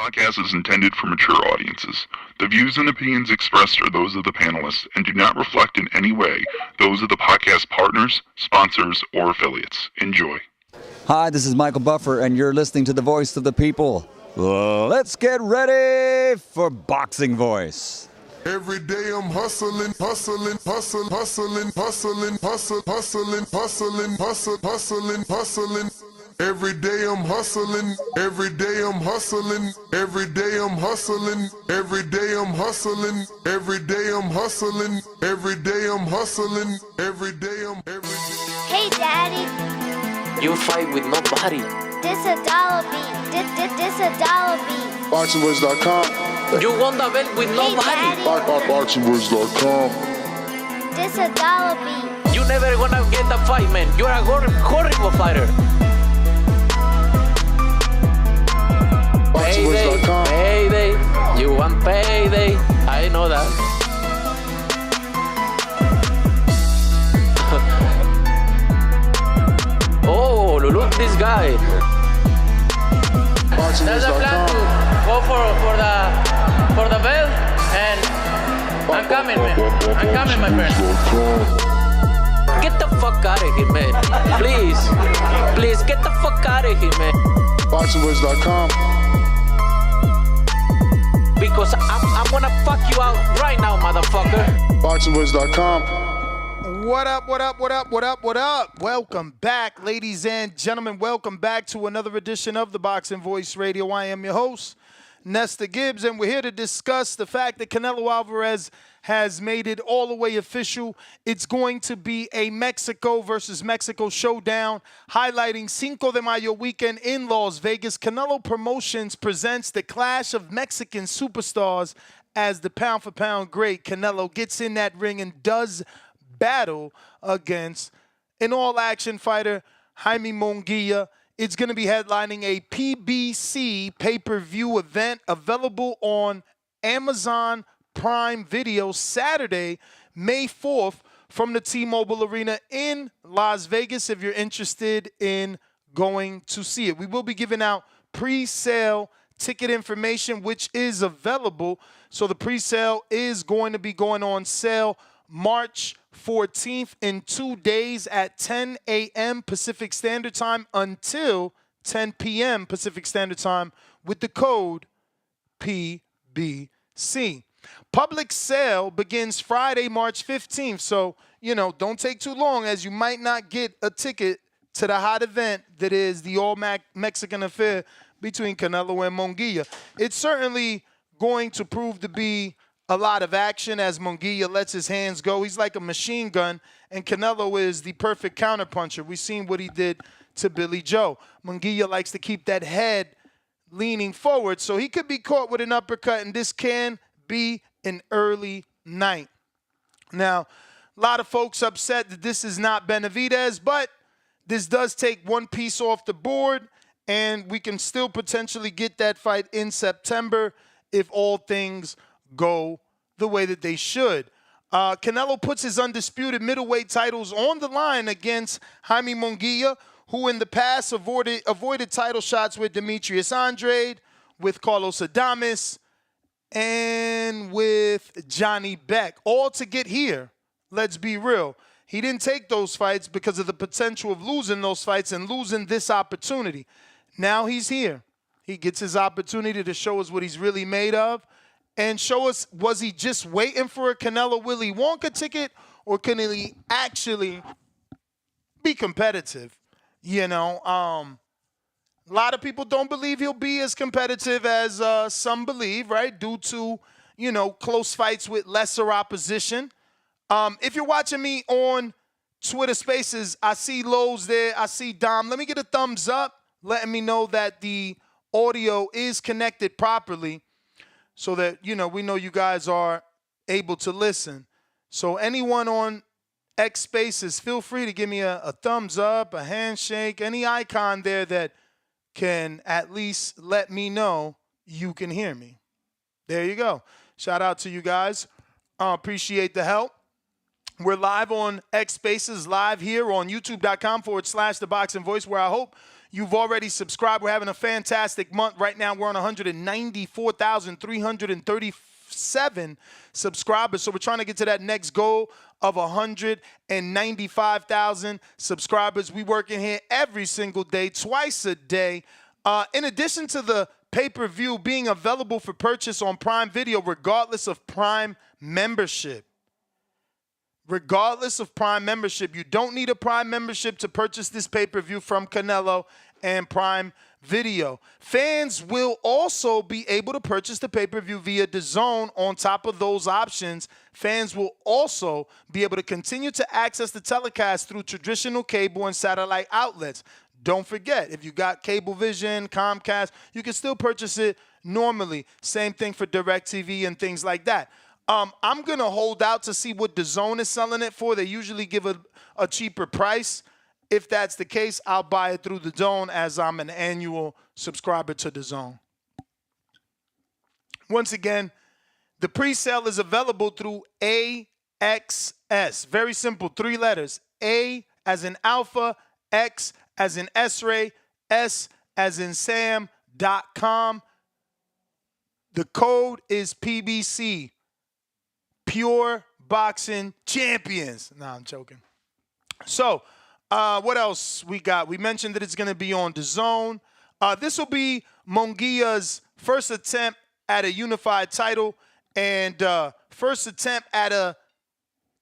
podcast is intended for mature audiences. The views and opinions expressed are those of the panelists and do not reflect in any way those of the podcast partners, sponsors, or affiliates. Enjoy. Hi, this is Michael Buffer, and you're listening to the Voice of the People. Let's get ready for Boxing Voice. Every day I'm hustling, hustling, hustling, hustling, hustling, hustling, hustling, hustling, hustling, hustling, hustling. Every day I'm hustling, every day I'm hustling, every day I'm hustling, every day I'm hustling, every day I'm hustling, every day I'm hustling, every day I'm Hey Daddy, you fight with nobody. this a dollar beat, this a dollar beat. BoxingWords.com. You won the belt with nobody. Daddy. BoxingWords.com. This a dollar beat. You never gonna get the fight, man. You're a horrible fighter. Payday, BoxingWords.com. payday. You want payday. I know that. Oh, look this guy. There's a plan to go for the belt, and I'm coming, man. I'm coming, my friend. Get the fuck out of here, man. Please, get the fuck out of here, man. BoxingWords.com. Because I'm gonna fuck you out right now, motherfucker. BoxingWords.com. What up, what up, what up, what up, what up? Welcome back, ladies and gentlemen. Welcome back to another edition of the Boxing Voice Radio. I am your host, Nestor Gibbs, and we're here to discuss the fact that Canelo Álvarez has made it all the way official. It's going to be a Mexico versus Mexico showdown, highlighting Cinco de Mayo weekend in Las Vegas. Canelo Promotions presents the clash of Mexican superstars as the pound-for-pound great Canelo gets in that ring and does battle against an all-action fighter, Jaime Munguia. It's going to be headlining a PBC pay-per-view event available on Amazon Prime Video Saturday, May 4th from the T-Mobile Arena in Las Vegas if you're interested in going to see it. We will be giving out pre-sale ticket information, which is available. So the pre-sale is going to be going on sale March 14th in 2 days at 10 a.m. Pacific Standard Time until 10 p.m. Pacific Standard Time with the code PBC. Public sale begins Friday, March 15th. So, don't take too long as you might not get a ticket to the hot event that is the all-Mexican affair between Canelo and Munguia. It's certainly going to prove to be a lot of action as Munguia lets his hands go. He's like a machine gun, and Canelo is the perfect counterpuncher. We've seen what he did to Billy Joe. Munguia likes to keep that head leaning forward, so he could be caught with an uppercut, and this can be an early night. Now, a lot of folks upset that this is not Benavidez, but this does take one piece off the board, and we can still potentially get that fight in September if all things go the way that they should. Canelo puts his undisputed middleweight titles on the line against Jaime Munguia, who in the past avoided title shots with Demetrius Andrade, with Carlos Adames, and with Johnny Beck. All to get here, let's be real. He didn't take those fights because of the potential of losing those fights and losing this opportunity. Now he's here. He gets his opportunity to show us what he's really made of and show us, was he just waiting for a Canelo Willy Wonka ticket, or can he actually be competitive? A lot of people don't believe he'll be as competitive as some believe, right? Due to, close fights with lesser opposition. If you're watching me on Twitter Spaces, I see Lowe's there. I see Dom. Let me get a thumbs up, letting me know that the audio is connected properly so that, we know you guys are able to listen. So anyone on X Spaces, feel free to give me a thumbs up, a handshake, any icon there that can at least let me know you can hear me. There you go. Shout out to you guys. Appreciate the help. We're live on X Spaces, live here on youtube.com/The Boxing Voice, where I hope you've already subscribed. We're having a fantastic month. Right now, we're on 194,337 subscribers. So we're trying to get to that next goal of 195,000 subscribers. We work in here every single day, twice a day. In addition to the pay-per-view being available for purchase on Prime Video, regardless of Prime membership. Regardless of Prime membership, you don't need a Prime membership to purchase this pay-per-view from Canelo and Prime Video. Fans will also be able to purchase the pay-per-view via DAZN. On top of those options, fans will also be able to continue to access the telecast through traditional cable and satellite outlets. Don't forget, if you got Cablevision, Comcast, you can still purchase it normally. Same thing for DirecTV and things like that. I'm going to hold out to see what DAZN is selling it for. They usually give a cheaper price. If that's the case, I'll buy it through DAZN as I'm an annual subscriber to DAZN. Once again, the pre-sale is available through AXS. Very simple, 3 letters. A as in Alpha, X as in X-ray, S as in Sam.com. The code is PBC. Pure Boxing Champions. Nah, I'm joking. So, what else we got? We mentioned that it's going to be on DAZN. This will be Munguia's first attempt at a unified title and first attempt at a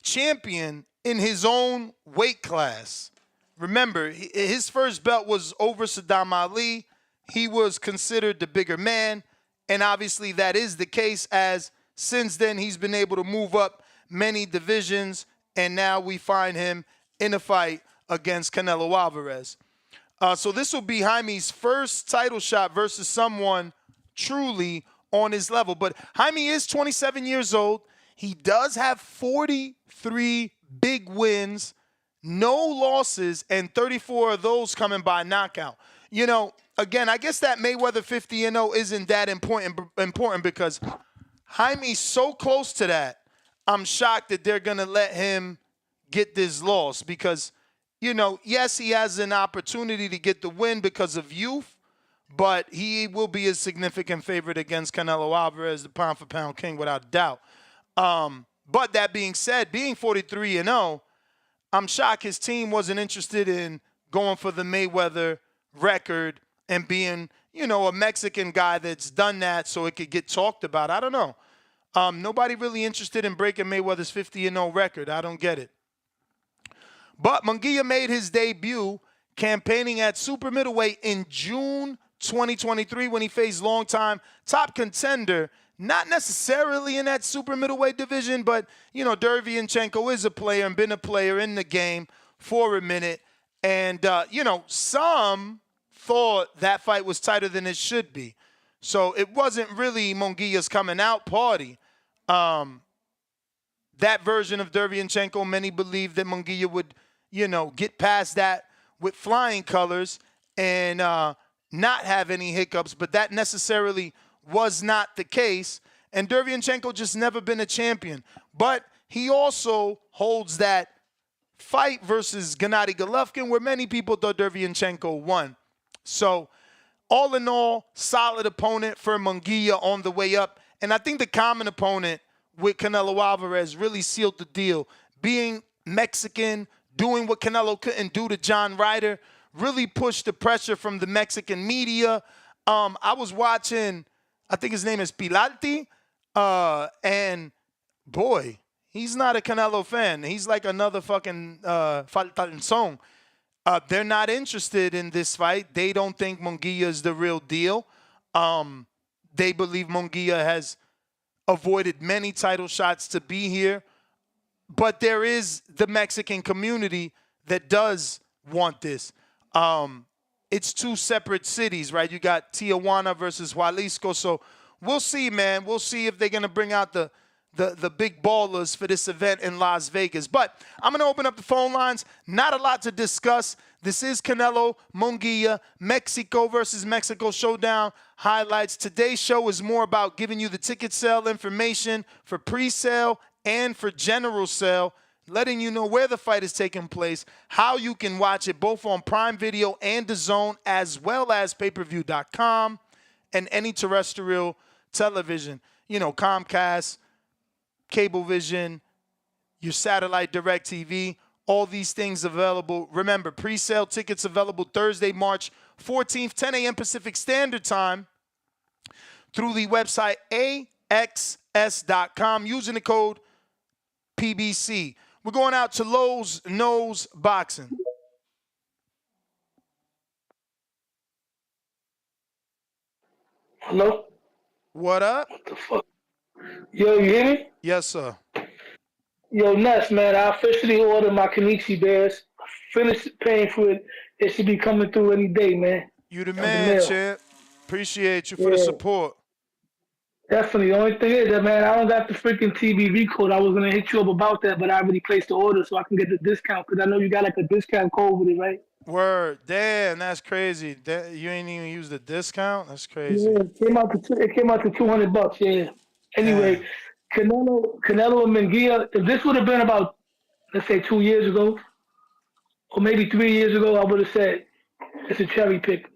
champion in his own weight class. Remember, his first belt was over Saddam Ali. He was considered the bigger man, and obviously that is the case, as since then he's been able to move up many divisions, and now we find him in a fight against Canelo Álvarez. So this will be Jaime's first title shot versus someone truly on his level. But Jaime is 27 years old. He does have 43 big wins, no losses, and 34 of those coming by knockout. You know, again, I guess that Mayweather 50-0 isn't that important because Jaime's so close to that. I'm shocked that they're going to let him get this loss because, you know, yes, he has an opportunity to get the win because of youth, but he will be a significant favorite against Canelo Álvarez, the pound-for-pound king, without a doubt. But that being said, being 43-0, I'm shocked his team wasn't interested in going for the Mayweather record and being, you know, a Mexican guy that's done that so it could get talked about. I don't know. Nobody really interested in breaking Mayweather's 50-0 record. I don't get it. But Munguia made his debut campaigning at super middleweight in June 2023 when he faced longtime top contender, not necessarily in that super middleweight division, but, you know, Derevyanchenko is a player and been a player in the game for a minute. And, you know, some thought that fight was tighter than it should be. So it wasn't really Munguia's coming out party. That version of Derevyanchenko, many believe that Munguia would, you know, get past that with flying colors and not have any hiccups, but that necessarily was not the case. And Derevyanchenko just never been a champion. But he also holds that fight versus Gennady Golovkin where many people thought Derevyanchenko won. So all in all, solid opponent for Munguia on the way up. And I think the common opponent with Canelo Álvarez really sealed the deal. Being Mexican, doing what Canelo couldn't do to John Ryder, really pushed the pressure from the Mexican media. I was watching, I think his name is Pilarti, and boy, he's not a Canelo fan. He's like another fucking Faltan song. They're not interested in this fight. They don't think Munguia is the real deal. They believe Munguia has avoided many title shots to be here. But there is the Mexican community that does want this. It's 2 separate cities, right? You got Tijuana versus Jalisco. So we'll see, man. We'll see if they're going to bring out the big ballers for this event in Las Vegas. But I'm going to open up the phone lines. Not a lot to discuss. This is Canelo Munguia, Mexico versus Mexico Showdown highlights. Today's show is more about giving you the ticket sale information for pre-sale and for general sale. letting you know where the fight is taking place, how you can watch it both on Prime Video and DAZN, as well as payperview.com and any terrestrial television. You know, Comcast, Cablevision, your satellite DirecTV, all these things available. Remember, pre-sale tickets available Thursday, March 14th, 10 a.m. Pacific Standard Time through the website axs.com using the code PBC. We're going out to Lowe's Nose Boxing. Hello? What up? What the fuck? Yo, you hear me? Yes, sir. Yo, nuts, man. I officially ordered my Kenichi Bears. Finished paying for it. It should be coming through any day, man. You the man, champ. Appreciate you for the support. Definitely. The only thing is that, man, I don't got the freaking TBV code. I was going to hit you up about that, but I already placed the order so I can get the discount because I know you got like a discount code with it, right? Word. Damn, that's crazy. You ain't even used the discount? That's crazy. Yeah, it came out to $200, yeah. Anyway, Canelo and Munguia, if this would have been about, let's say, 2 years ago, or maybe 3 years ago, I would have said it's a cherry pick.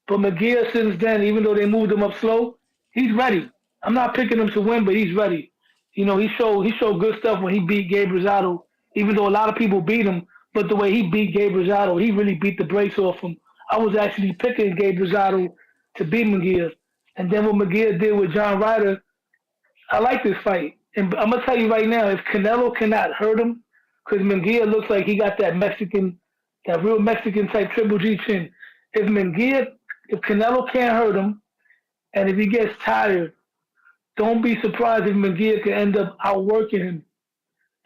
But Munguia, since then, even though they moved him up slow, he's ready. I'm not picking him to win, but he's ready. You know, he showed good stuff when he beat Gabe Rosado, even though a lot of people beat him. But the way he beat Gabe Rosado, he really beat the brakes off him. I was actually picking Gabe Rosado to beat Munguia. And then what Munguia did with John Ryder, I like this fight. And I'm going to tell you right now, if Canelo cannot hurt him, because Munguia looks like he got that real Mexican type Triple G chin. If Canelo can't hurt him, and if he gets tired, don't be surprised if Munguia can end up outworking him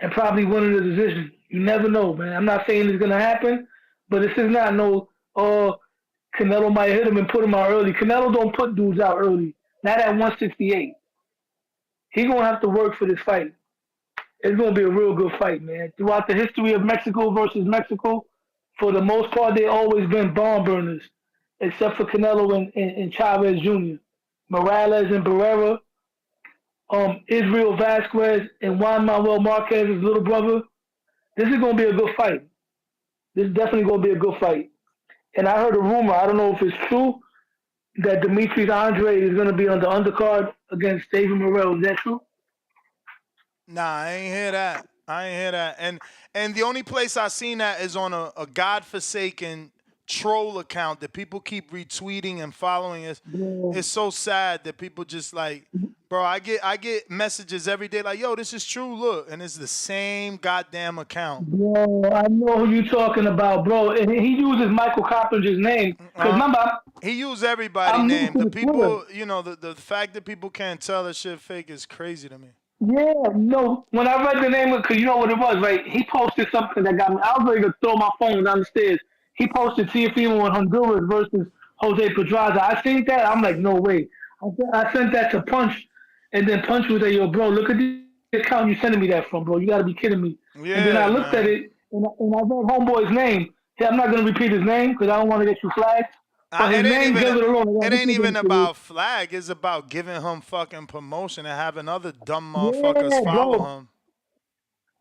and probably winning the decision. You never know, man. I'm not saying it's going to happen, but this is not Canelo might hit him and put him out early. Canelo don't put dudes out early. Not at 168. He's going to have to work for this fight. It's going to be a real good fight, man. Throughout the history of Mexico versus Mexico, for the most part, they always been barn burners, except for Canelo and Chavez Jr., Morales and Barrera, Israel Vasquez and Juan Manuel Marquez's little brother. This is going to be a good fight. This is definitely going to be a good fight. And I heard a rumor, I don't know if it's true, that Demetrius Andrade is going to be on the undercard against David Morrell. Is that true? Nah, I ain't hear that. And the only place I seen that is on a godforsaken troll account that people keep retweeting and following. It's so sad that people just like, bro, I get messages every day like, yo, this is true, look, and it's the same goddamn account. Bro, I know who you talking about, bro. And he uses Michael Coppinger's name. Because remember, he used everybody's name. The people, you know, the fact that people can't tell that shit fake is crazy to me. Yeah, no. When I read the name, because you know what it was, right? He posted something that got me. I was ready to throw my phone down the stairs. He posted Teofimo in Honduras versus Jose Pedraza. I seen that. I'm like, no way. I sent that to Punch, and then Punch was like, yo, bro, look at the account you sending me that from, bro. You got to be kidding me. Yeah, and then I looked at it, and I read Homeboy's name. Yeah, I'm not going to repeat his name because I don't want to get you flagged. But his name gives it alone. It ain't even about flag. It's about giving him fucking promotion and having other dumb motherfuckers follow him.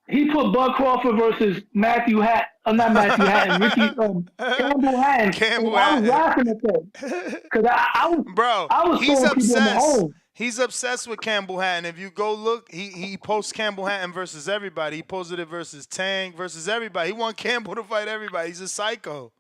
He put Bud Crawford versus Matthew Hatton. Not Matthew Hatton. Campbell Hatton. Campbell I was laughing at that. Because I was he's obsessed. Home. He's obsessed with Campbell Hatton. If you go look, he posts Campbell Hatton versus everybody. He posted it versus Tank versus everybody. He want Campbell to fight everybody. He's a psycho.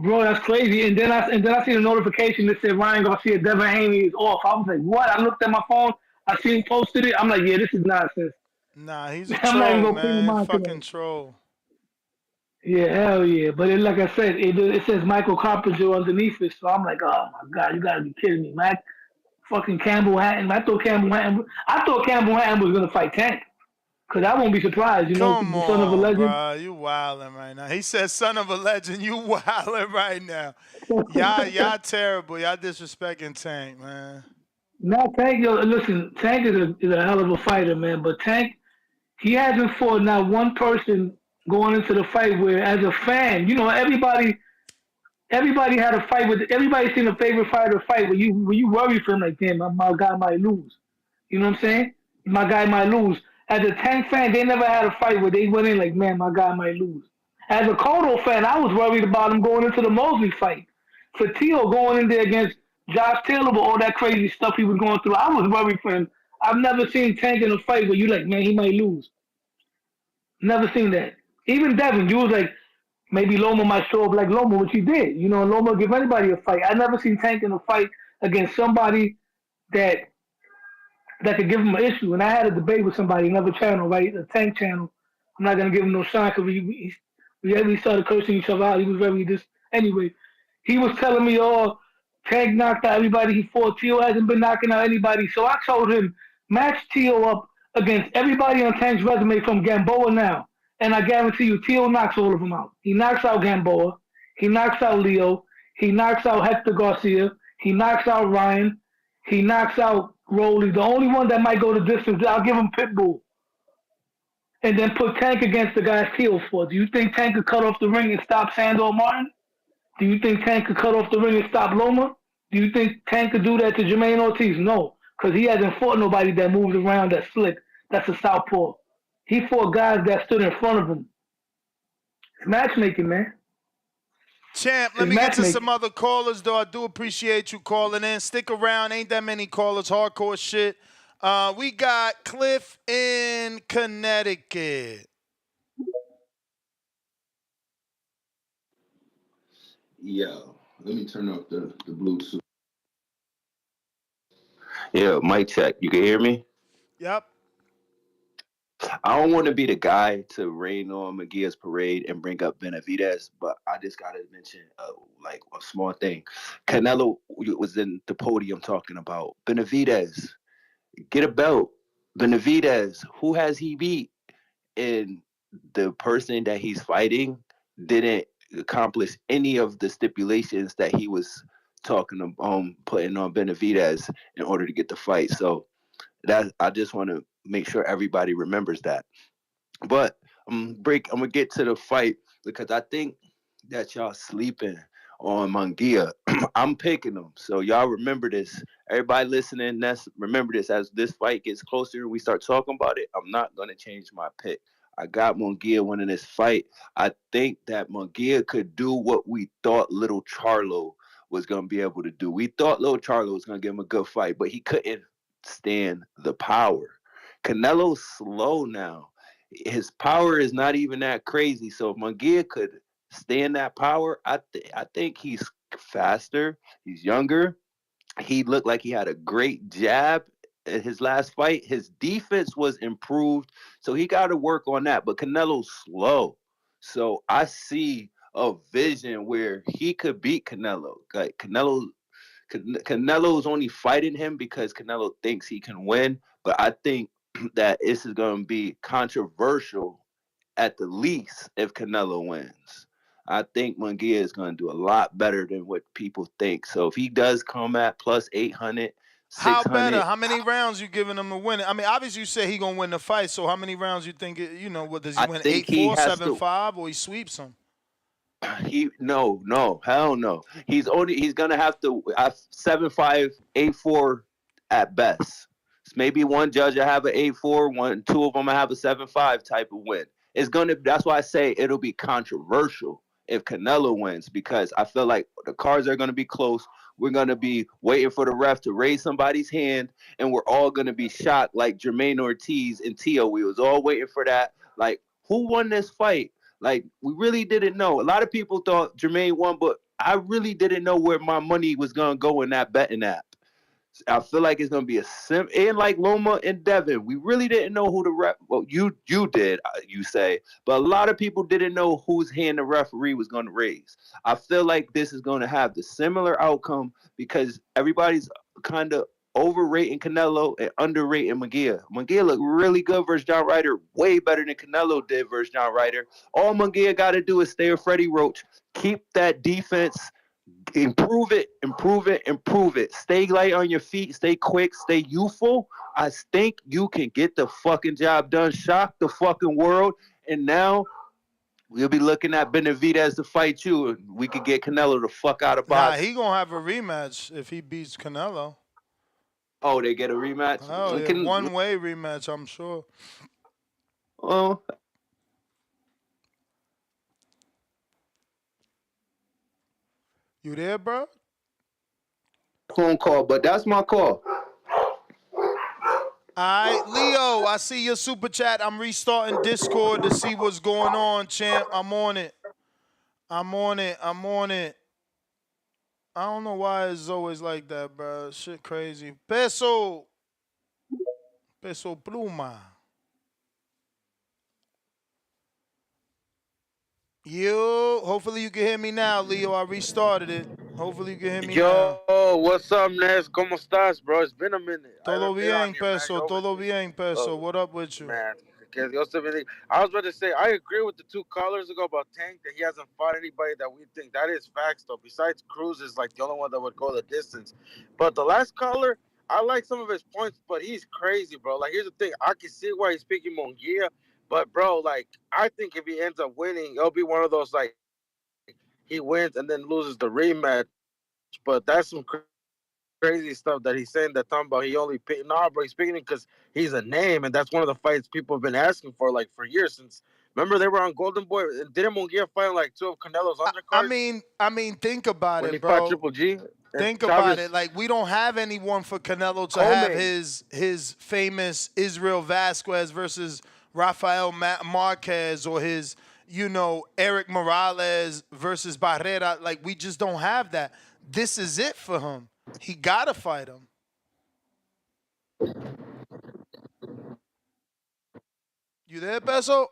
Bro, that's crazy. And then I seen a notification that said Ryan Garcia, Devin Haney is off. I was like, what? I looked at my phone. I seen he posted it. I'm like, yeah, this is nonsense. Nah, he's a troll, man. Fucking troll. Yeah, hell yeah. But like I said, it says Michael Carpenter underneath it. So I'm like, oh my God, you gotta be kidding me, man. Fucking Campbell Hatton. I thought Campbell Hatton was gonna fight Tank. Cause I won't be surprised, you know. Come on, son of a legend. Bro, you wildin' right now. He said son of a legend. You wildin' right now. Y'all terrible. Y'all disrespecting Tank, man. No, Tank, listen, Tank is a hell of a fighter, man. But Tank, he hasn't fought not one person going into the fight where, as a fan, you know, everybody had a fight with. Everybody seen a favorite fighter fight where you worry for him like, damn, my guy might lose. You know what I'm saying? My guy might lose. As a Tank fan, they never had a fight where they went in like, man, my guy might lose. As a Cotto fan, I was worried about him going into the Mosley fight. For Tio going in there against Josh Taylor with all that crazy stuff he was going through, I was worried for him. I've never seen Tank in a fight where you like, man, he might lose. Never seen that. Even Devin, you was like, maybe Loma might show up like Loma, which he did. You know, Loma give anybody a fight. I never seen Tank in a fight against somebody that could give him an issue. And I had a debate with somebody, another channel, right, a Tank channel. I'm not gonna give him no shine because we started cursing each other out. He was very anyway. He was telling me, oh, Tank knocked out everybody he fought. Tio hasn't been knocking out anybody. So I told him, match Tio up against everybody on Tank's resume from Gamboa now. And I guarantee you, Tio knocks all of them out. He knocks out Gamboa. He knocks out Leo. He knocks out Hector Garcia. He knocks out Ryan. He knocks out Rolly. The only one that might go the distance, I'll give him Pitbull. And then put Tank against the guys Tio fought. Do you think Tank could cut off the ring and stop Sandor Martin? Do you think Tank could cut off the ring and stop Loma? Do you think Tank could do that to Jermaine Ortiz? No, because he hasn't fought nobody that moves around that's slick. That's a southpaw. He fought guys that stood in front of him. It's matchmaking, man. Champ, let me get to some other callers, though. I do appreciate you calling in. Stick around. Ain't that many callers. Hardcore shit. We got Cliff in Connecticut. Yo, let me turn off the Bluetooth. Yeah, mic check. You can hear me? Yep. I don't want to be the guy to rain on Munguia's parade and bring up Benavidez, but I just got to mention like a small thing. Canelo was in the podium talking about Benavidez, get a belt. Benavidez, who has he beat? And the person that he's fighting didn't accomplish any of the stipulations that he was talking about, putting on Benavidez in order to get the fight. So that I just want to make sure everybody remembers that. But I'm gonna get to the fight because I think that y'all sleeping on Munguia. I'm picking him, so y'all remember this. Everybody listening, remember this. As this fight gets closer and we start talking about it, I'm not gonna change my pick. I got Munguia winning this fight. I think that Munguia could do what we thought Little Charlo was gonna be able to do. We thought Little Charlo was gonna give him a good fight, but he couldn't stand the power. Canelo's slow now. His power is not even that crazy. So if Munguia could stand that power, I think he's faster. He's younger. He looked like he had a great jab at his last fight. His defense was improved, so he got to work on that. But Canelo's slow. So I see a vision where he could beat Canelo. Like Canelo's only fighting him because Canelo thinks he can win, but I think that this is going to be controversial at the least if Canelo wins. I think Munguia is going to do a lot better than what people think. So if he does come at plus 800, 600. How better? How many rounds you giving him to win it? I mean, obviously you said he going to win the fight, so how many rounds you think, what does he win? 8-4, 7-5, or he sweeps him? No, hell no. He's gonna have to 7-5, 8-4 at best. Maybe one judge will have an 8-4, two of them will have a 7-5 type of win. That's why I say it'll be controversial if Canelo wins, because I feel like the cards are gonna be close. We're gonna be waiting for the ref to raise somebody's hand, and we're all gonna be shocked like Jermaine Ortiz and Tio. We was all waiting for that. Like, who won this fight? Like, we really didn't know. A lot of people thought Jermaine won, but I really didn't know where my money was going to go in that betting app. I feel like it's going to be and like Loma and Devin, we really didn't know who the ref. Well, you did, you say, but a lot of people didn't know whose hand the referee was going to raise. I feel like this is going to have the similar outcome because everybody's kind of overrating Canelo and underrating Munguia. Munguia looked really good versus John Ryder, way better than Canelo did versus John Ryder. All Munguia got to do is stay with Freddie Roach, keep that defense, improve it. Stay light on your feet, stay quick, stay youthful. I think you can get the fucking job done, shock the fucking world, and now we'll be looking at Benavidez to fight you, and we could get Canelo the fuck out of boxing. He gonna have a rematch if he beats Canelo. Oh, they get a rematch? Oh, yeah, one-way rematch, I'm sure. Oh, You there, bro? phone call, but that's my call. All right, Leo, I see your super chat. I'm restarting Discord to see what's going on, champ. I'm on it. I'm on it. I'm on it. I don't know why it's always like that, bro. Shit crazy. Peso. Peso Pluma. Yo, hopefully you can hear me now, Leo. I restarted it. Hopefully you can hear me now. Yo, what's up, Ness? ¿Cómo estás, bro? It's been a minute. I Todo haven't been on bien, here, man. Peso. You Todo always, bien, Peso. What up with you? man. Que Dios te bendiga. I was about to say, I agree with the two callers ago about Tank that he hasn't fought anybody that we think. That is facts, though. Besides Cruz is like the only one that would go the distance. But the last caller, I like some of his points, but he's crazy, bro. Like, here's the thing. I can see why he's picking Munguia, but, bro, like, I think if he ends up winning, it'll be one of those, like, he wins and then loses the rematch. But that's some crazy stuff that he's saying that talking about he only picked. Nah, bro, he's picking it because he's a name, and that's one of the fights people have been asking for like for years since. Remember they were on Golden Boy. Didn't Munguia fight like two of Canelo's undercards? I mean, think about When he it, fought bro. Triple G. Think Chavez, about it. Like we don't have anyone for Canelo to have his famous Israel Vasquez versus Rafael Marquez or his Eric Morales versus Barrera. Like we just don't have that. This is it for him. He gotta fight him. You there, Peso?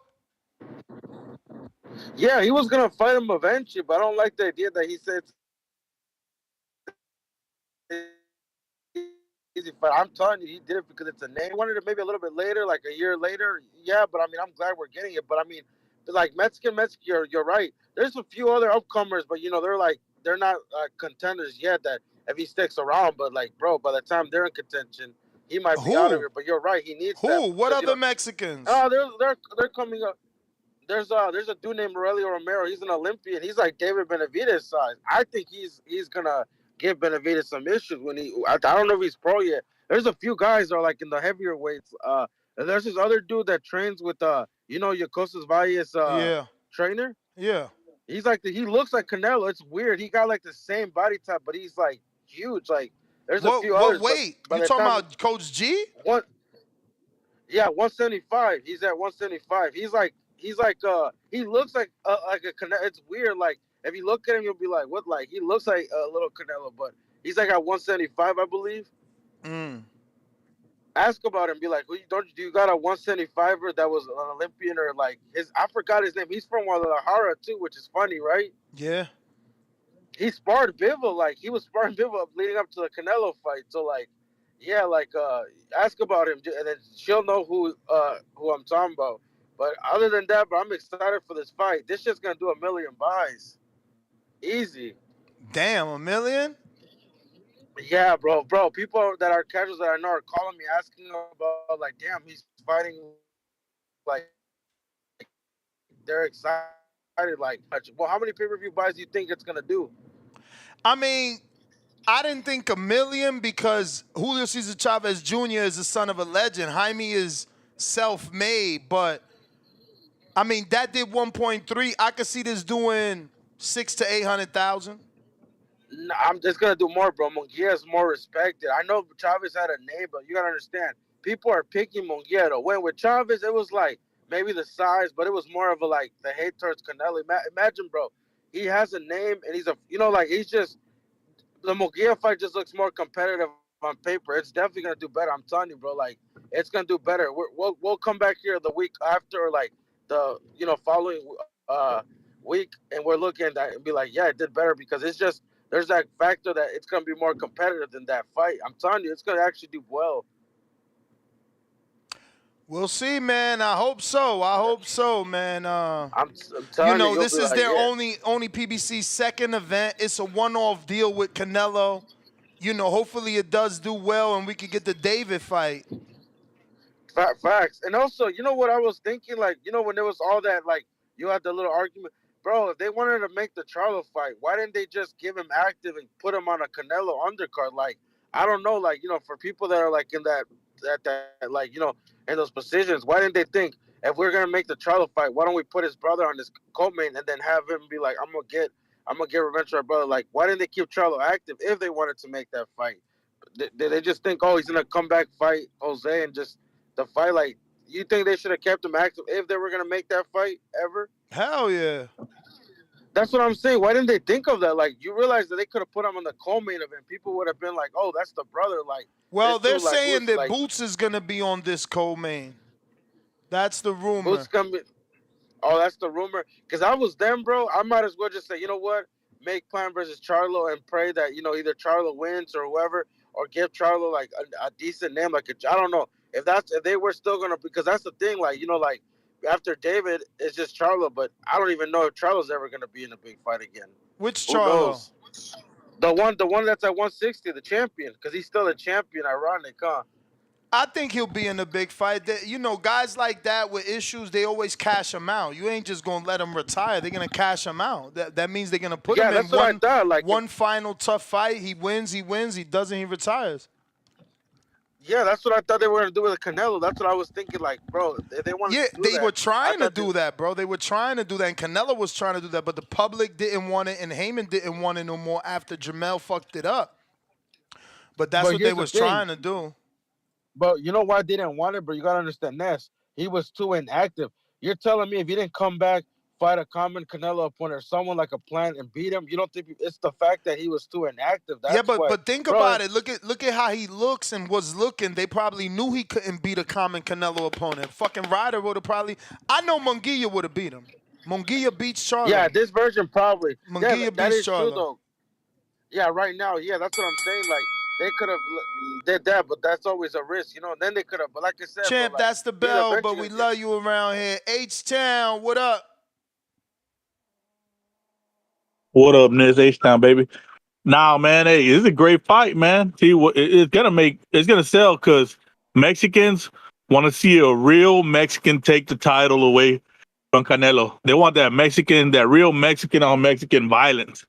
Yeah, he was gonna fight him eventually, but I don't like the idea that he said easy fight. I'm telling you, he did it because it's a name. He wanted it maybe a little bit later, like a year later. Yeah, but I mean, I'm glad we're getting it. But I mean, like Mexican, you're right. There's a few other upcomers, but they're not contenders yet. That if he sticks around, but like, bro, by the time they're in contention, he might be out of here. But you're right, he needs that. Who? What other Mexicans? Oh, they're coming up. There's a dude named Aurelio Romero. He's an Olympian. He's like David Benavidez size. I think he's gonna give Benavidez some issues when I don't know if he's pro yet. There's a few guys that are like in the heavier weights. And there's this other dude that trains with Yacosas Valles trainer. Yeah. He's like he looks like Canelo. It's weird. He got like the same body type, but he's like huge. Like there's a few others. Wait, you talking about Coach G? What? Yeah, 175. He's at 175. He looks like a Canelo. It's weird. Like if you look at him, you'll be like, what? Like he looks like a little Canelo, but he's like at 175, I believe. Ask about him. Be like, do you got a 175er that was an Olympian or like his? I forgot his name. He's from Guadalajara too, which is funny, right? Yeah. He sparred Bivol. Like he was sparring Bivol leading up to the Canelo fight. So like. Yeah, like ask about him, and then she'll know who I'm talking about. But other than that, bro, I'm excited for this fight. This shit's gonna do 1 million buys, easy. Damn, 1 million? Yeah, bro. People that are casuals that I know are calling me asking about like, damn, he's fighting. Like, they're excited. Like, well, how many pay-per-view buys do you think it's gonna do? I mean. I didn't think 1 million because Julio Cesar Chavez Jr. is the son of a legend. Jaime is self-made, but I mean that did 1.3. I could see this doing 600,000 to 800,000. No, I'm just gonna do more, bro. Munguia is more respected. I know Chavez had a name, but you gotta understand, people are picking Munguia to win. With Chavez, it was like maybe the size, but it was more of a like the hate towards Canelo. Imagine, bro, he has a name and he's he's just. The Munguia fight just looks more competitive on paper. It's definitely gonna do better. I'm telling you, bro. Like it's gonna do better. We'll come back here the week after, or like the following week, and we're looking at that and be like, yeah, it did better because it's just there's that factor that it's gonna be more competitive than that fight. I'm telling you, it's gonna actually do well. We'll see, man. I hope so, man. I'm telling you, this is their only PBC second event. It's a one-off deal with Canelo. Hopefully it does do well and we can get the David fight. Facts. And also, you know what I was thinking? Like, when there was all that, like, you had the little argument. Bro, if they wanted to make the Charlo fight, why didn't they just give him active and put him on a Canelo undercard? Like, I don't know, like, for people that are, like, in that like, in those positions, why didn't they think, if we're gonna make the Charlo fight, why don't we put his brother on this co-main and then have him be like, I'm gonna get revenge for our brother. Like, why didn't they keep Charlo active if they wanted to make that fight? Did they just think, oh, he's gonna come back fight Jose and just the fight? Like, you think they should have kept him active if they were gonna make that fight ever? Hell yeah. That's what I'm saying. Why didn't they think of that? Like, you realize that they could have put him on the co-main event. People would have been like, oh, that's the brother. Like, well, they're dude, saying that like, Boots is gonna be on this co-main. That's the rumor. Boots gonna be. Oh, that's the rumor. Because I was them, bro. I might as well just say, you know what? Make Plan versus Charlo and pray that, you know, either Charlo wins or whoever, or give Charlo like a decent name. Like, I don't know if they were still gonna, because that's the thing. Like, you know, like after David, it's just Charlo. But I don't even know if Charlo's ever gonna be in a big fight again. Which Who Charlo? knows? The one that's at 160, the champion, because he's still a champion. Ironic, huh? I think he'll be in a big fight. You know, guys like that with issues, they always cash him out. You ain't just gonna let him retire. They're gonna cash him out. That means they're gonna put him in one final tough fight. He wins. He doesn't. He retires. Yeah, that's what I thought they were gonna do with Canelo. That's what I was thinking. Like, bro, they want. Yeah, they were trying to do that, bro. They were trying to do that, and Canelo was trying to do that, but the public didn't want it, and Heyman didn't want it no more after Jamel fucked it up. But that's what they was trying to do. But you know why they didn't want it, bro? You gotta understand this. He was too inactive. You're telling me if he didn't come back, fight a common Canelo opponent or someone like a Plant and beat him, you don't think it's the fact that he was too inactive? That's but think about it. Look at how he looks and was looking. They probably knew he couldn't beat a common Canelo opponent. Fucking Ryder would have probably. I know Munguia would have beat him. Munguia beats Charlo. Yeah, this version probably. Munguia beats Charlo. True, yeah, right now, yeah, that's what I'm saying. Like, they could have did that, but that's always a risk, you know. And then they could have, but like I said, Champ, bro, like, that's the bell. But we love you around here. H-Town, what up? What up, Niz? H-Town, baby. Nah, man, hey, this is a great fight, man. See, it's gonna sell because Mexicans want to see a real Mexican take the title away from Canelo. They want that real Mexican on Mexican violence.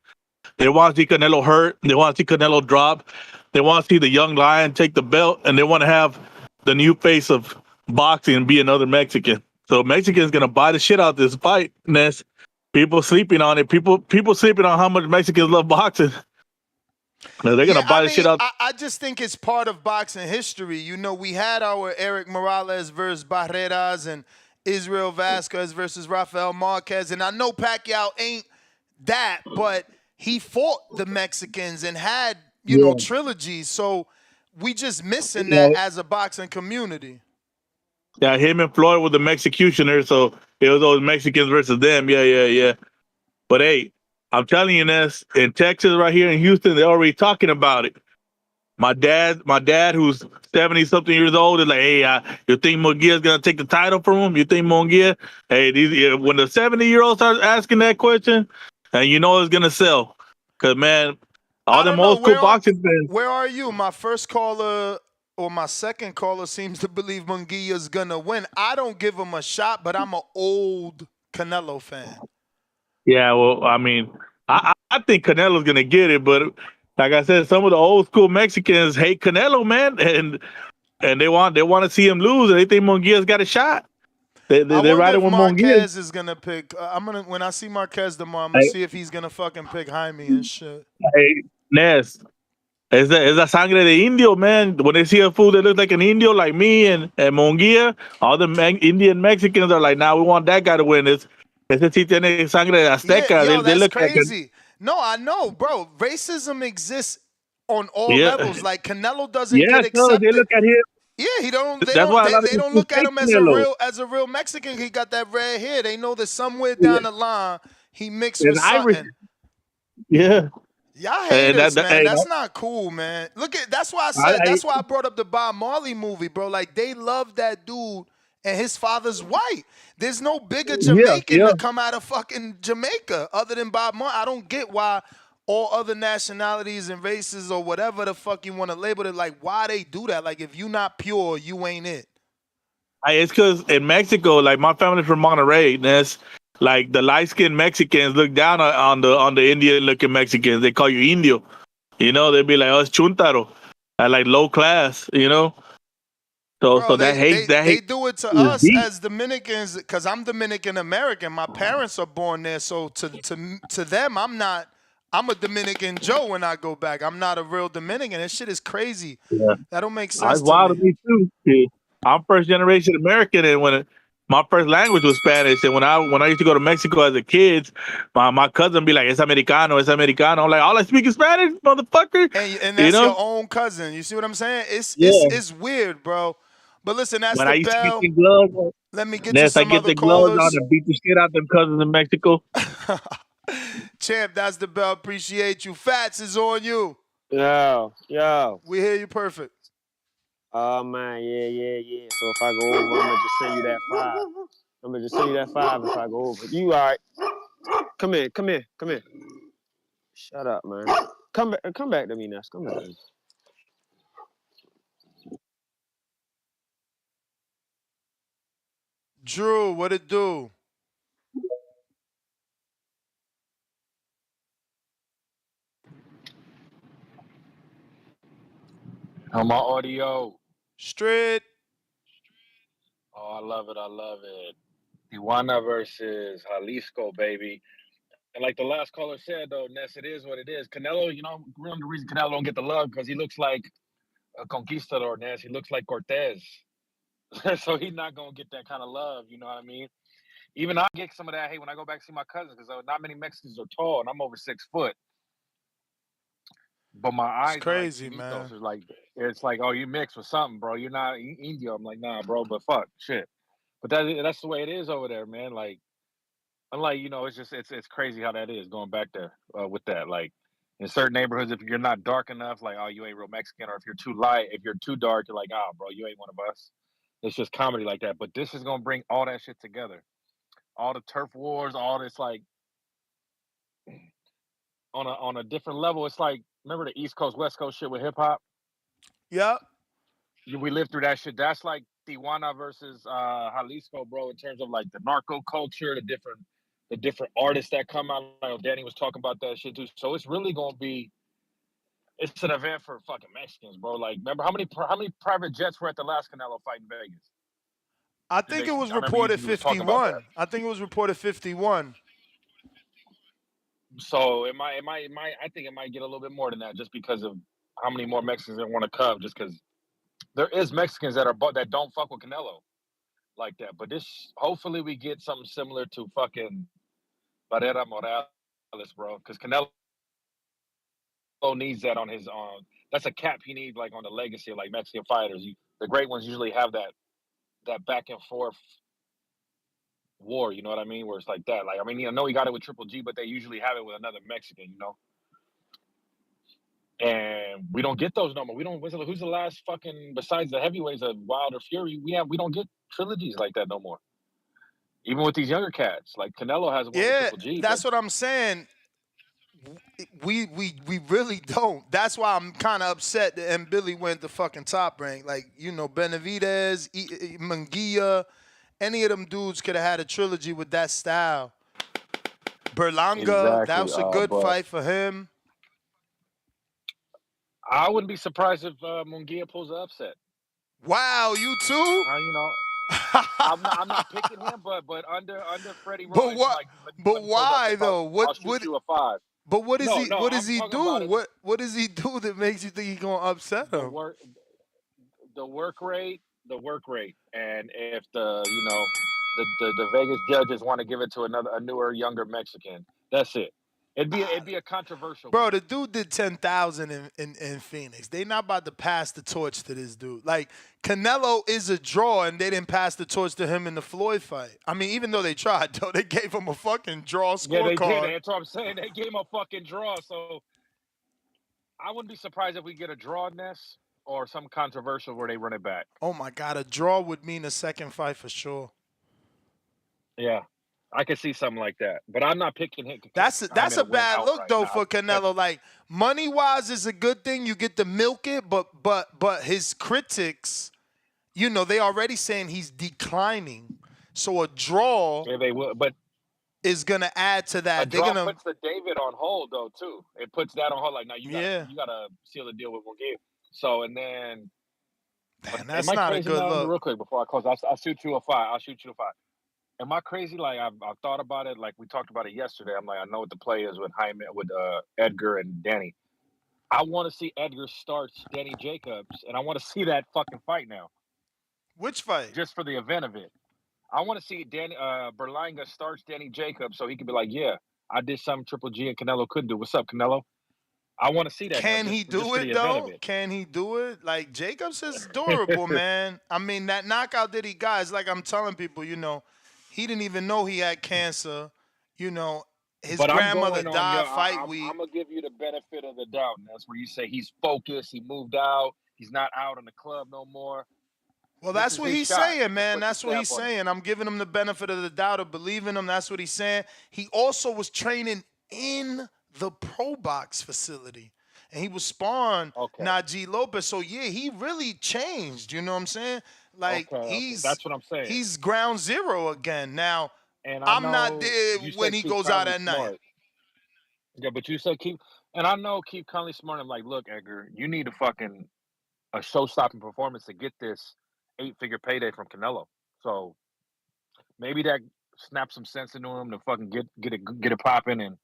They want to see Canelo hurt. They want to see Canelo drop. They want to see the young lion take the belt, and they want to have the new face of boxing be another Mexican. So Mexicans gonna buy the shit out of this fight, Ness. People sleeping on it. People sleeping on how much Mexicans love boxing. They're gonna buy the shit out. I just think it's part of boxing history. You know, we had our Eric Morales versus Barreras and Israel Vasquez versus Rafael Marquez, and I know Pacquiao ain't that, but he fought the Mexicans and had, you know, trilogies. So we just missing that as a boxing community. Yeah, him and Floyd were the Mexicutioners, so it was those Mexicans versus them. Yeah. But hey, I'm telling you this, in Texas right here in Houston, they're already talking about it. My dad, who's 70-something years old, is like, hey, you think Munguia's going to take the title from him? You think Munguia? Hey, when the 70-year-old starts asking that question, and you know it's going to sell. Because, man, all them old school boxing fans. Where are you? My first caller or my second caller seems to believe Munguia's going to win. I don't give him a shot, but I'm an old Canelo fan. Yeah, well, I mean, I think Canelo's going to get it, but like I said, some of the old school Mexicans hate Canelo, man, and they want to see him lose, and they think Munguia's got a shot. They're riding with Munguia. Marquez is gonna pick. When I see Marquez tomorrow, I'm gonna see if he's gonna fucking pick Jaime and shit. Hey, Ness, es la sangre de indio, man. When they see a fool that looks like an indio, like me and Munguia, all the Indian Mexicans are like, nah, we want that guy to win this. Ese sí tiene sangre de Azteca. Yeah, they that's look crazy. Like no, I know, bro. Racism exists on all levels. Like Canelo doesn't get accepted. No, they look at him. Yeah, they don't look at him as a real Mexican. He got that red hair. They know that somewhere down the line he mixed with something. Irish. Yeah. Y'all haters, man. That's not cool, man. That's why I said. That's why I brought up the Bob Marley movie, bro. Like, they love that dude, and his father's white. There's no bigger Jamaican to come out of fucking Jamaica other than Bob Marley. I don't get why all other nationalities and races or whatever the fuck you want to label it, like, why they do that? Like, if you not pure, you ain't it. It's because in Mexico, like, my family's from Monterrey, and that's like the light-skinned Mexicans look down on the Indian-looking Mexicans. They call you Indio. You know, they'd be like, oh, it's chuntaro. Like low class, you know? So Bro, that hate they do it to is us deep. as Dominicans because I'm Dominican American. My parents are born there, so to them, I'm a Dominican Joe when I go back. I'm not a real Dominican. This shit is crazy. Yeah. That don't make It's sense to wild to me. me too. Yeah. I'm first generation American, and my first language was Spanish, and when I used to go to Mexico as a kid, my cousin be like, "Es americano, es americano." I'm like, "All I speak is Spanish, motherfucker." And You that's know? your own cousin. You see what I'm saying? Yeah. It's weird, bro. But listen, that's When the I used to get bell. the gloves on, Let me get to next I some get other the gloves on callers. and beat the shit out them cousins in Mexico. Champ, that's the bell. Appreciate you. Fats is on you. Yo. We hear you perfect. Oh man, yeah. So if I go over, I'm gonna just send you that 5. I'm gonna just send you that 5 if I go over. You all right? Come here. Shut up, man. Come back to me, Ness. Come back to me. Drew, what it do? On my audio. Straight. Oh, I love it. Tijuana versus Jalisco, baby. And like the last caller said, though, Ness, it is what it is. Canelo, really the reason Canelo don't get the love because he looks like a conquistador, Ness. He looks like Cortez. So he's not going to get that kind of love, you know what I mean? Even I get some of that hate when I go back to see my cousins because not many Mexicans are tall, and I'm over 6 foot. But my It's eyes crazy, are like man. chinitos. It's like, oh, you mixed with something, bro. You're not Indio. I'm like, nah, bro, but fuck, shit. But that's the way it is over there, man. Like, unlike, it's crazy how that is going back there with that. Like, in certain neighborhoods, if you're not dark enough, like, oh, you ain't real Mexican, or if you're too light, if you're too dark, you're like, oh, bro, you ain't one of us. It's just comedy like that. But this is gonna bring all that shit together, all the turf wars, all this like on a different level. It's like, remember the East Coast West Coast shit with hip hop? Yep. We lived through that shit. That's like Tijuana versus Jalisco, bro. In terms of like the narco culture, the different artists that come out. Like Danny was talking about that shit too. So it's really gonna be. It's an event for fucking Mexicans, bro. Like, remember how many private jets were at the last Canelo fight in Vegas? I think it was I remember you reported was talking about that. 51. I think it was reported 51. So I think it might get a little bit more than that, just because of how many more Mexicans that want to come. Just because there is Mexicans that don't fuck with Canelo like that. But hopefully we get something similar to fucking Barrera Morales, bro. Because Canelo needs that on his that's a cap he needs, like, on the legacy of like Mexican fighters. The great ones usually have that back and forth war, you know what I mean? Where it's like that. Like, I mean, I know he got it with Triple G, but they usually have it with another Mexican, And we don't get those no more. We don't. Who's the last fucking, besides the heavyweights of Wilder, Fury? We don't get trilogies like that no more. Even with these younger cats, like Canelo has one with Yeah, Triple G. that's what I'm saying. We really don't. That's why I'm kind of upset that M. Billy went the fucking top rank. Like, Benavidez, Munguia, any of them dudes could have had a trilogy with that style. Berlanga, that was a good fight for him. I wouldn't be surprised if Munguia pulls the upset. Wow, you too? I'm not picking him, but under Freddie Roach, But why though? I'll shoot you a 5. But what does No, what does I'm he talking do? about it. What does he do that makes you think he's gonna upset him? The work rate, and if the Vegas judges want to give it to a newer, younger Mexican, that's it. It'd be a controversial. Bro, the dude did 10,000 in Phoenix. They not about to pass the torch to this dude. Like, Canelo is a draw, and they didn't pass the torch to him in the Floyd fight. I mean, even though they tried, though, they gave him a fucking draw scorecard. Yeah, they did. That's what I'm saying. They gave him a fucking draw. So I wouldn't be surprised if we get a draw in this or some controversial where they run it back. Oh my God, a draw would mean a second fight for sure. Yeah. I could see something like that, but I'm not picking him. That's a bad look though for Canelo. Like, money wise is a good thing. You get to milk it, but his critics, they already saying he's declining. So a draw, yeah, they will, but is gonna add to that. A draw puts the David on hold though too. It puts that on hold. Like, now you gotta seal the deal with Munguia. So, and then Damn, Am that's I not a crazy good now? look. Real quick before I close, I'll shoot you a 5. I'll shoot you a 5. Am I crazy? Like I've thought about it. Like we talked about it yesterday. I'm like, I know what the play is with Jaime, with Edgar and Danny. I want to see Edgar starts Danny Jacobs, and I want to see that fucking fight now. Which fight? Just for the event of it. I want to see Danny Berlanga starts Danny Jacobs so he can be like, yeah, I did something Triple G and Canelo couldn't do. What's up, Canelo? I want to see that. Can now, he just do for it the event of though? it. Can he do it? Like Jacobs is durable, man. I mean, that knockout that he got is like I'm telling people, you know, he didn't even know he had cancer. You know, his But grandmother I'm going on died your. fight week. I'm gonna give you the benefit of the doubt, and that's where you say he's focused. He moved out. He's not out in the club no more. Well, This that's is what his he's shot. saying, Just man. put the That's what he's stamp on it. saying. I'm giving him the benefit of the doubt of believing him. That's what he's saying. He also was training in the Pro Box facility. And he was sparring Najee Lopez. So, yeah, he really changed. You know what I'm saying? Like, That's what I'm saying. he's ground zero again. Now, And I I'm not know there you when said he keep goes out Conley at night. smart. Yeah, but you said keep, and I know keep Conley smart. I'm like, look, Edgar, you need a show-stopping performance to get this 8-figure payday from Canelo. So maybe that snaps some sense into him to fucking get it popping and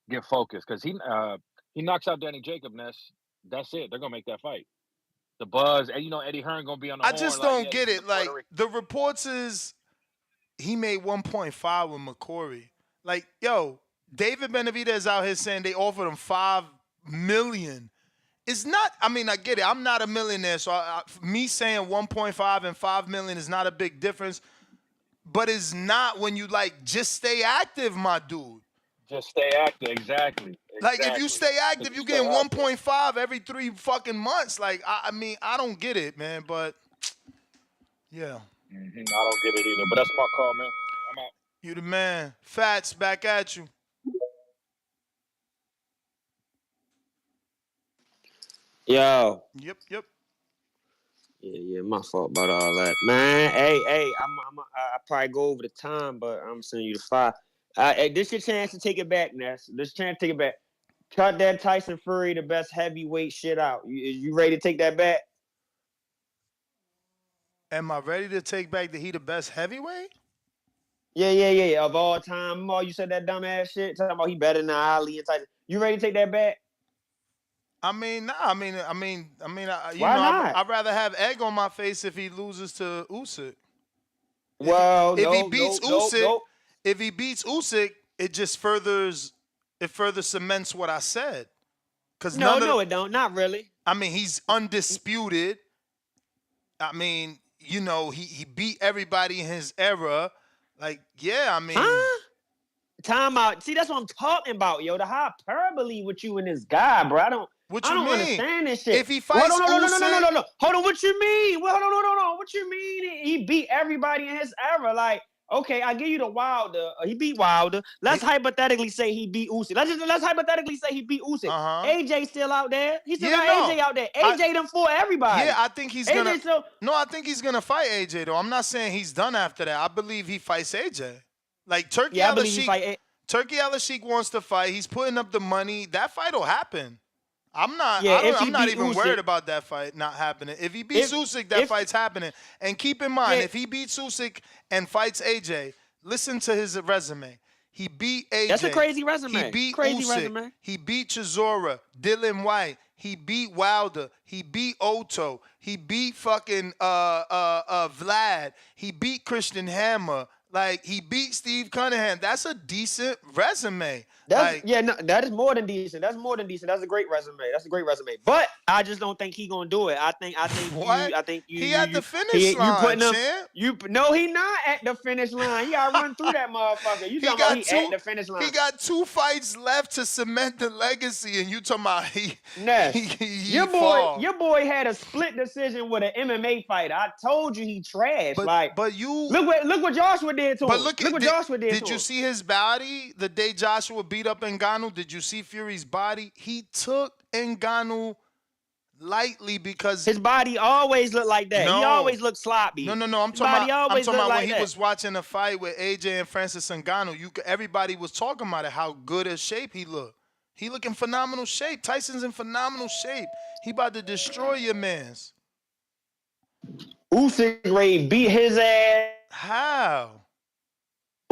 get focused because he knocks out Danny Jacob. That's it. They're gonna make that fight. The buzz, and you know Eddie Hearn gonna be on the I horn. just like, don't yeah, get he's it. in Puerto Like, Rico. the reports is he made 1.5 with McCory. Like, yo, David Benavidez out here saying they offered him $5 million. It's not, I mean, I get it. I'm not a millionaire, so me saying 1.5 and $5 million is not a big difference. But it's not when you, like, just stay active, my dude. Just stay active, exactly. Like, if you stay active, you getting 1.5 every 3 fucking months. Like, I mean, I don't get it, man, but, yeah. I don't get it either, but that's my call, man. I'm out. You the man. Fats, back at you. Yo. Yep. Yeah, my fault about all that, man. Hey, I probably go over the time, but I'm sending you the 5. Hey, this your chance to take it back, Ness. This chance to take it back. Cut that Tyson Fury, the best heavyweight shit out. You ready to take that back? Am I ready to take back the best heavyweight? Yeah. Of all time, you said that dumbass shit talking about he better than Ali and Tyson. You ready to take that back? I mean, nah. I mean, Why not? I'd rather have egg on my face if he loses to Usyk. Well, if he beats Usyk, if he beats Usyk, it just further cements what I said. Cause no, it don't. Not really. I mean, he's undisputed. I mean, you know, he beat everybody in his era. Like, yeah, I mean. Huh? Time out. See, that's what I'm talking about, yo. The hyperbole with you and this guy, bro. I don't understand this shit. If he fights no. Usyk, Hold on, what you mean? Well, hold on. What you mean? He beat everybody in his era. Like, okay, I give you the Wilder. He beat Wilder. Let's hypothetically say he beat Usyk. Let's hypothetically say he beat Usyk. AJ still out there. He still got AJ out there. AJ done fought everybody. Yeah, I think he's gonna. No, I think he's gonna fight AJ though. I'm not saying he's done after that. I believe he fights AJ. Like Turkey Al-Sheikh wants to fight. He's putting up the money. That fight will happen. I'm not even worried about that fight not happening. If he beats Usyk, that fight's happening. And keep in mind, if he beats Usyk and fights AJ, listen to his resume. He beat AJ. That's a crazy resume. He beat Crazy Usyk. resume. He beat Chisora, Dylan White. He beat Wilder. He beat Otto. He beat fucking Vlad. He beat Christian Hammer. Like, he beat Steve Cunningham. That's a decent resume. That is more than decent. That's more than decent. That's a great resume. But I just don't think he gonna do it. I think he at the finish line, champ. No, he not at the finish line. He gotta run through that motherfucker. You talking about he at the finish line? He got 2 fights left to cement the legacy, and you talking about your boy had a split decision with an MMA fighter. I told you he trash. But you look what Joshua did to him. Look what Joshua did to him. Did you see his body the day Joshua beat up Ngannou? Did you see Fury's body? He took Ngannou lightly because his body always looked like that. He always looked sloppy. No. I'm talking about when he was watching a fight with AJ and Francis Ngannou. Everybody was talking about it, how good a shape he looked. He look in phenomenal shape. Tyson's in phenomenal shape. He about to destroy your mans. Usyk Ray beat his ass. How?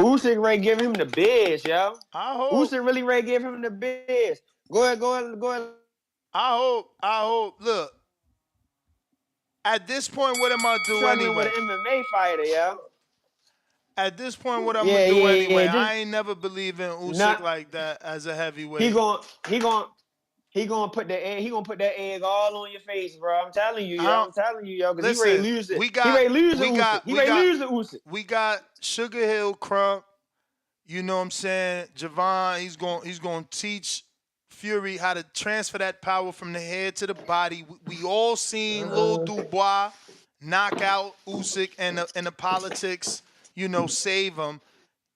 Usyk Ray give him the biz, yo. I hope. Usyk really Ray give him the biz. Go ahead. I hope. Look, at this point, what am I do Struggling with anyway? an MMA fighter, yo. At this point, what I'm gonna do anyway? I ain't never believe in Usyk Not- like that as a heavyweight. He gonna put that egg all on your face, bro. I'm telling you, yo. Because he ready to lose it. He ready to lose the Usyk. We got Sugar Hill Crump. You know what I'm saying? Javon, he's going to teach Fury how to transfer that power from the head to the body. We all seen Lil Dubois knock out Usyk and the politics, you know, save him.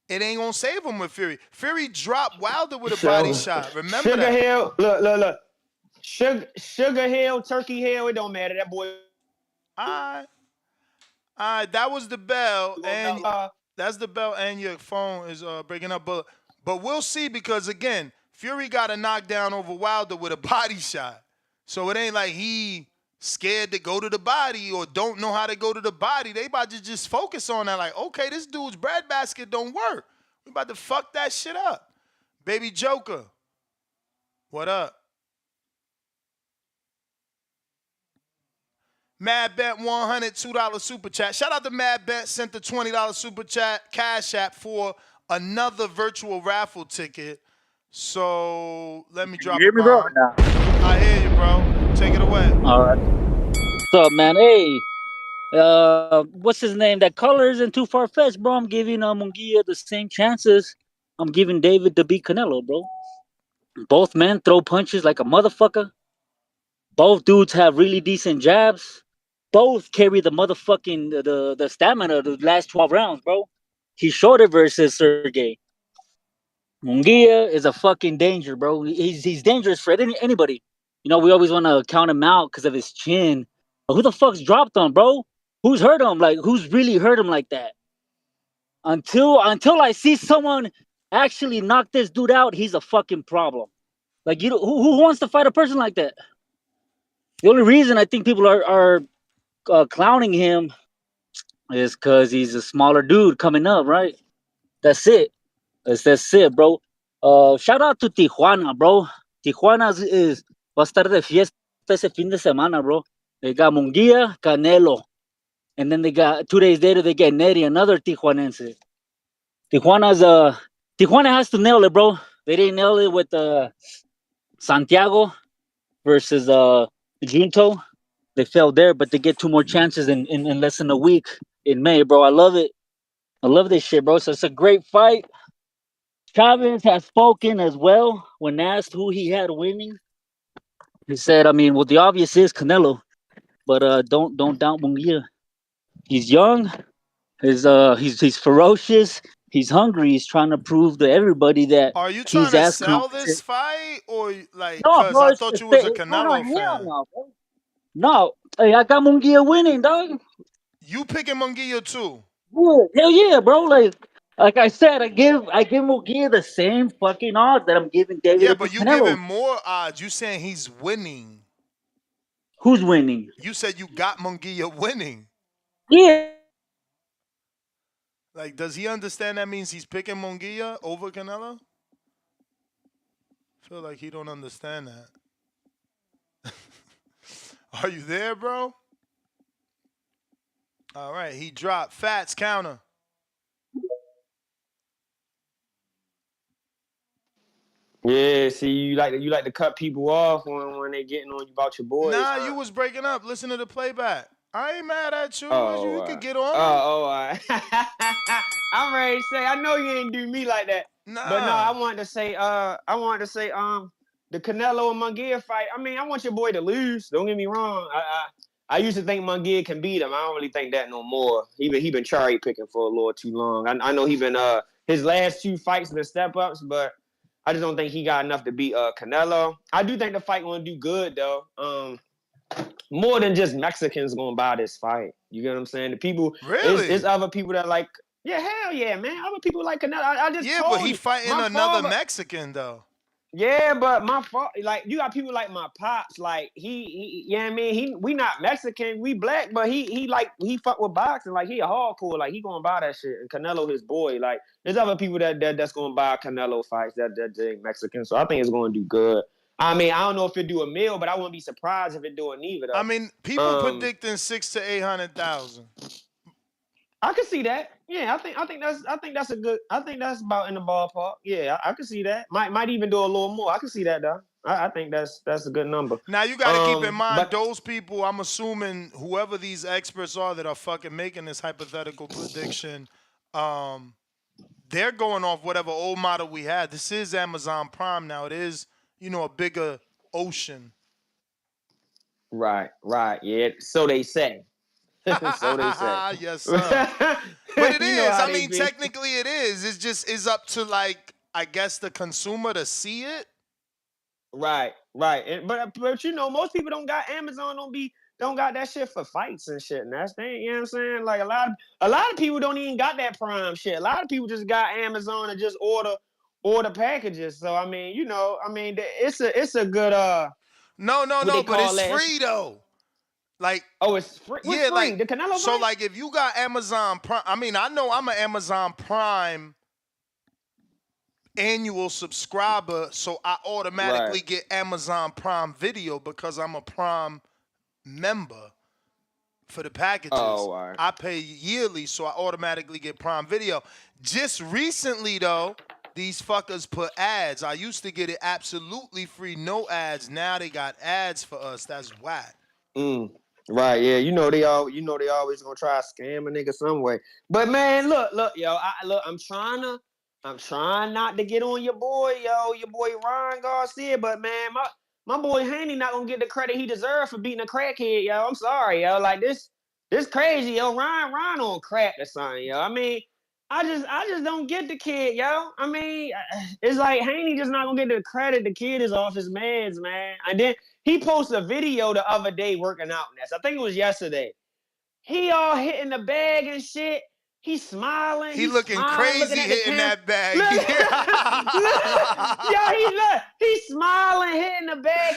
It ain't going to save him with Fury. Fury dropped Wilder with a body shot. Remember Sugar that? Hill, look. Sugar Hill, Turkey Hill, it don't matter. That boy. All right, that was the bell, and that's the bell, and your phone is breaking up. But we'll see, because again, Fury got a knockdown over Wilder with a body shot, so it ain't like he scared to go to the body or don't know how to go to the body. They about to just focus on that, like, okay, this dude's breadbasket don't work. We about to fuck that shit up. Baby Joker, what up? Mad Bet 100, $2 super chat. Shout out to Mad Bet, sent the $20 super chat Cash App for another virtual raffle ticket. So let me drop You hear me, bro? Nah. I hear you, bro. Take it away. All right. What's up, man? Hey, what's his name? That color isn't too far-fetched, bro. I'm giving Munguia the same chances I'm giving David to beat Canelo, bro. Both men throw punches like a motherfucker. Both dudes have really decent jabs. Both carry the motherfucking the stamina of the last 12 rounds, bro. He showed it versus Sergey. Munguia is a fucking danger, bro. He's dangerous for anybody. You know, we always want to count him out because of his chin. But who the fuck's dropped him, bro? Who's hurt him? Like, who's really hurt him like that? Until I see someone actually knock this dude out, he's a fucking problem. Like, you know, who wants to fight a person like that? The only reason I think people are clowning him is because he's a smaller dude coming up, right? That's it. That's it, bro. Shout out to Tijuana, bro. Tijuana va a estar de fiesta ese fin de semana, bro. They got Munguia, Canelo. And then they got 2 days later, they get Neri, another Tijuanense. Tijuana has to nail it, bro. They didn't nail it with Santiago versus Junto. They failed there, but they get 2 more chances in less than a week in May, bro. I love it. I love this shit, bro. So it's a great fight. Chavez has spoken as well when asked who he had winning. He said, I mean, well, the obvious is Canelo, but don't doubt Munguia. He's young. He's ferocious. He's hungry. He's trying to prove to everybody that Are you trying to sell this fight, or like? No, Because bro, I thought you was a Canelo fan. No, bro. No, hey, I got Munguia winning, dog. You picking Munguia too? Yeah, hell yeah, bro. Like I said, I give Munguia the same fucking odds that I'm giving David. Yeah, but you Canelo. giving more odds. You saying he's winning? Who's winning? You said you got Munguia winning. Yeah. Like, does he understand that means he's picking Munguia over Canelo? I feel like he don't understand that. Are you there, bro? All right, he dropped. Fats counter. Yeah, see, you like to cut people off when they getting on you about your boys. Nah, you was breaking up. Listen to the playback. I ain't mad at you. Oh, You could get on. all right. I'm ready to say. I know you ain't do me like that. Nah. But no, I wanted to say. The Canelo and Munguia fight. I mean, I want your boy to lose. Don't get me wrong. I used to think Munguia can beat him. I don't really think that no more. He been cherry picking for a little too long. I know he been his last 2 fights been step ups, but I just don't think he got enough to beat Canelo. I do think the fight gonna do good though. More than just Mexicans gonna buy this fight. You get what I'm saying? The people, really, it's other people that like. Yeah, hell yeah, man. Other people like Canelo. I just yeah, told but he you, fighting another Mexican though. Yeah, but my fault, like you got people like my pops, like he you know what I mean? We not Mexican, we black, but he fuck with boxing, like he a hardcore, like he gonna buy that shit. And Canelo his boy. Like there's other people that's gonna buy Canelo fights that ain't Mexican. So I think it's gonna do good. I mean, I don't know if it do a meal, but I wouldn't be surprised if it do a neither though. I mean, people predicting 600,000 to 800,000. I can see that. Yeah, I think that's a good. I think that's about in the ballpark. Yeah, I can see that. Might even do a little more. I can see that though. I think that's a good number. Now you got to keep in mind those people. I'm assuming whoever these experts are that are fucking making this hypothetical prediction, they're going off whatever old model we had. This is Amazon Prime now. It is a bigger ocean. Right. Yeah. So they say. So they say. Yes, sir. But it is. I mean, technically it is. It's just up to like I guess the consumer to see it. Right. But most people don't got Amazon, don't got that shit for fights and shit. And that's thing, you know what I'm saying? Like a lot of people don't even got that Prime shit. A lot of people just got Amazon and just order packages. So I mean, it's a good No, but it's free though. Like it's free. What's free? Like the Canelo so fight? like if you got Amazon Prime, I mean I know I'm an Amazon Prime annual subscriber, so I automatically get Amazon Prime Video because I'm a Prime member for the packages. Oh, all right. I pay yearly, so I automatically get Prime Video. Just recently though, these fuckers put ads. I used to get it absolutely free, no ads. Now they got ads for us. That's whack. Right, yeah, they always gonna try to scam a nigga some way. But man, look, yo, I'm trying not to get on your boy Ryan Garcia, but man, my boy Haney not gonna get the credit he deserves for beating a crackhead, yo. I'm sorry, yo. Like this crazy, yo. Ryan on crack or something, yo. I mean, I just don't get the kid, yo. I mean, it's like Haney just not gonna get the credit. The kid is off his meds, man. And then he posted a video the other day working out. I think it was yesterday. He all hitting the bag and shit. He's smiling. He looking crazy hitting that bag. He's smiling, hitting the bag.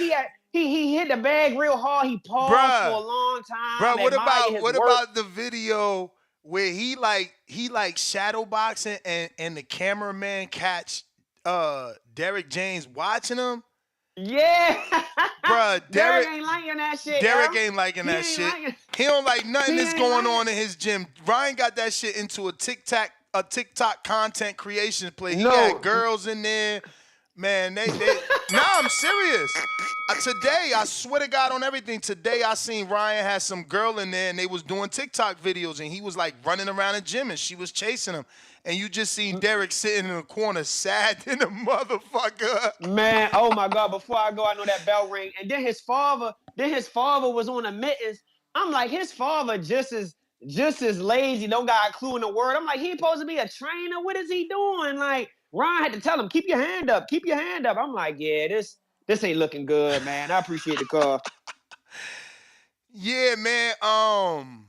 He hit the bag real hard. He paused for a long time. Bro, what about the video where he shadow boxing and the cameraman catch Derek James watching him? Yeah. Bro, Derek ain't liking that shit. Derek ain't liking that shit. He don't like nothing that's going on in his gym. Ryan got that shit into a TikTok content creation play. He had girls in there. Man, they nah, I'm serious. Today, I swear to God on everything, today I seen Ryan had some girl in there and they was doing TikTok videos and he was like running around the gym and she was chasing him. And you just seen Derek sitting in the corner sad than a motherfucker. Man, oh my God, before I go, I know that bell ring. And then his father was on the mittens. I'm like, his father just as lazy, don't got a clue in the word. I'm like, he supposed to be a trainer. What is he doing? Like, Ryan had to tell him, keep your hand up. I'm like, yeah, this ain't looking good, man. I appreciate the call. Yeah, man.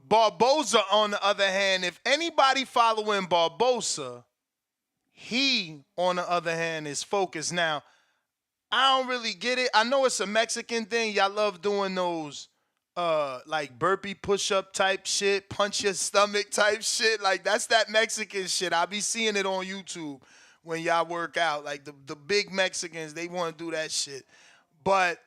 Barboza, on the other hand, if anybody following Barboza, he, on the other hand, is focused. Now, I don't really get it. I know it's a Mexican thing. Y'all love doing those like burpee push-up type shit, punch your stomach type shit. Like, that's that Mexican shit. I be seeing it on YouTube when y'all work out. Like, the big Mexicans, they want to do that shit. But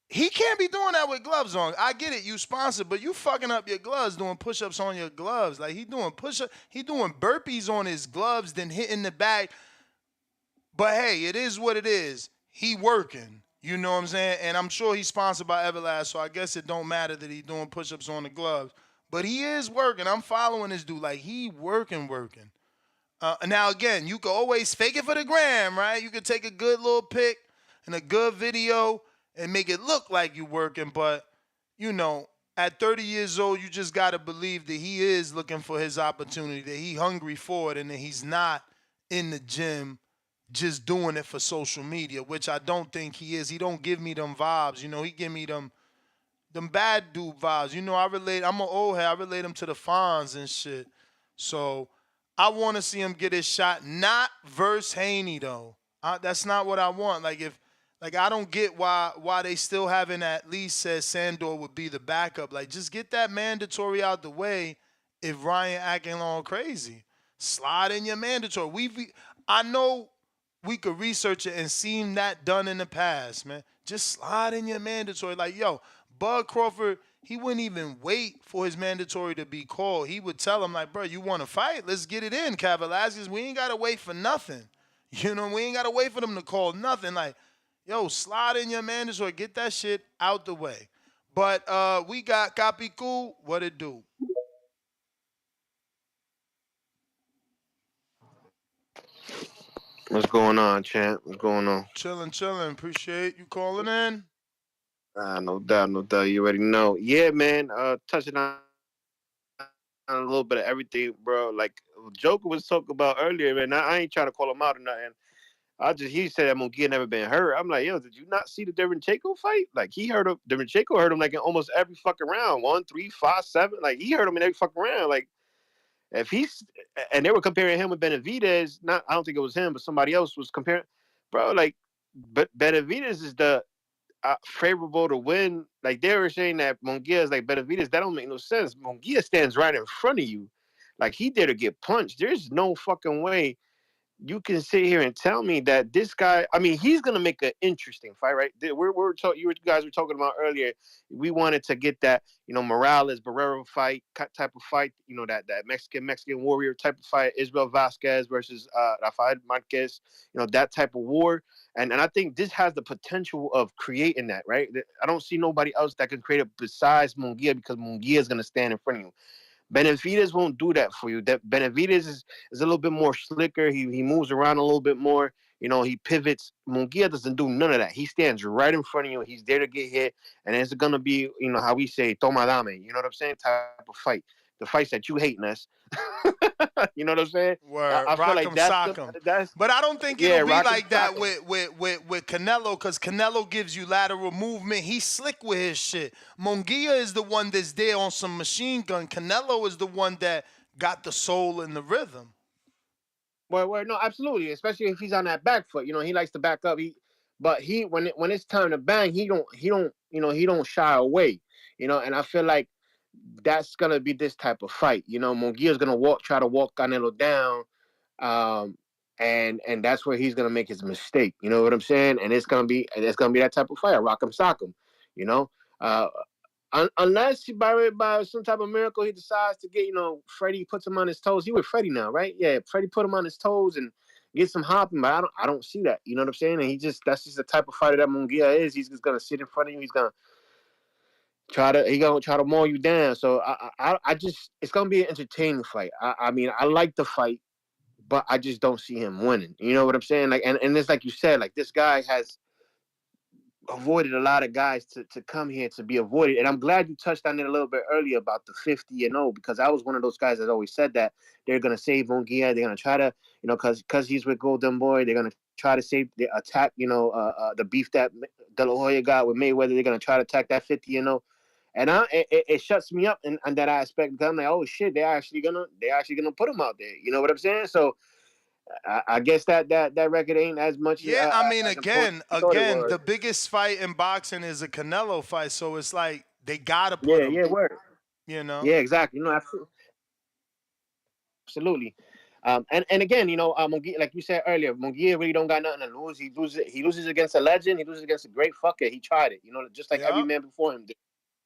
he can't be doing that with gloves on. I get it, you sponsored, but you fucking up your gloves doing push-ups on your gloves. Like, he doing push-up, he doing burpees on his gloves, then hitting the bag. But hey, it is what it is. He working. You know what I'm saying? And I'm sure he's sponsored by Everlast, so I guess it don't matter that he's doing push-ups on the gloves. But he is working. I'm following this dude. Like, he working. Now, again, you can always fake it for the gram, right? You can take a good little pic and a good video and make it look like you working. But, you know, at 30 years old, you just got to believe that he is looking for his opportunity, that he hungry for it, and that he's not in the gym just doing it for social media, which I don't think he is. He don't give me them vibes. You know, he give me them bad dude vibes. You know, I'm an old head. I relate him to the Fonz and shit. So I want to see him get his shot, not versus Haney though. That's not what I want. Like I don't get why they still haven't at least said Sandor would be the backup. Like just get that mandatory out the way. If Ryan acting all crazy, slide in your mandatory. I know we could research it and seen that done in the past, man. Just slide in your mandatory. Like, yo, Bud Crawford, he wouldn't even wait for his mandatory to be called. He would tell him, like, bro, you want to fight? Let's get it in, Velasquez. We ain't got to wait for nothing. You know, we ain't got to wait for them to call nothing. Like, yo, slide in your mandatory. Get that shit out the way. But we got Capicu. What it do? What's going on, champ? What's going on? Chilling. Appreciate you calling in. No doubt. You already know. Yeah, man. Touching on a little bit of everything, bro. Like Joker was talking about earlier, man. I ain't trying to call him out or nothing. He said that Munguia never been hurt. I'm like, yo, did you not see the Derevchenko fight? Like Derevchenko hurt him like in almost every fucking round. 1, 3, 5, 7. Like he hurt him in every fucking round. Like and they were comparing him with Benavidez. I don't think it was him, but somebody else was comparing. Bro, like, but Benavidez is the favorable to win. Like they were saying that Munguia is like Benavidez. That don't make no sense. Munguia stands right in front of you. Like he there to get punched. There's no fucking way you can sit here and tell me that this guy, I mean, he's gonna make an interesting fight, right? You guys were talking about earlier. We wanted to get that, Morales Barrero fight type of fight, that Mexican warrior type of fight, Israel Vasquez versus Rafael Marquez, that type of war. And I think this has the potential of creating that, right? I don't see nobody else that can create it besides Munguia, because Munguia is gonna stand in front of you. Benavidez won't do that for you. That Benavidez is a little bit more slicker. He moves around a little bit more. He pivots. Munguia doesn't do none of that. He stands right in front of you. He's there to get hit. And it's going to be, how we say, toma dame. You know what I'm saying? Type of fight. The fights that you hate, Ness. You know what I'm saying? Word. I feel like that's but I don't think it'll be like that with Canelo, because Canelo gives you lateral movement. He's slick with his shit. Munguia is the one that's there on some machine gun. Canelo is the one that got the soul and the rhythm. Well, no, absolutely. Especially if he's on that back foot. He likes to back up. When it's time to bang, he don't shy away. And I feel like that's gonna be this type of fight. Munguia's gonna try to walk Canelo down, and that's where he's gonna make his mistake. You know what I'm saying? And it's gonna be that type of fight. Rock him, sock him. Unless by some type of miracle he decides to get, Freddie puts him on his toes. He with Freddie now, right? Yeah, Freddie put him on his toes and gets him hopping. But I don't see that. You know what I'm saying? And that's just the type of fighter that Munguia is. He's just gonna sit in front of you. He's gonna try to mow you down. So it's gonna be an entertaining fight. I mean, I like the fight, but I just don't see him winning. You know what I'm saying? Like, and it's like you said, like this guy has avoided a lot of guys to come here to be avoided. And I'm glad you touched on it a little bit earlier about the 50-0, because I was one of those guys that always said that they're gonna save Munguia. They're gonna try to, because he's with Golden Boy, they're gonna try to save the attack. The beef that De La Hoya got with Mayweather. They're gonna try to attack that 50-0. And it shuts me up in that aspect, because I'm like, oh shit, they're actually gonna put him out there. You know what I'm saying? So I guess that record ain't as much. Yeah, I mean, again, the biggest fight in boxing is a Canelo fight, so it's like they gotta put him. Yeah, word. Yeah, exactly. Absolutely. And again, Munguia, like you said earlier, Munguia really don't got nothing to lose. He loses against a legend. He loses against a great fucker. He tried it. Just like every man before him did.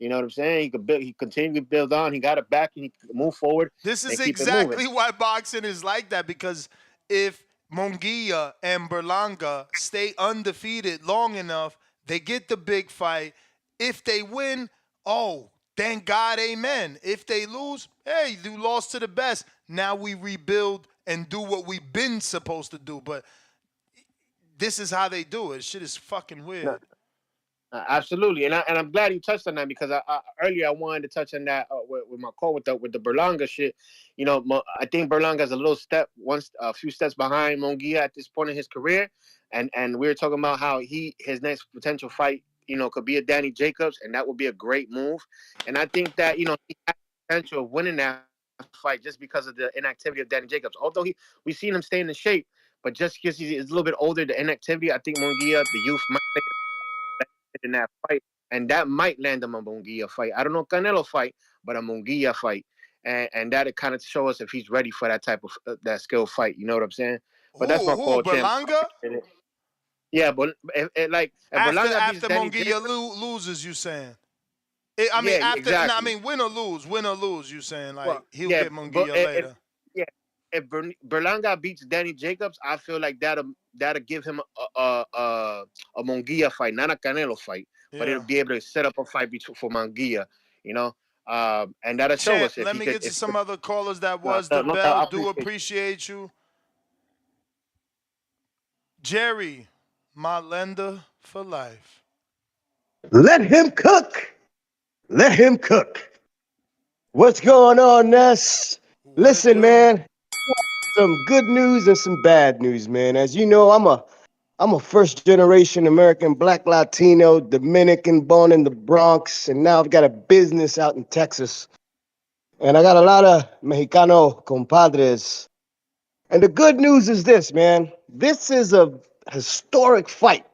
You know what I'm saying? He continued to build on. He got it back, and he could move forward. This is exactly why boxing is like that, because if Munguia and Berlanga stay undefeated long enough, they get the big fight. If they win, oh, thank God, amen. If they lose, hey, you lost to the best. Now we rebuild and do what we've been supposed to do. But this is how they do it. Shit is fucking weird. No. Absolutely, and I'm glad you touched on that, because earlier I wanted to touch on that with my call with the Berlanga shit. I think Berlanga's a few steps behind Munguia at this point in his career, and we were talking about how his next potential fight, could be a Danny Jacobs, and that would be a great move. And I think that he has the potential of winning that fight just because of the inactivity of Danny Jacobs. Although we've seen him staying in shape, but just because he's a little bit older, the inactivity, I think Munguia, the youth, might play in that fight, and that might land him a Munguia fight. I don't know Canelo fight, but a Munguia fight, and that it kind of show us if he's ready for that type of that skill fight. You know what I'm saying? But that's my call, champ. Berlanga? Yeah, but like if Berlanga beats after Danny Munguia Jacobs, loses, you saying? After exactly. I mean, win or lose, you saying like he'll get Munguia later. If Berlanga beats Danny Jacobs, I feel like that'll give him a Munguia fight, not a Canelo fight, but it'll be able to set up a fight for Munguia, you know. And that'll show us. Let me get to some other callers that was the bell. Do appreciate you. Jerry, my lender for life. Let him cook. Let him cook. What's going on, Ness? Listen, man. Some good news and some bad news, man. As you know, I'm a first generation American, Black Latino, Dominican, born in the Bronx, and now I've got a business out in Texas. And I got a lot of Mexicano compadres. And the good news is this, man. This is a historic fight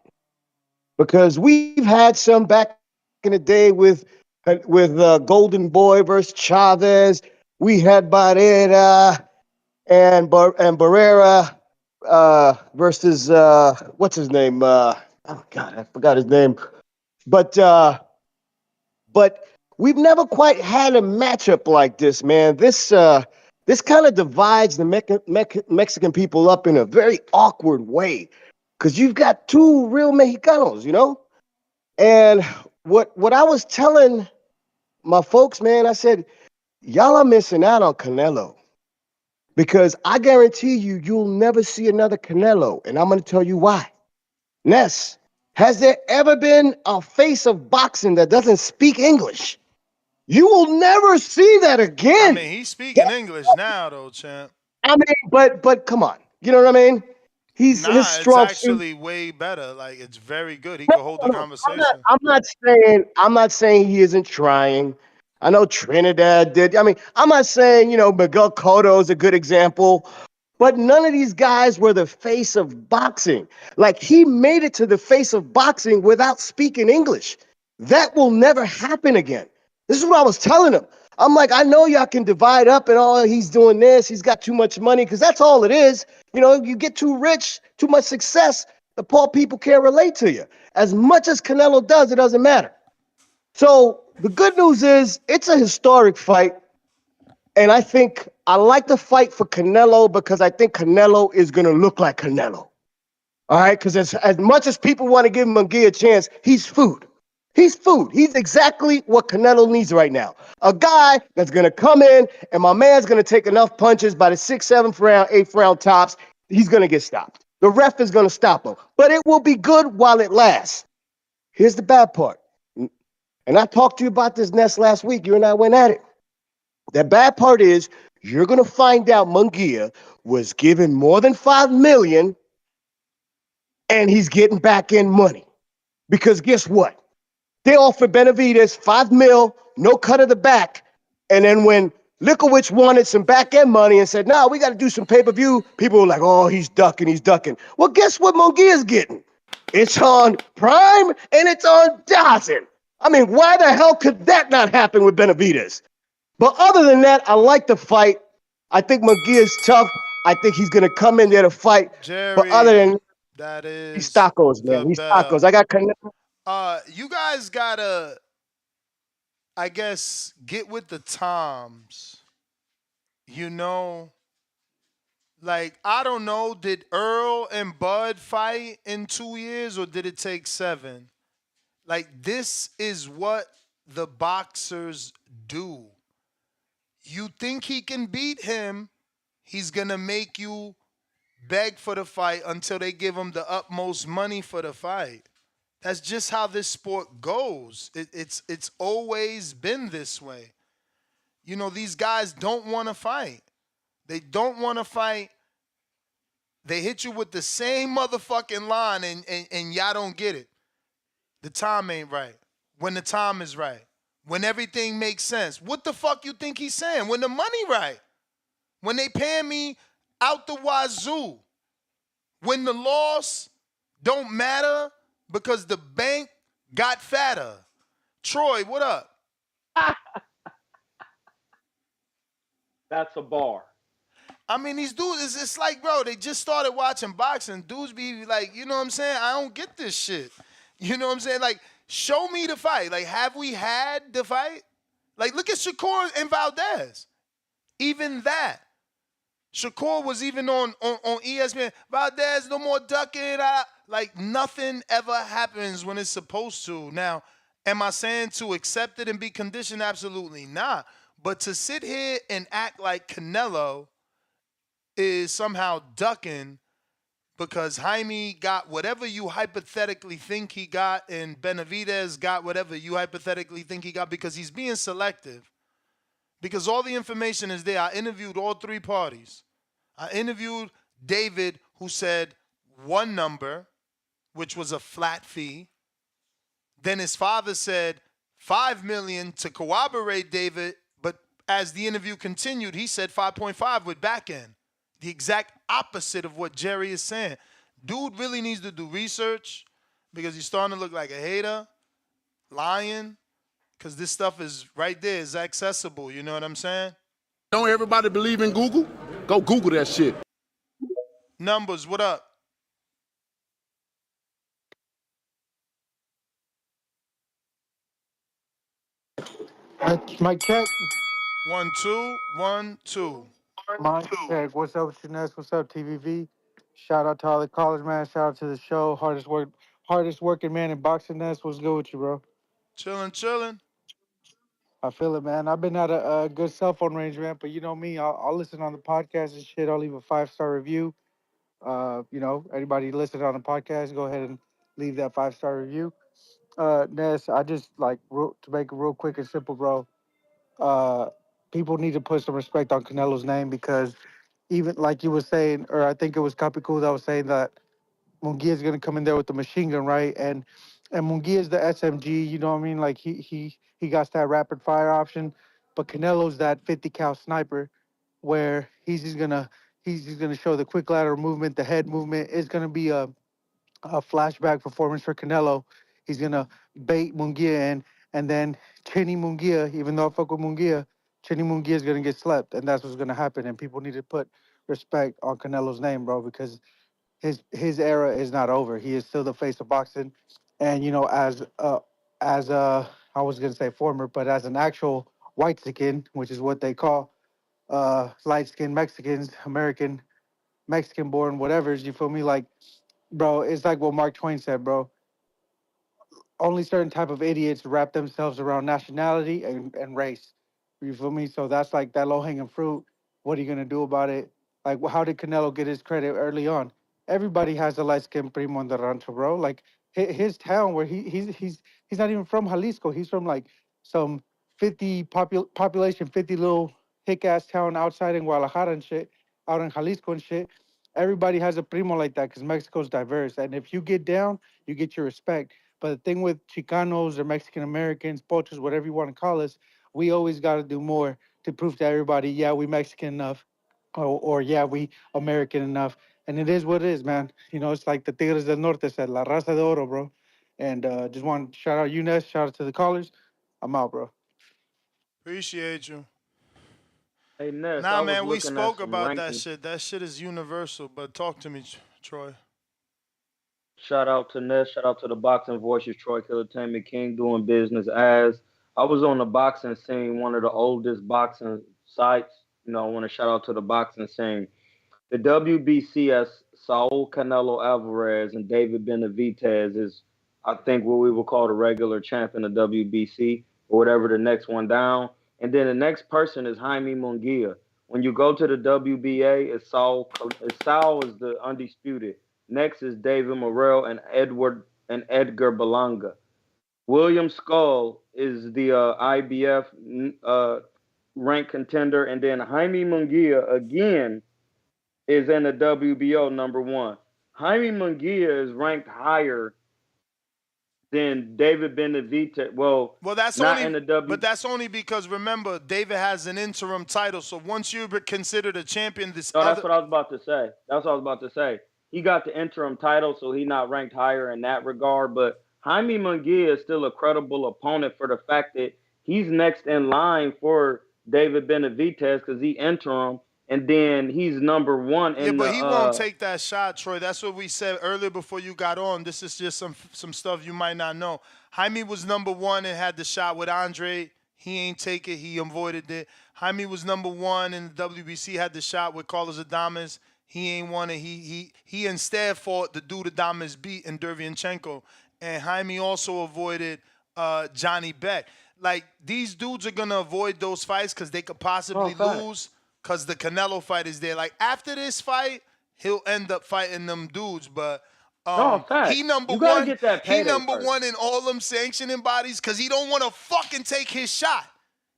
because we've had some back in the day with Golden Boy versus Chavez. We had Barrera and Barrera versus what's his name? Oh God, I forgot his name. But we've never quite had a matchup like this, man. This kind of divides the Mexican people up in a very awkward way, because you've got two real Mexicanos, you know. And what I was telling my folks, man, I said, y'all are missing out on Canelo. Because I guarantee you'll never see another Canelo. And I'm going to tell you why. Ness, has there ever been a face of boxing that doesn't speak English? You will never see that again. I mean, he's speaking English now, though, champ. I mean, but come on. You know what I mean? His strong it's actually way better. Like, it's very good. He can hold the conversation. I'm not saying he isn't trying. I know Trinidad did. I mean, I'm not saying, Miguel Cotto is a good example, but none of these guys were the face of boxing. Like, he made it to the face of boxing without speaking English. That will never happen again. This is what I was telling him. I'm like, I know y'all can divide up and all, he's doing this, he's got too much money, because that's all it is. You get too rich, too much success, the poor people can't relate to you. As much as Canelo does, it doesn't matter. So the good news is it's a historic fight. And I think I like the fight for Canelo because I think Canelo is going to look like Canelo. All right? Because as much as people want to give Munguia a chance, he's food. He's food. He's exactly what Canelo needs right now. A guy that's going to come in and my man's going to take enough punches by the 6th, 7th round, 8th round tops. He's going to get stopped. The ref is going to stop him. But it will be good while it lasts. Here's the bad part. And I talked to you about this, Ness, last week. You and I went at it. The bad part is you're going to find out Munguia was given more than $5 million and he's getting back in money. Because guess what? They offered Benavidez $5 million, no cut of the back. And then when Likowicz wanted some back-end money and said, no, we got to do some pay-per-view, people were like, oh, he's ducking. Well, guess what Munguia's getting? It's on Prime and it's on DAZN. I mean, why the hell could that not happen with Benavidez? But other than that, I like the fight. I think Munguia's tough. I think he's going to come in there to fight. Jerry, but other than that is he's tacos, man. He's tacos. I got Canelo. You guys gotta, I guess, get with the times. Like, I don't know, did Earl and Bud fight in 2 years or did it take 7? Like, this is what the boxers do. You think he can beat him, he's gonna make you beg for the fight until they give him the utmost money for the fight. That's just how this sport goes. It's always been this way. These guys don't want to fight. They don't want to fight. They hit you with the same motherfucking line and y'all don't get it. The time ain't right. When the time is right. when everything makes sense. What the fuck you think he's saying? When the money right. When they paying me out the wazoo. When the loss don't matter because the bank got fatter. Troy, what up? That's a bar. I mean, these dudes, it's like, bro, they just started watching boxing. Dudes be like, you know what I'm saying? I don't get this shit. You know what I'm saying? Like, show me the fight. Like, have we had the fight? Like, look at Shakur and Valdez. Even that. Shakur was even on ESPN. Valdez, no more ducking. Like, nothing ever happens when it's supposed to. Now, am I saying to accept it and be conditioned? Absolutely not. But to sit here and act like Canelo is somehow ducking because Jaime got whatever you hypothetically think he got and Benavidez got whatever you hypothetically think he got because he's being selective. Because all the information is there. I interviewed all three parties. I interviewed David, who said one number, which was a flat fee. Then his father said $5 million to corroborate David, but as the interview continued, he said 5.5 with back end. The exact opposite of what Jerry is saying. Dude really needs to do research because he's starting to look like a hater, lying, because this stuff is right there, is accessible. You know what I'm saying? Don't everybody believe in Google? Go Google that shit. Numbers, what up? Mic check. 1, 2, 1, 2. Mic check. What's up, Shaness? What's up, TVV? Shout out to all the callers, man. Shout out to the show. Hardest working man in boxing. Nest. What's good with you, bro? Chilling. I feel it, man. I've been at a good cell phone range, man. But you know me, I'll listen on the podcast and shit. I'll leave a 5-star review. You know, anybody listening on the podcast, go ahead and leave that 5-star review. Ness, I just to make it real quick and simple, bro. People need to put some respect on Canelo's name because even like you were saying, or I think it was Capicu that was saying that Munguia is gonna come in there with the machine gun, right? And Munguia is the SMG, you know what I mean? Like he got that rapid fire option, but Canelo's that 50 cal sniper, where he's just gonna show the quick lateral movement, the head movement. It's gonna be a flashback performance for Canelo. He's gonna bait Munguia in, and then Chinny Munguia, even though I fuck with Munguia, Chinny Munguia is gonna get slept, and that's what's gonna happen. And people need to put respect on Canelo's name, bro, because his era is not over. He is still the face of boxing, and you know, as I was gonna say former, but as an actual white skin, which is what they call light skinned Mexicans, American Mexican born, whatever's, you feel me? Like, bro, it's like what Mark Twain said, bro. Only certain type of idiots wrap themselves around nationality and race. You feel me? So that's like that low hanging fruit. What are you gonna do about it? Like, how did Canelo get his credit early on? Everybody has a light skinned primo in the rancho, bro. Like his town, where he's not even from Jalisco. He's from like some 50 population, 50 little hick ass town outside in Guadalajara and shit, out in Jalisco and shit. Everybody has a primo like that because Mexico's diverse, and if you get down, you get your respect. But the thing with Chicanos or Mexican Americans, pochos, whatever you want to call us, we always got to do more to prove to everybody, yeah, we Mexican enough, or yeah, we American enough. And it is what it is, man. You know, it's like the Tigres del Norte said, La Raza de Oro, bro. And just want to shout out Younes, shout out to the callers. I'm out, bro. Appreciate you. Hey, Ness, Nah, I was man, we looking at spoke some about that rankings. shit. That shit is universal. But talk to me, Troy. Shout out to Ness. Shout out to the Boxing Voices, Troy Entertainment King, doing business as. I was on the boxing scene, one of the oldest boxing sites. You know, I want to shout out to the boxing scene. The WBC as Saul Canelo Alvarez and David Benavidez is, I think, what we would call the regular champion of WBC or whatever the next one down. And then the next person is Jaime Munguia. When you go to the WBA, Saul is the undisputed. Next is David Morrell and Edgar Berlanga. William Skull is the IBF ranked contender, and then Jaime Munguia again is in the WBO number one. Jaime Munguia is ranked higher then David Benavidez. Well, that's not only, in the W. but that's only because remember David has an interim title. So once you're considered a champion, That's what I was about to say. That's what I was about to say. He got the interim title, so he's not ranked higher in that regard. But Jaime Munguia is still a credible opponent for the fact that he's next in line for David Benavidez because he interim, and then he's number one in but the. he won't take that shot, Troy. That's what we said earlier before you got on. This is just some stuff you might not know. Jaime was number one and had the shot with Andre. He ain't take it. He avoided it. Jaime was number one in the WBC, had the shot with Carlos Adames. He ain't won it. He instead fought the dude Adames beat in Derevyanchenko. And Jaime also avoided Johnny Beck. Like, these dudes are going to avoid those fights because they could possibly lose because the Canelo fight is there. Like, after this fight, he'll end up fighting them dudes. But he number one. He number one in all them sanctioning bodies because he don't want to fucking take his shot.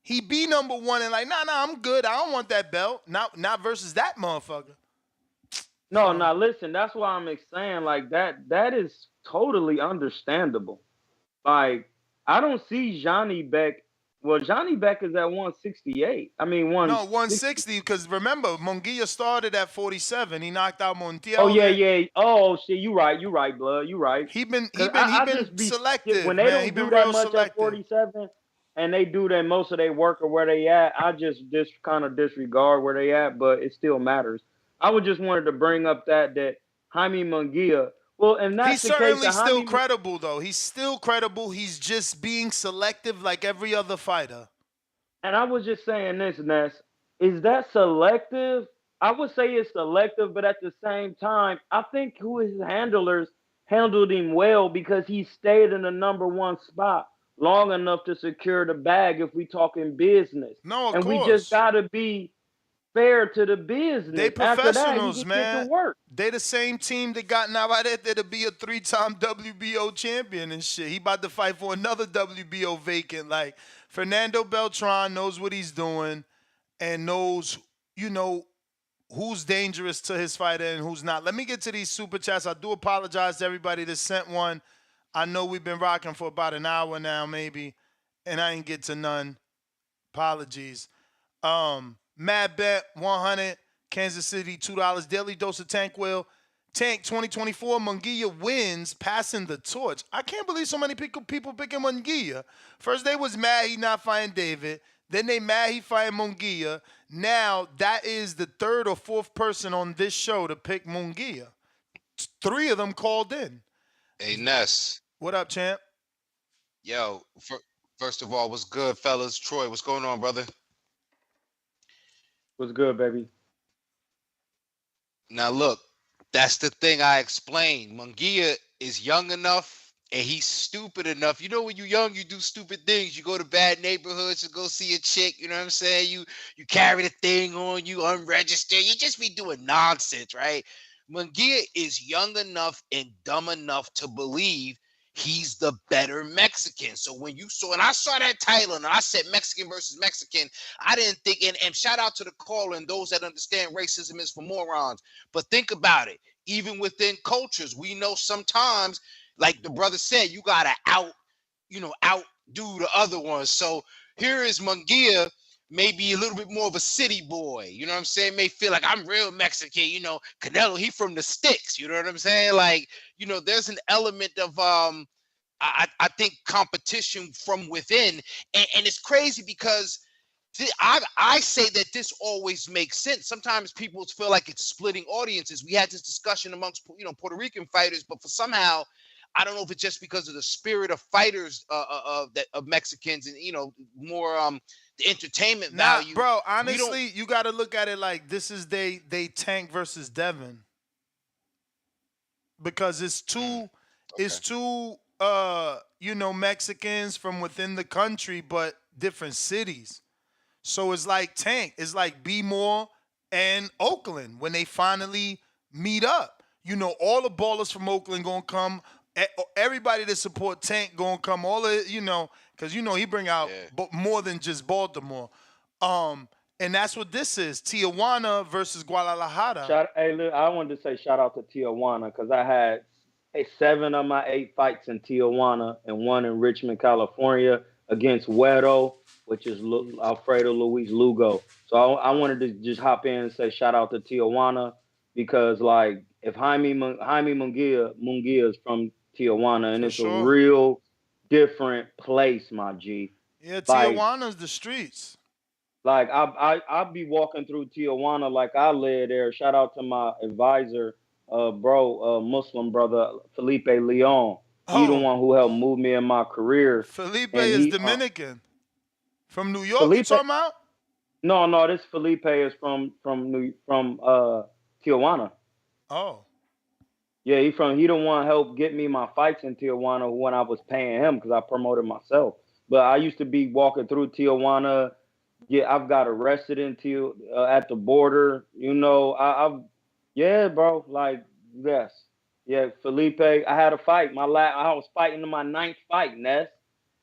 He be number one and like, nah, I'm good. I don't want that belt. Not versus that motherfucker. No, listen, that's why I'm saying like that is totally understandable. Like, I don't see Johnny Beck. Well, Johnny Beck is at 168. I mean, 160 because remember, Munguia started at 47. He knocked out Montiel. Oh yeah. Oh shit, you right, blood. You right. He been selective. When they don't do that much at 47, and they do that most of their work or where they at, I just kind of disregard where they at, but it still matters. I would just wanted to bring up that Jaime Munguia. Well, and that's he's certainly still credible, though. He's still credible. He's just being selective like every other fighter. And I was just saying this, Ness. Is that selective? I would say it's selective, but at the same time, I think who his handlers handled him well because he stayed in the number one spot long enough to secure the bag if we talking business. No, of course. And we just got to be fair to the business. They professionals, After that, man. to work. They the same team that got Navarrete to be a 3-time WBO champion and shit. He about to fight for another WBO vacant. Like, Fernando Beltran knows what he's doing and knows, who's dangerous to his fighter and who's not. Let me get to these super chats. I do apologize to everybody that sent one. I know we've been rocking for about an hour now, maybe, and I ain't get to none. Apologies. Mad Bet 100, Kansas City $2. Daily Dose of Tank Will. Tank 2024, Munguia wins, passing the torch. I can't believe so many people picking Munguia. First they was mad he not fighting David. Then they mad he fighting Munguia. Now that is the third or fourth person on this show to pick Munguia. 3 of them called in. Hey, Ness. What up, champ? Yo, first of all, what's good, fellas? Troy, what's going on, brother? What's good, baby? Now, look, that's the thing I explained. Munguia is young enough and he's stupid enough. You know, when you're young, you do stupid things. You go to bad neighborhoods to go see a chick. You know what I'm saying? You carry the thing on you, unregistered. You just be doing nonsense, right? Munguia is young enough and dumb enough to believe he's the better Mexican. So when I saw that title and I said Mexican versus Mexican, I didn't think, and shout out to the caller and those that understand racism is for morons. But think about it. Even within cultures, we know sometimes, like the brother said, you gotta outdo the other ones. So here is Munguia, maybe a little bit more of a city boy. You know what I'm saying? May feel like I'm real Mexican. Canelo, he from the sticks. You know what I'm saying? Like, there's an element of I think competition from within, and it's crazy because I say that this always makes sense. Sometimes people feel like it's splitting audiences. We had this discussion amongst Puerto Rican fighters, but for somehow, I don't know if it's just because of the spirit of fighters of Mexicans and more the entertainment value. Bro, honestly, you got to look at it like this is they Tank versus Devin, because it's two Mexicans from within the country but different cities. So it's like Tank, it's like B More and Oakland when they finally meet up. All the ballers from Oakland gonna come. Everybody that support Tank gonna come. All of because he bring out more than just Baltimore. And that's what this is: Tijuana versus Guadalajara. Look, I wanted to say shout out to Tijuana because I had 7 of my 8 fights in Tijuana and 1 in Richmond, California against Güero, which is Alfredo Luis Lugo. So I wanted to just hop in and say shout out to Tijuana because, like, if Jaime Munguia is from Tijuana, and it's a real different place, my G. Yeah, Tijuana's the streets. Like I'll be walking through Tijuana like I live there. Shout out to my advisor, Muslim brother Felipe Leon. He the one who helped move me in my career. Felipe is Dominican. From New York, you talking about? No, this Felipe is from Tijuana. Oh. Yeah, he the one helped get me my fights in Tijuana when I was paying him because I promoted myself. But I used to be walking through Tijuana. Yeah, I've got arrested at the border. You know, yeah, bro. Like, yes. Yeah, Felipe, I had a fight. I was fighting in my 9th fight, Ness.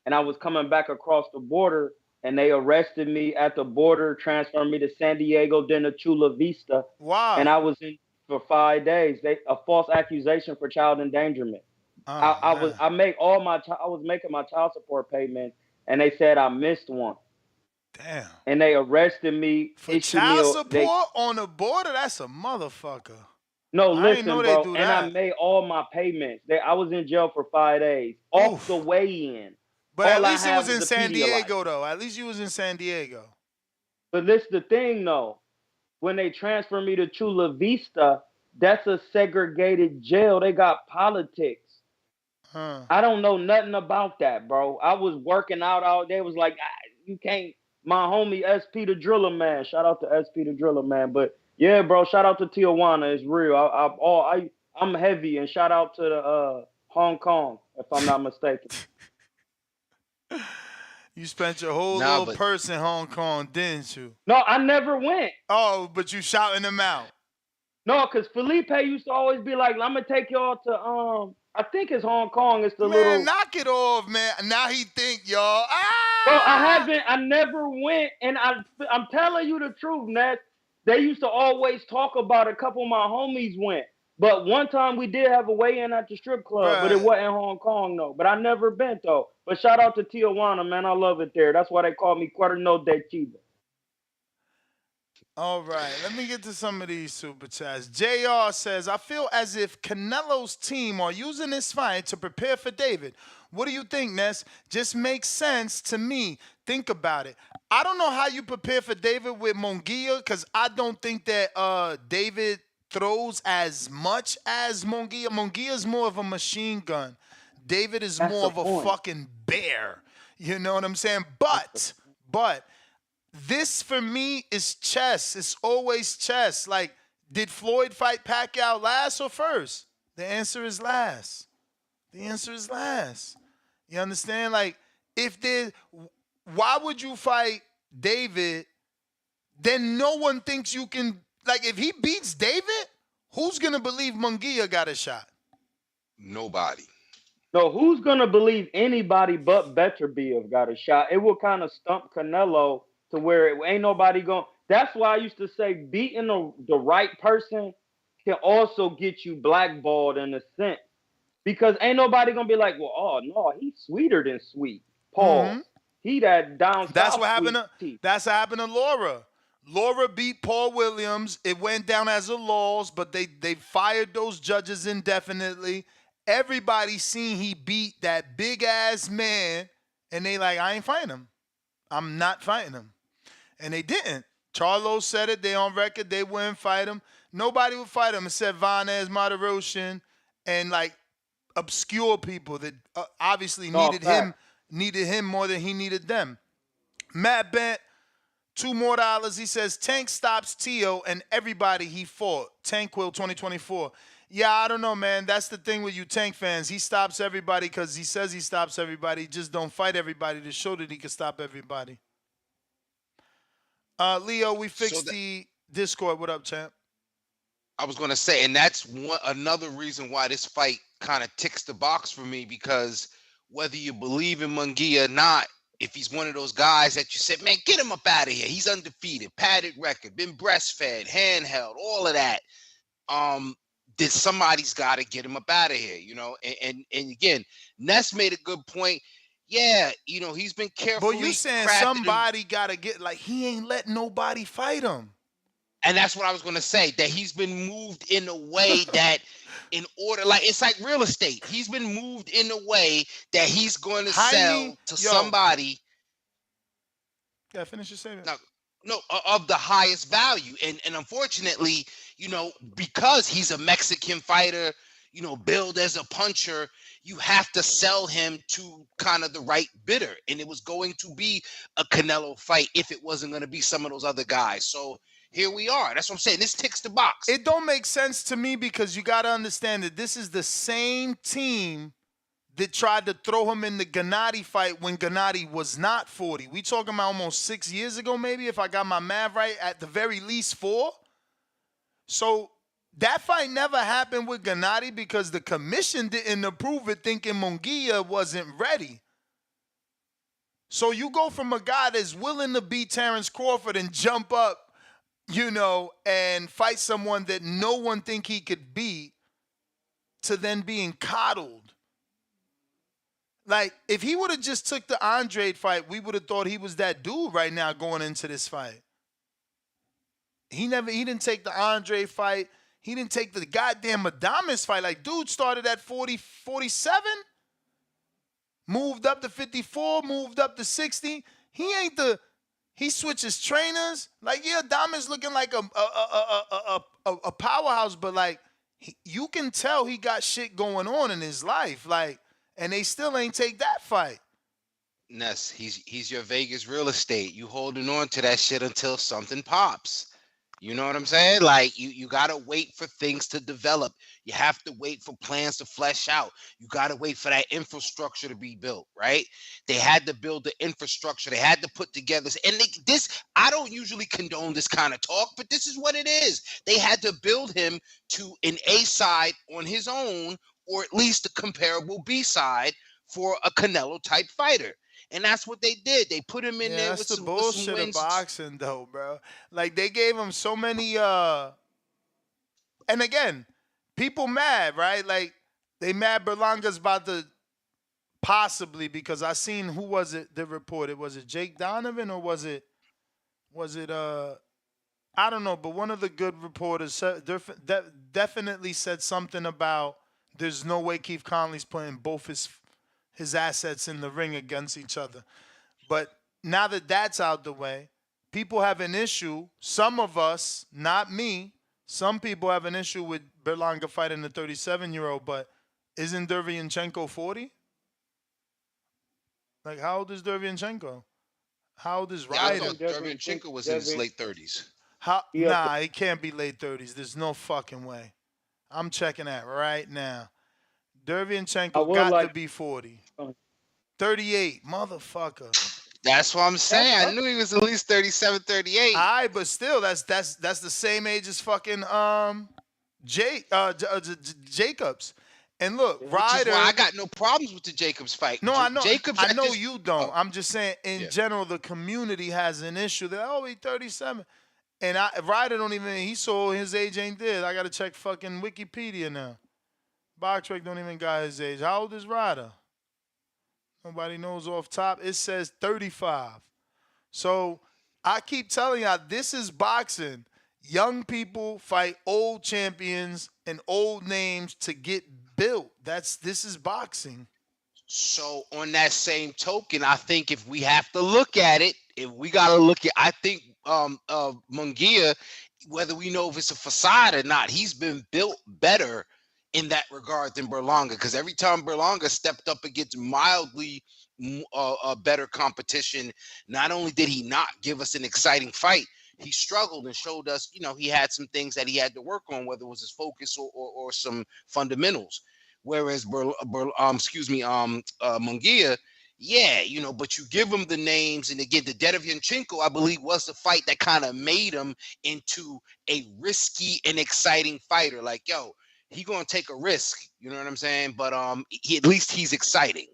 And I was coming back across the border, and they arrested me at the border, transferred me to San Diego, then to Chula Vista. Wow. And I was in for 5 days. A false accusation for child endangerment. I was making my child support payments, and they said I missed one. Damn. And they arrested me. For child support on the border? That's a motherfucker. No, I listen, didn't know bro. they do and that. I made all my payments. I was in jail for 5 days. Off the way in. But at least it was in San Diego, though. At least you was in San Diego. But this the thing, though. When they transfer me to Chula Vista, that's a segregated jail. They got politics. I don't know nothing about that, bro. I was working out all day. It was like, you can't. My homie SP the Driller Man. Shout out to SP the Driller Man. But yeah, bro, shout out to Tijuana. It's real. I'm heavy, and shout out to the Hong Kong, if I'm not mistaken. You spent your whole little purse in Hong Kong, didn't you? No, I never went. Oh, but you shouting them out. No, because Felipe used to always be like, I'm going to take y'all to, I think it's Hong Kong. It's the little... Man, knock it off, man. Now he think, y'all. Bro, I never went, and I'm telling you the truth, Ness. They used to always talk about it. A couple of my homies went. But one time we did have a weigh-in at the strip club, but it wasn't in Hong Kong, though. But I never been, though. But shout out to Tijuana, man. I love it there. That's why they call me Cuerno de Chiva. All right, let me get to some of these super chats. JR says, I feel as if Canelo's team are using this fight to prepare for David. What do you think, Ness? Just makes sense to me. Think about it. I don't know how you prepare for David with Munguia because I don't think that David throws as much as Munguia. Munguia is more of a machine gun. David is more of a fucking bear. You know what I'm saying? But this for me is chess. It's always chess. Like, did Floyd fight Pacquiao last or first? The answer is last. The answer is last. You understand? Like, why would you fight David? Then no one thinks you can. Like, if he beats David, who's gonna believe Munguia got a shot? Nobody. No, who's gonna believe anybody but Beterbiev got a shot? It will kind of stump Canelo to where it ain't nobody going. That's why I used to say beating the right person can also get you blackballed in a sense. Because ain't nobody going to be like, well, oh, no, he's sweeter than sweet. Paul. Mm-hmm. He that down That's south what happened to Laura. Laura beat Paul Williams. It went down as a loss, but they fired those judges indefinitely. Everybody seen he beat that big-ass man, and they like, I ain't fighting him. I'm not fighting him. And they didn't. Charlo said it. They on record. They wouldn't fight him. Nobody would fight him except Vanez, Moderation, and like obscure people that obviously needed him more than he needed them. Matt Bent, $2 more. He says Tank stops Tio and everybody he fought. Tank will 2024. Yeah, I don't know, man. That's the thing with you Tank fans. He stops everybody because he says he stops everybody. He just don't fight everybody to show that he can stop everybody. Leo, we fixed the Discord. What up, champ? I was going to say, and that's another reason why this fight kind of ticks the box for me, because whether you believe in Munguia or not, if he's one of those guys that you said, man, get him up out of here. He's undefeated, padded record, been breastfed, handheld, all of that. somebody's got to get him up out of here, and again, Ness made a good point. Yeah, he's been carefully. But you saying somebody got to get, like, he ain't letting nobody fight him. And that's what I was going to say, that he's been moved in a way that in order, like, it's like real estate. He's been moved in a way that he's going to sell to somebody. Yeah, finish your statement. No, of the highest value. And unfortunately, because he's a Mexican fighter, billed as a puncher, you have to sell him to kind of the right bidder. And it was going to be a Canelo fight if it wasn't going to be some of those other guys. So here we are. That's what I'm saying. This ticks the box. It don't make sense to me because you got to understand that this is the same team that tried to throw him in the Gennady fight when Gennady was not 40. We talking about almost 6 years ago, maybe, if I got my math right, at the very least 4. So that fight never happened with Gennady because the commission didn't approve it, thinking Munguia wasn't ready. So you go from a guy that's willing to beat Terrence Crawford and jump up, and fight someone that no one think he could beat, to then being coddled. Like, if he would have just took the Andre fight, we would have thought he was that dude right now going into this fight. He didn't take the Andre fight. He didn't take the goddamn Adames fight. Like, dude started at 40, 47, moved up to 54, moved up to 60. He switches trainers. Like, yeah, Adames looking like a powerhouse, but like, you can tell he got shit going on in his life. Like, and they still ain't take that fight. Ness, he's your Vegas real estate. You holding on to that shit until something pops. You know what I'm saying? Like, you got to wait for things to develop. You have to wait for plans to flesh out. You got to wait for that infrastructure to be built, right? They had to build the infrastructure. They had to put together. And I don't usually condone this kind of talk, but this is what it is. They had to build him to an A side on his own, or at least a comparable B side for a Canelo type fighter. And that's what they did. They put him in there with some wins. That's the bullshit of boxing, though, bro. Like, they gave him so many, and again, people mad, right? Like, they mad Berlanga's about to possibly, because I seen, who was it that reported? Was it Jake Donovan or was it, I don't know, but one of the good reporters definitely said something about there's no way Keith Conley's putting both his assets in the ring against each other. But now that that's out the way, people have an issue. Some of us, not me, some people have an issue with Berlanga fighting the 37-year-old, but isn't Derevyanchenko 40? Like, how old is Derevyanchenko? How old is Ryder? I thought Derevyanchenko was in his late 30s. Nah, he can't be late 30s. There's no fucking way. I'm checking that right now. Derevyanchenko got to be 40. 38, motherfucker. That's what I'm saying. I knew he was at least 37, 38. All right, but still, that's the same age as fucking Jacobs. And look, Ryder. I got no problems with the Jacobs fight. No, I know. Jacobs, I know you don't. I'm just saying, in general, the community has an issue. They're, he's 37. And Ryder don't even, he saw his age ain't there. I got to check fucking Wikipedia now. BoxRec don't even got his age. How old is Ryder? Nobody knows off top. It says 35. So I keep telling y'all, this is boxing. Young people fight old champions and old names to get built. This is boxing. So on that same token, I think if we have to look at it, I think Munguia, whether we know if it's a facade or not, he's been built better in that regard than Berlanga, because every time Berlanga stepped up against mildly better competition, not only did he not give us an exciting fight, he struggled and showed us, he had some things that he had to work on, whether it was his focus or some fundamentals. Whereas Munguia, but you give him the names, and again, the Derevyanchenko, I believe, was the fight that kind of made him into a risky and exciting fighter. Like, he gonna take a risk, you know what I'm saying? But at least he's exciting.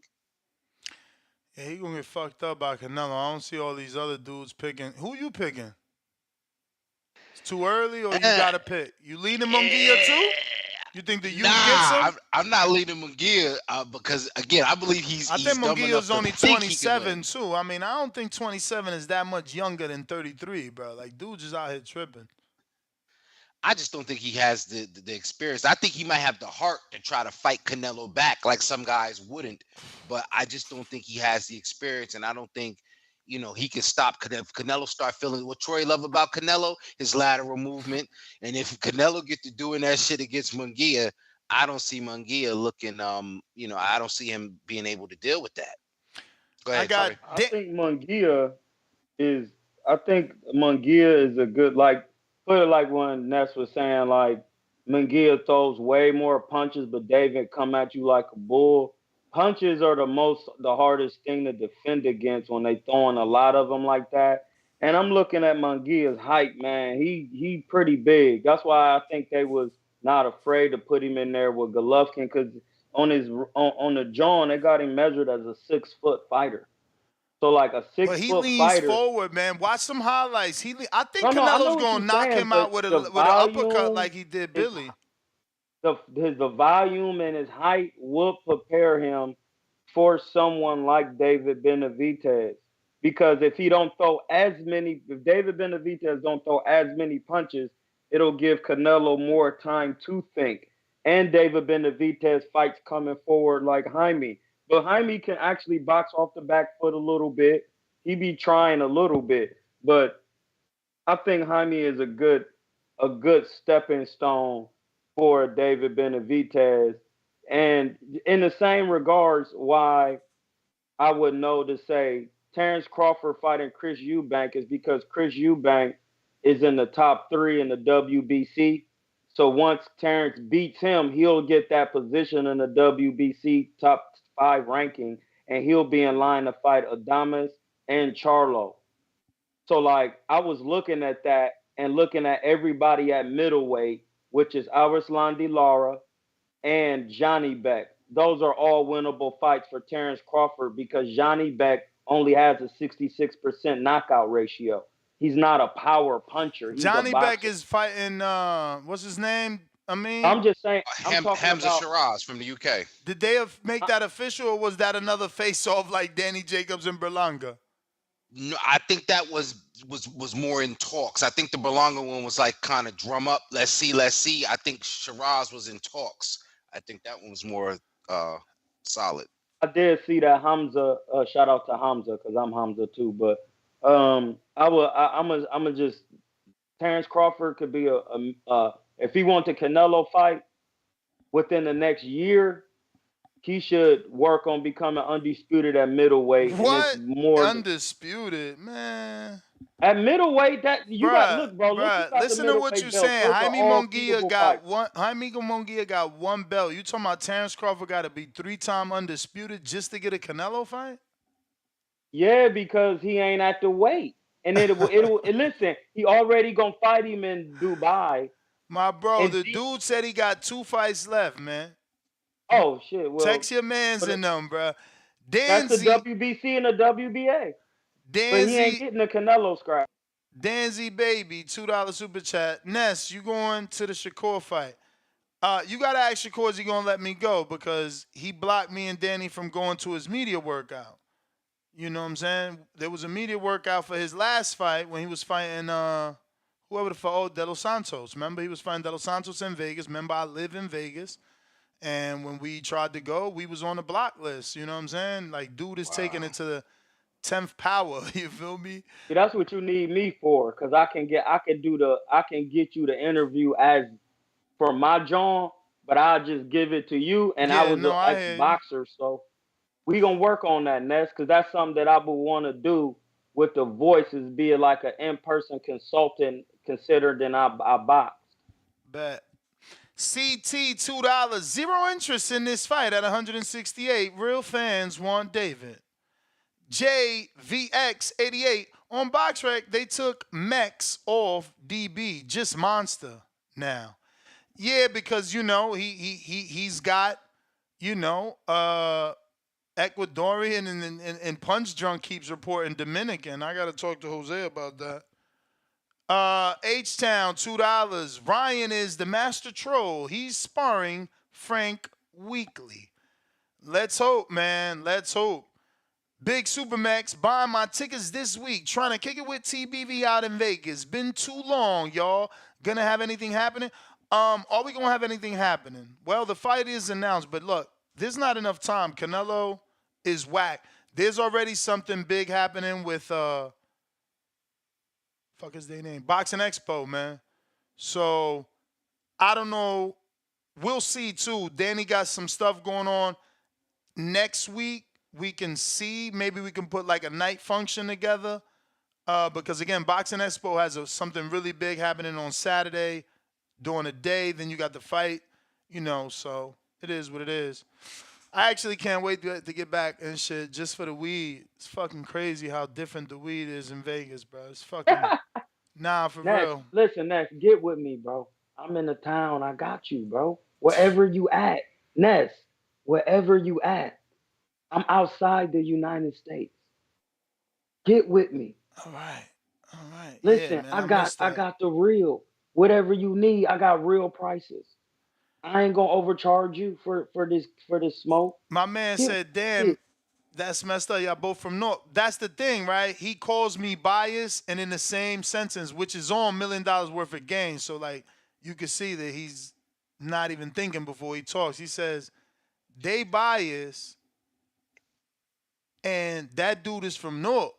Yeah, he gonna get fucked up by Canelo. I don't see all these other dudes picking. Who you picking? It's too early, or you gotta pick? You leading Munguia too? You think the youth Nah, gets him? I'm not leaning Munguia because again, I believe he's I think dumb enough Munguia's to only think he can win. 27 too. I mean, I don't think 27 is that much younger than 33, bro. Like, dude just out here tripping. I just don't think he has the experience. I think he might have the heart to try to fight Canelo back like some guys wouldn't, but I just don't think he has the experience, and I don't think he can stop Canelo. If Canelo start feeling what Troy love about Canelo, his lateral movement, and if Canelo get to doing that shit against Munguia, I don't see Munguia looking. I don't see him being able to deal with that. Go ahead, Troy. I think Munguia is. I think Munguia is a good put it like when Ness was saying like Munguia throws way more punches, but David come at you like a bull. Punches are the hardest thing to defend against when they throwing a lot of them like that. And I'm looking at Munguia's height, man. He pretty big. That's why I think they was not afraid to put him in there with Golovkin because on the jaw they got him measured as a 6-foot fighter. So like a 6-foot fighter. But he leans forward, man. Watch some highlights. I think Canelo's gonna knock him out with an uppercut like he did Billy. The volume and his height will prepare him for someone like David Benavidez. Because if David Benavidez don't throw as many punches, it'll give Canelo more time to think. And David Benavidez fights coming forward like Jaime. But Jaime can actually box off the back foot a little bit. He be trying a little bit. But I think Jaime is a good stepping stone for David Benavidez. And in the same regards, why I would know to say Terrence Crawford fighting Chris Eubank is because Chris Eubank is in the top 3 in the WBC. So once Terrence beats him, he'll get that position in the WBC top 5 ranking, and he'll be in line to fight Adames and Charlo. So like I was looking at that and looking at everybody at middleweight, which is Arslan Lara and Johnny Beck. Those are all winnable fights for Terrence Crawford because Johnny Beck only has a 66% knockout ratio. He's not a power puncher. He's Johnny Beck is fighting what's his name? I'm just saying. Hamza Shiraz from the UK. Did they make that official, or was that another face-off like Danny Jacobs and Berlanga? No, I think that was more in talks. I think the Berlanga one was like kind of drum up. Let's see. I think Shiraz was in talks. I think that one was more solid. I did see that Hamza. Shout out to Hamza because I'm Hamza too. But I'm just Terrence Crawford could be if he wants a Canelo fight within the next year, he should work on becoming undisputed at middleweight. What? Undisputed, man. At middleweight, that you got look, bro. Listen to what you're saying. Jaime Munguia got one belt. You talking about Terrence Crawford got to be 3-time undisputed just to get a Canelo fight? Yeah, because he ain't at the weight. And it'll listen, he already gonna fight him in Dubai. My bro, the dude said he got 2 fights left, man. Oh shit! Well, text your mans in them, bro. That's the WBC and the WBA. But he ain't getting the Canelo scrap. Danzy baby, $2 super chat. Ness, you going to the Shakur fight? You gotta ask Shakur, is he gonna let me go? Because he blocked me and Danny from going to his media workout. You know what I'm saying? There was a media workout for his last fight when he was fighting whoever the fuck, De Los Santos. Remember, he was fighting De Los Santos in Vegas. Remember, I live in Vegas. And when we tried to go, we was on the block list. You know what I'm saying? Like, dude is taking it to the 10th power. You feel me? See, that's what you need me for, because I can get you the interview as for my John, but I'll just give it to you. And I was an ex-boxer, so we gonna work on that, Ness, because that's something that I would want to do with the voices, be it like an in-person consultant, considered and I box. Bet. CT $2. Zero interest in this fight at 168. Real fans want David. JVX88 on BoxRec. They took Mex off DB. Just Monster now. Yeah, because he's got Ecuadorian and Punch Drunk keeps reporting Dominican. I gotta talk to Jose about that. H-Town, $2. Ryan is the master troll. He's sparring Frank Weekly. Let's hope, man. Let's hope. Big Supermax, buying my tickets this week. Trying to kick it with TBV out in Vegas. Been too long, y'all. Gonna have anything happening? Are we gonna have anything happening? Well, the fight is announced, but look, there's not enough time. Canelo is whack. There's already something big happening with fuck is their name? Boxing Expo, man. So I don't know. We'll see too. Danny got some stuff going on. Next week we can see. Maybe we can put like a night function together. Because again, Boxing Expo has something really big happening on Saturday during the day. Then you got the fight, so it is what it is. I actually can't wait to get back and shit just for the weed. It's fucking crazy how different the weed is in Vegas, bro. It's fucking, nah, for Next, real. listen, Next, get with me, bro. I'm in the town. I got you, bro. Wherever you at, Ness, wherever you at, I'm outside the United States. Get with me. All right. Listen, Yeah, man, I missed that. got the real. Whatever you need, I got real prices. I ain't gonna overcharge you for this smoke. My man said, damn, that's messed up. Y'all both from North. That's the thing, right? He calls me biased and in the same sentence, which is on $1 million worth of gain. So, like, you can see that he's not even thinking before he talks. He says, they biased and that dude is from North.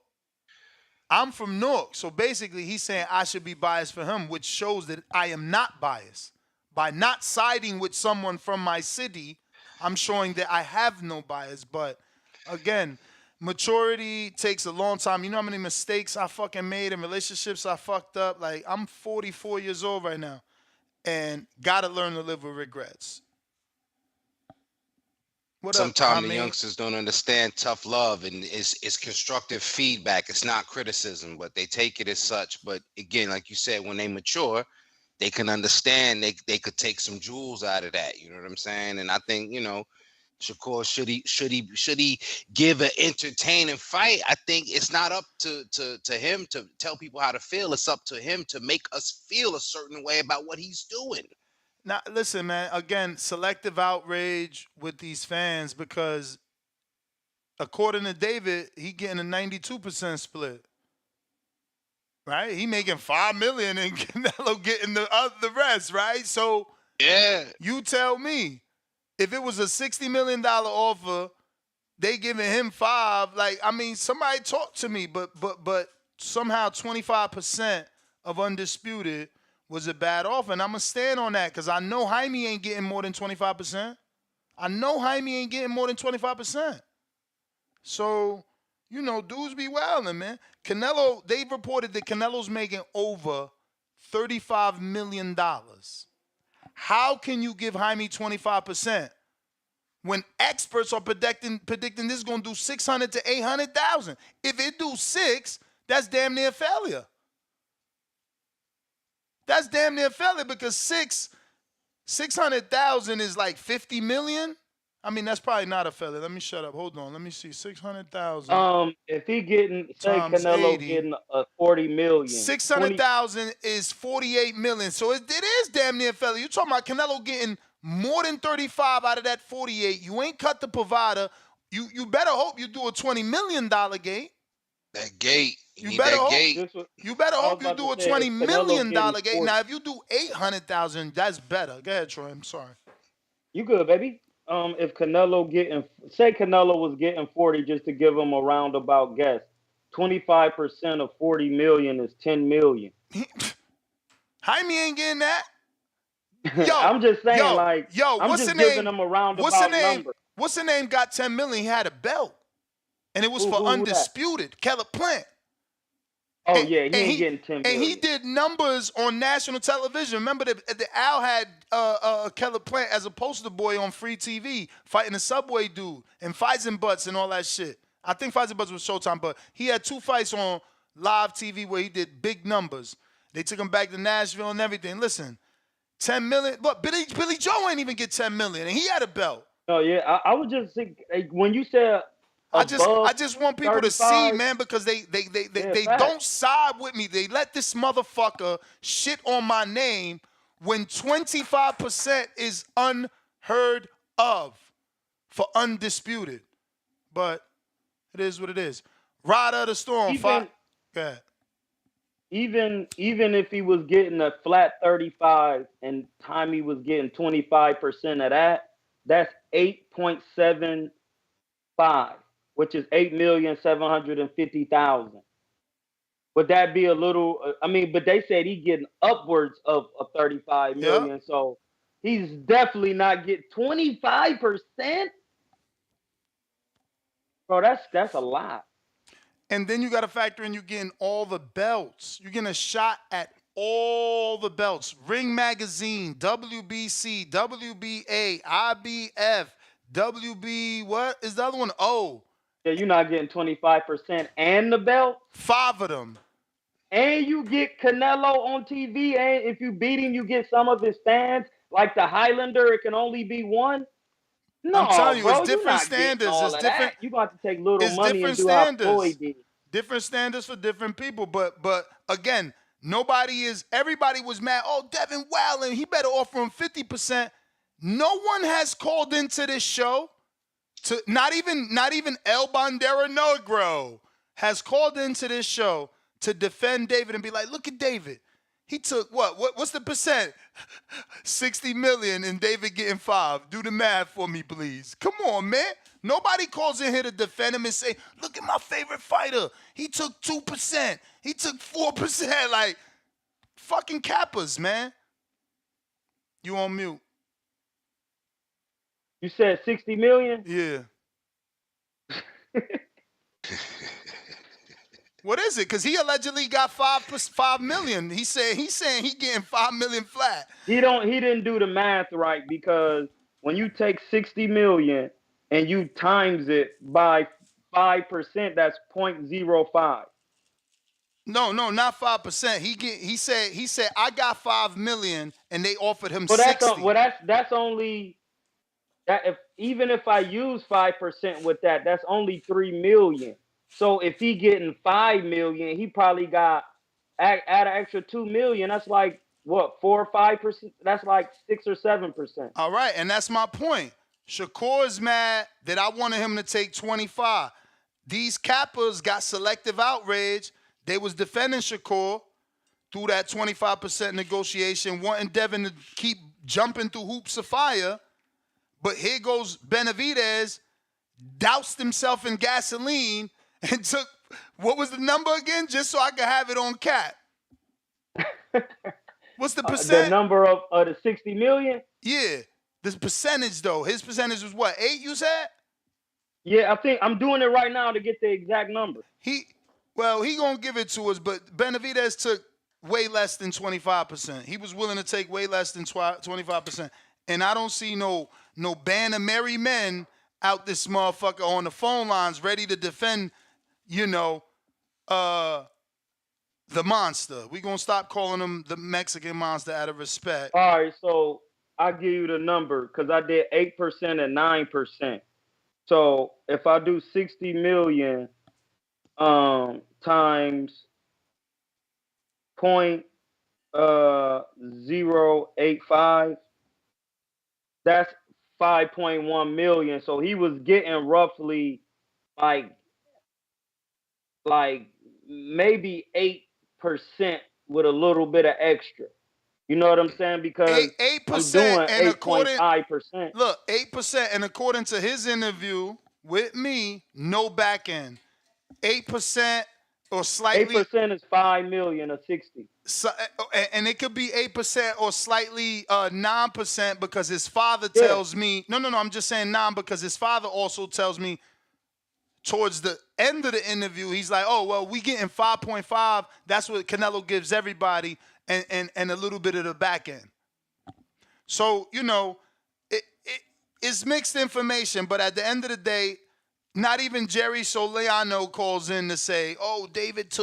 I'm from Newark. So basically, he's saying I should be biased for him, which shows that I am not biased. By not siding with someone from my city, I'm showing that I have no bias. But again, maturity takes a long time. You know how many mistakes I fucking made in relationships I fucked up? Like, I'm 44 years old right now and gotta learn to live with regrets. Sometimes the youngsters don't understand tough love, and it's constructive feedback. It's not criticism, but they take it as such. But again, like you said, when they mature, they can understand. They could take some jewels out of that. You know what I'm saying? And I think, Shakur, should he give an entertaining fight? I think it's not up to him to tell people how to feel. It's up to him to make us feel a certain way about what he's doing. Now, listen, man, again, selective outrage with these fans because according to David, he getting a 92% split. Right? He making $5 million and Canelo getting the rest, right? So yeah, you tell me, if it was a $60 million offer, they giving him $5. Like, I mean, somebody talk to me, but somehow 25% of Undisputed was a bad offer, and I'm going to stand on that because I know Jaime ain't getting more than 25%. I know Jaime ain't getting more than 25%. So, dudes be wildin', man. Canelo, they've reported that Canelo's making over $35 million. How can you give Jaime 25% when experts are predicting this is going to do 600 to 800,000? If it do 6, that's damn near failure. That's damn near failure because 600,000 is like 50 million. I mean, that's probably not a failure. Let me shut up. Hold on. Let me see. 600,000. If he getting, say times Canelo 80. getting a 40 million. 600,000 is 48 million. So it is damn near failure. You talking about Canelo getting more than 35 out of that 48. You ain't cut the provider. You better hope you do a $20 million gate. That gate. You better hope you do a $20 million gate. 40. Now, if you do 800,000, that's better. Go ahead, Troy. I'm sorry. You good, baby? If Canelo was getting 40, just to give him a roundabout guess, 25% of 40 million is 10 million. Jaime ain't getting that. Yo, I'm just saying, I'm what's just the giving name? him a roundabout What's the name? number. What's the name? Got 10 million. He had a belt, and it was for who Undisputed. Caleb Plant. Oh, he ain't getting 10 million. And he did numbers on national television. Remember the Al had Caleb Plant as a poster boy on free TV fighting a Subway dude and Fights Butts and all that shit. I think Fights Butts was Showtime, but he had 2 fights on live TV where he did big numbers. They took him back to Nashville and everything. Listen, 10 million. But Billy Joe ain't even get 10 million, and he had a belt. Oh, yeah. I would just think, when you said I above just want people to see, 35. man, because they facts. don't side with me. They let this motherfucker shit on my name when 25% is unheard of for undisputed. But it is what it is. Rider of the Storm. Go ahead. Even if he was getting a flat 35 and Tommy was getting 25% of that, that's 8.75, which is 8,750,000. Would that be a little? I mean, but they said he getting upwards of 35 million, so he's definitely not getting 25%. Bro, that's a lot. And then you got to factor in you getting all the belts. You're getting a shot at all the belts. Ring Magazine, WBC, WBA, IBF, WB, what is the other one? Oh. Yeah, you're not getting 25% and the belt? 5 of them. And you get Canelo on TV, and if you beat him, you get some of his fans. Like the Highlander, it can only be one. No, I'm telling you, bro, it's different standards. It's different. You got to take little money and do how Floyd did. Different standards for different people. But again, everybody was mad. Oh, Devin Wallin, he better offer him 50%. No one has called into this show to not even El Bandera Negro has called into this show to defend David and be like, look at David. He took what's the percent? 60 million and David getting 5. Do the math for me, please. Come on, man. Nobody calls in here to defend him and say, look at my favorite fighter. He took 2%. He took 4%. Like, fucking Kappas, man. You on mute. You said 60 million? Yeah. What is it? Because he allegedly got 5 million. He's saying he getting 5 million flat. He didn't do the math right, because when you take 60 million and you times it by 5%, that's 0.05. No, not 5%. He said I got 5 million and they offered him So 60. That's only that. Even if I use 5% with that, that's only 3 million. So if he getting 5 million, he probably got add an extra 2 million. That's like what, 4 or 5%? That's like 6 or 7%. All right, and that's my point. Shakur's mad that I wanted him to take 25. These Kappas got selective outrage. They was defending Shakur through that 25% negotiation, wanting Devin to keep jumping through hoops of fire. But here goes Benavidez, doused himself in gasoline, and took, what was the number again? Just so I could have it on cap. What's the percent? The number of the 60 million? Yeah. This percentage, though. His percentage was what, 8, you said? Yeah, I think I'm doing it right now to get the exact number. He gonna give it to us, but Benavidez took way less than 25%. He was willing to take way less than 25%. And I don't see no band of merry men out this motherfucker on the phone lines ready to defend, the monster. We gonna stop calling him the Mexican monster out of respect. All right, so I'll give you the number because I did 8% and 9%. So if I do 60 million times 0.085, that's 5.1 million. So he was getting roughly like maybe 8% with a little bit of extra. You know what I'm saying? Because 8% I'm doing 8.5%. Look, 8%, and according to his interview with me, no back end. 8% or slightly. 8% is 5 million or 60. So, and it could be 8% or slightly 9% because his father tells me. No, I'm just saying 9 because his father also tells me towards the end of the interview, he's like, oh, well, we getting 5.5. That's what Canelo gives everybody, and a little bit of the back end. So, it's mixed information, but at the end of the day, not even Jerry Soliano calls in to say, oh, David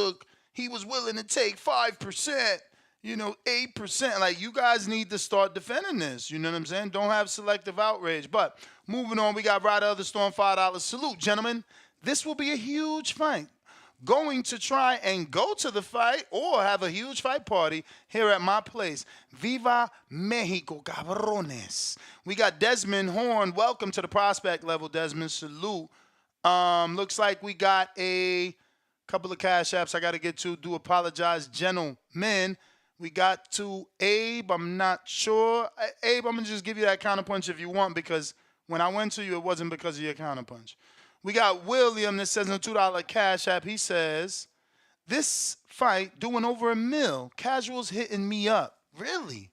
he was willing to take 5%, 8%. Like, you guys need to start defending this. You know what I'm saying? Don't have selective outrage. But moving on, we got Rider of the Storm, $5. Salute, gentlemen. this will be a huge fight. Going to try and go to the fight or have a huge fight party here at my place. Viva Mexico, cabrones. We got Desmond Horn. Welcome to the prospect level, Desmond. Salute. Looks like we got a couple of cash apps I got to get to. Do apologize, gentlemen. We got to Abe. I'm not sure. Abe, I'm going to just give you that counterpunch if you want, because when I went to you, it wasn't because of your counterpunch. We got William that says in a $2 cash app. He says, this fight doing over $1 million. Casuals hitting me up. Really?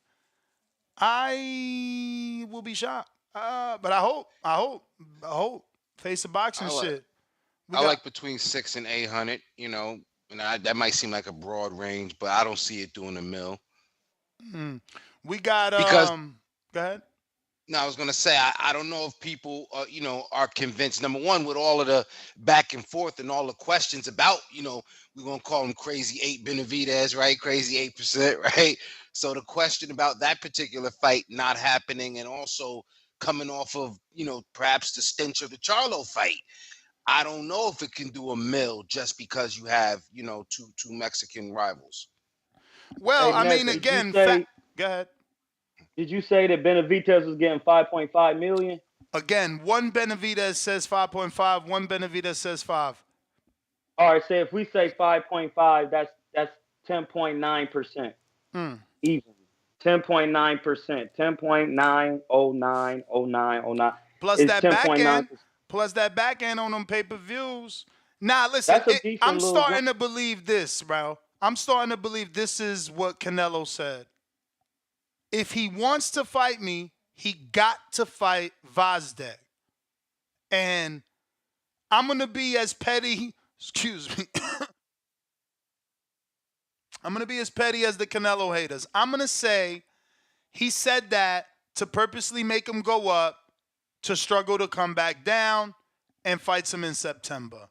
I will be shocked. But I hope. Face of boxing shit. I like between 600 and 800. You know, and that might seem like a broad range, but I don't see it doing $1 million. We got because go ahead. No, I was gonna say I don't know if people are convinced. Number one, with all of the back and forth and all the questions about we're gonna call him Crazy 8 Benavidez, right? Crazy 8%, right? So the question about that particular fight not happening, and also coming off of perhaps the stench of the Charlo fight, I don't know if it can do $1 million just because you have two Mexican rivals. Well, Hey, I Ness, mean, did again, you say- go ahead. Did you say that Benavidez was getting 5.5 million? Again, one Benavidez says 5.5, one Benavidez says 5. All right, say if we say 5.5, that's 10.9%. Even. 10.9%. 10.9090909. Plus It's that back 10.9%. end. Plus that back end on them pay-per-views. Nah, listen, That's a decent I'm little starting to believe this, bro. I'm starting to believe this is what Canelo said. If he wants to fight me, he got to fight Vazdek. And I'm going to be as petty, excuse me. I'm going to be as petty as the Canelo haters. I'm going to say he said that to purposely make him go up, to struggle to come back down, and fights him in September.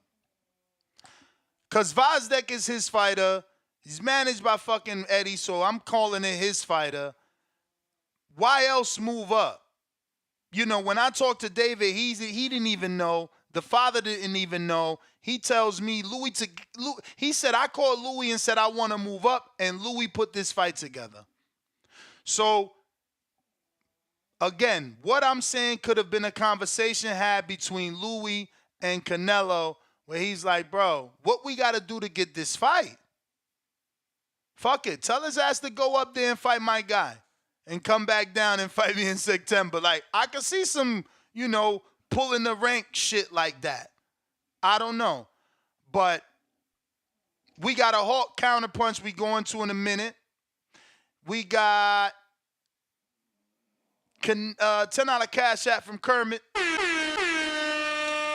Because Vazdek is his fighter. He's managed by fucking Eddie, so I'm calling it his fighter. Why else move up? When I talked to David, he didn't even know. The father didn't even know. He tells me, he said, I called Louis and said, I want to move up, and Louis put this fight together. So, again, what I'm saying could have been a conversation had between Louis and Canelo, where he's like, bro, what we got to do to get this fight? Fuck it. Tell his ass to go up there and fight my guy. And come back down and fight me in September. Like, I could see some, pulling the rank shit like that. I don't know. But we got a Hawk counterpunch we go into in a minute. We got $10 cash app from Kermit.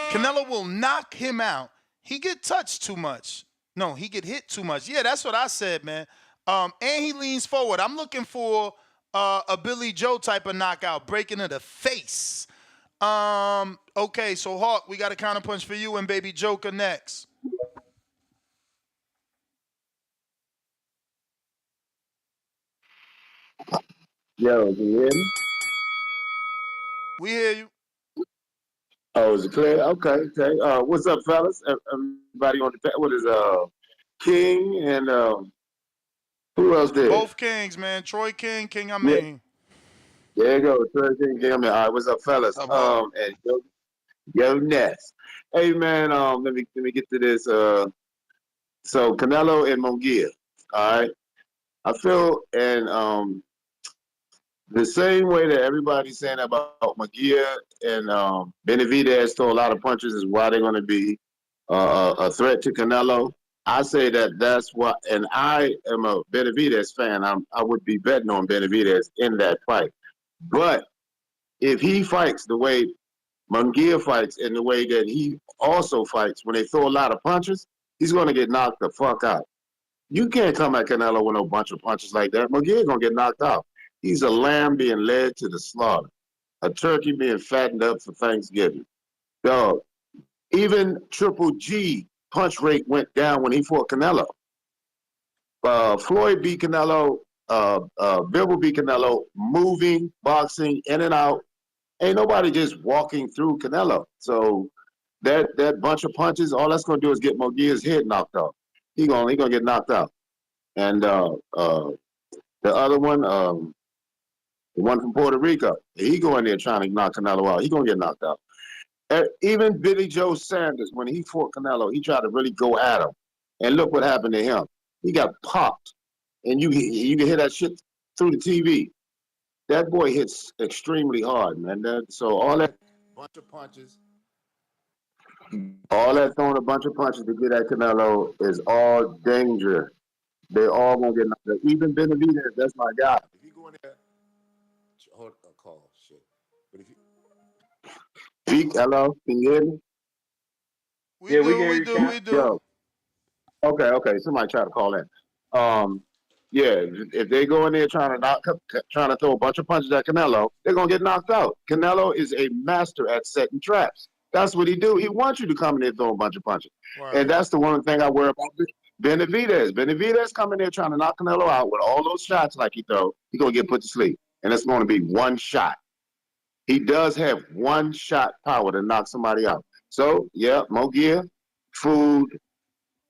Canelo will knock him out. He get touched too much. No, he get hit too much. Yeah, that's what I said, man. And he leans forward. I'm looking for a Billy Joe type of knockout, breaking to the face. Okay, so Hawk, we got a counterpunch for you and Baby Joker next. Yo, can you hear me? We hear you. Oh, is it clear? Okay. What's up, fellas? Everybody on the what is King and who else did? Both Kings, man. Troy King, King Amin. Yeah. There you go. Troy King, King Amin. All right, what's up, fellas? And yo, Ness. Hey, man. Let me get to this. So Canelo and Munguia. All right. I feel and the same way that everybody's saying about Munguia and Benavidez throw a lot of punches is why they're going to be a threat to Canelo. I say that's why, and I am a Benavidez fan. I would be betting on Benavidez in that fight. But if he fights the way Munguia fights and the way that he also fights, when they throw a lot of punches, he's going to get knocked the fuck out. You can't come at Canelo with no bunch of punches like that. Munguia's going to get knocked out. He's a lamb being led to the slaughter, a turkey being fattened up for Thanksgiving. Dog, even Triple G punch rate went down when he fought Canelo. Floyd beat Canelo, Bivol beat Canelo, moving, boxing, in and out. Ain't nobody just walking through Canelo. So that bunch of punches, all that's gonna do is get Munguia's head knocked off. He gonna get knocked out. And the other one, the one from Puerto Rico, he go in there trying to knock Canelo out. He gonna get knocked out. Even Billy Joe Sanders, when he fought Canelo, he tried to really go at him. And look what happened to him. He got popped. And you can hear that shit through the TV. That boy hits extremely hard, man. So all that bunch of punches, all that throwing a bunch of punches to get at Canelo is all danger. They all gonna get knocked out. Even Benavidez, that's my guy. If you go in there, hold on, call shit. But if you hello, can you hear me? We do. Yo. Okay. Somebody try to call in. Yeah, if they go in there trying to throw a bunch of punches at Canelo, they're gonna get knocked out. Canelo is a master at setting traps. That's what he do. He wants you to come in there and throw a bunch of punches. Right. And that's the one thing I worry about. Benavidez. Benavidez coming there trying to knock Canelo out with all those shots like he throw, he's gonna get put to sleep. And it's gonna be one shot. He does have one shot power to knock somebody out. So yeah, Munguia, food.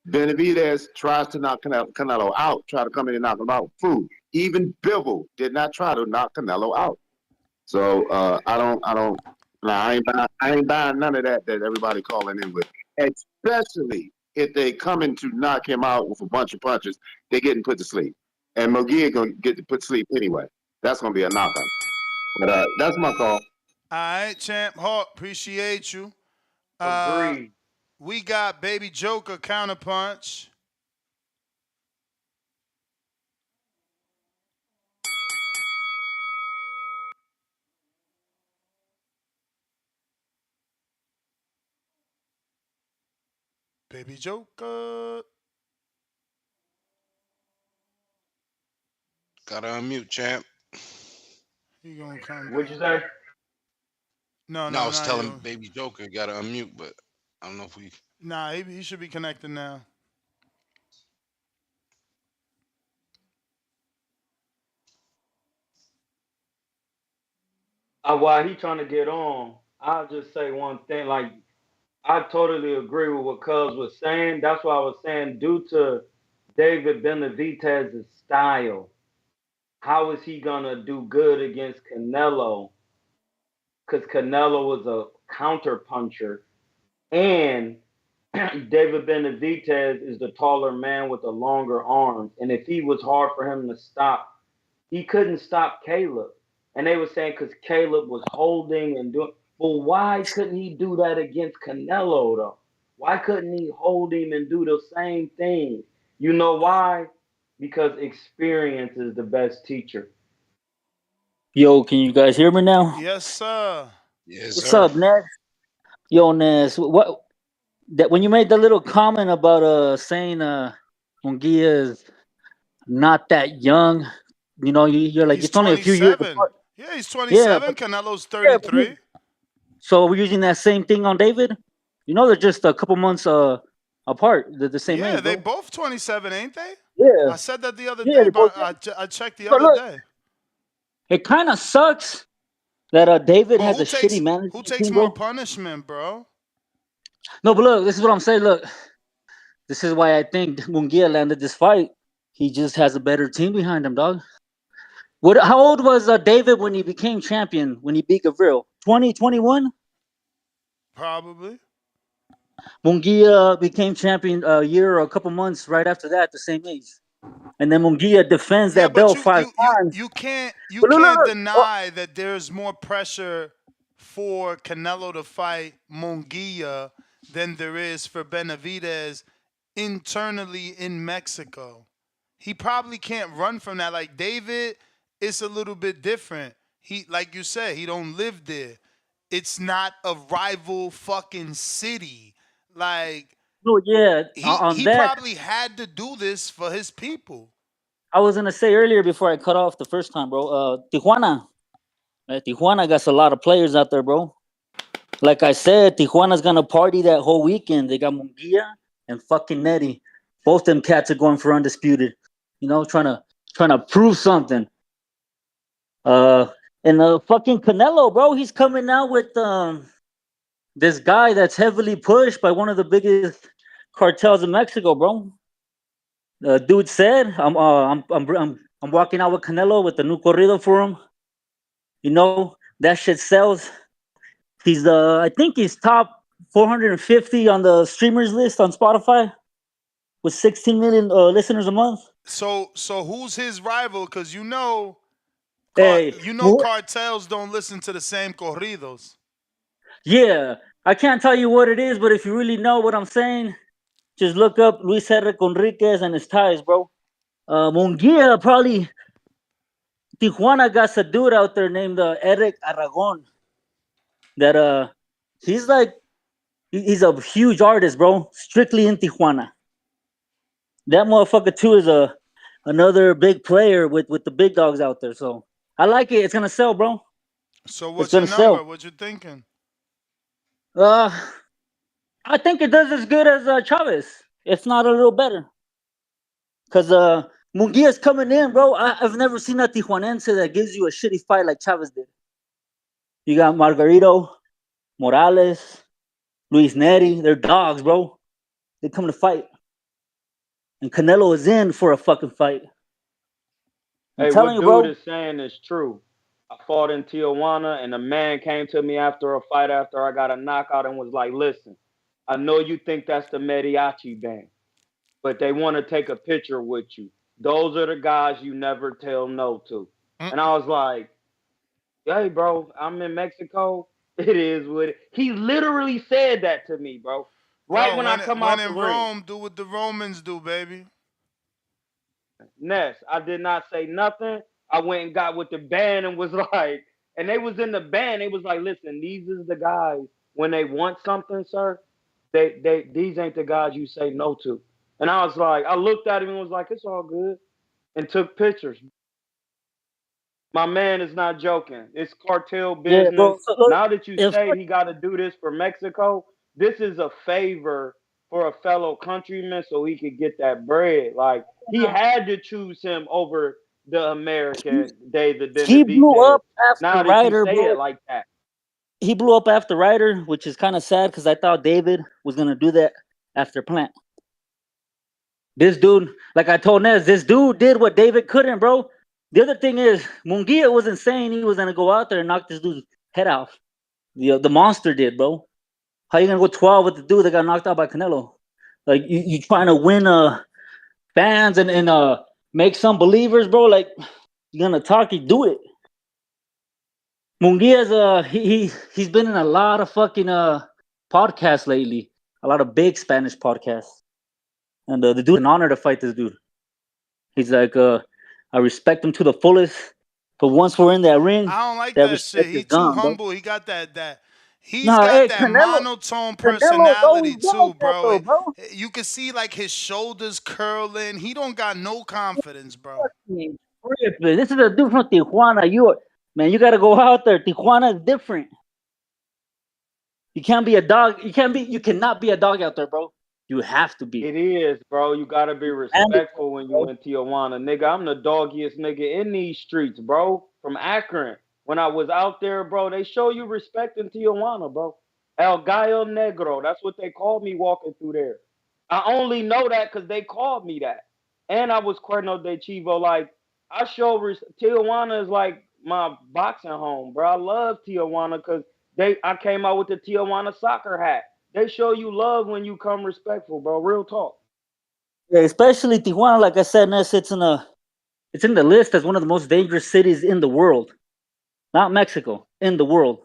Benavidez tries to knock Canelo out, try to come in and knock him out. Food. Even Bivol did not try to knock Canelo out. So I ain't buying none of that everybody calling in with. Especially if they coming to knock him out with a bunch of punches, they getting put to sleep. And Munguia gonna get put to sleep anyway. That's gonna be a knockout. But that's my call. All right, Champ Hawk, appreciate you. Agreed. We got Baby Joker counterpunch. Baby Joker. Gotta unmute, champ. He gonna come. What'd you say? No, I was telling you. Baby Joker gotta unmute, but I don't know if we. Nah, he should be connected now. While he trying to get on, I'll just say one thing. Like, I totally agree with what Cuz was saying. That's why I was saying, due to David Benavidez's style, how is he gonna do good against Canelo? Because Canelo was a counter puncher, and David Benavidez is the taller man with the longer arms. And if he was hard for him to stop, he couldn't stop Caleb. And they were saying because Caleb was holding and doing. Well, why couldn't he do that against Canelo, though? Why couldn't he hold him and do the same thing? You know why? Because experience is the best teacher. Yo, can you guys hear me now? Yes, sir. Yes, What's up, Ness? Yo, Ness, when you made the little comment about saying Munguia is not that young, you know, you're like, He's it's only a few years 27. apart. Yeah, he's 27. Yeah, Canelo's 33. So we're using that same thing on David? You know, they're just a couple months apart. They're the same age. Yeah, they both 27, ain't they? Yeah. I said that the other Yeah, day, but I checked the other day. It kind of sucks that David has a shitty management. Who takes more punishment, bro? No, but look, this is what I'm saying. Look, this is why I think Munguia landed this fight. He just has a better team behind him, dog. How old was David when he became champion, when he beat Gavril? 20, 21? Probably. Munguia became champion a year or a couple months right after that, the same age. And then Munguia defends that belt 5 times. You can't Look. deny that there's more pressure for Canelo to fight Munguia than there is for Benavidez internally in Mexico. He probably can't run from that. Like David, it's a little bit different. He, like you said, he don't live there. It's not a rival fucking city. Like, no, yeah, he probably had to do this for his people. I was gonna say earlier before I cut off the first time, bro. Tijuana got a lot of players out there, bro. Like I said, Tijuana's gonna party that whole weekend. They got Munguia and fucking Nettie. Both them cats are going for undisputed. You know, trying to prove something. And fucking Canelo, bro, he's coming out with this guy that's heavily pushed by one of the biggest cartels in Mexico, bro. The dude said, I'm walking out with Canelo with the new corrido for him. You know that shit sells. He's I think he's top 450 on the streamers list on Spotify with 16 million listeners a month. So who's his rival? Because Hey, cartels don't listen to the same corridos. yeah, I can't tell you what it is, but if you really know what I'm saying, just look up Luis R. Conriquez and his ties, bro. Munguia probably Tijuana got a dude out there named Eric Aragon. That he's like he's a huge artist, bro. Strictly in Tijuana. That motherfucker too is another big player with the big dogs out there. So I like it. It's gonna sell, bro. So what's your number? sell. What you thinking? I think it does as good as Chavez, if not a little better. Cause Munguia's coming in, bro. I've never seen a Tijuanense that gives you a shitty fight like Chavez did. You got Margarito, Morales, Luis Neri. They're dogs, bro. They come to fight. And Canelo is in for a fucking fight. I'm Hey, telling what you, bro. dude is saying is true. I fought in Tijuana, and a man came to me after a fight after I got a knockout and was like, listen, I know you think that's the mariachi band, but they want to take a picture with you. Those are the guys you never tell no to. And I was like, hey, bro, I'm in Mexico. It is what it. He literally said that to me, bro. Right when I come out the ring. When in Rome, do what the Romans do, baby. Ness, I did not say nothing. I went and got with the band and was like, and they was in the band. They was like, listen, these is the guys when they want something, sir. These ain't the guys you say no to. And I was like, I looked at him and was like, it's all good, and took pictures. My man is not joking. It's cartel business. Yeah, bro. So, look, now that you say he got to do this for Mexico, this is a favor for a fellow countryman so he could get that bread. Like, he had to choose him over the American David Benavidez. He blew up after now that Ryder, you say bro. it like that. He blew up after Ryder, which is kind of sad because I thought David was going to do that after Plant. This dude, like I told Nez, this dude did what David couldn't, bro. The other thing is, Munguia wasn't saying he was going to go out there and knock this dude's head off. The monster did, bro. How you going to go 12 with the dude that got knocked out by Canelo? Like, you trying to win fans and make some believers, bro. Like, you're going to talk, you do it. Munguia's, he's been in a lot of fucking podcasts lately. A lot of big Spanish podcasts. And the dude, an honor to fight this dude. He's like, I respect him to the fullest, but once we're in that ring, I don't like that shit. He's too humble. He got that. He's got that monotone personality too, bro. You can see like his shoulders curling. He don't got no confidence, bro. This is a dude from Tijuana. You got to go out there. Tijuana is different. You can't be a dog. You cannot be a dog out there, bro. You have to be. It is, bro. You gotta be respectful when you in Tijuana, nigga. I'm the doggiest nigga in these streets, bro. From Akron. When I was out there, bro, they show you respect in Tijuana, bro. El Gallo Negro. That's what they called me walking through there. I only know that because they called me that. And I was Cuerno de Chivo. Like, I show Tijuana is like my boxing home, bro. I love Tijuana because I came out with the Tijuana soccer hat. They show you love when you come respectful, bro. Real talk. Yeah, especially Tijuana, like I said, Ness, it's in the list as one of the most dangerous cities in the world. Not Mexico, in the world.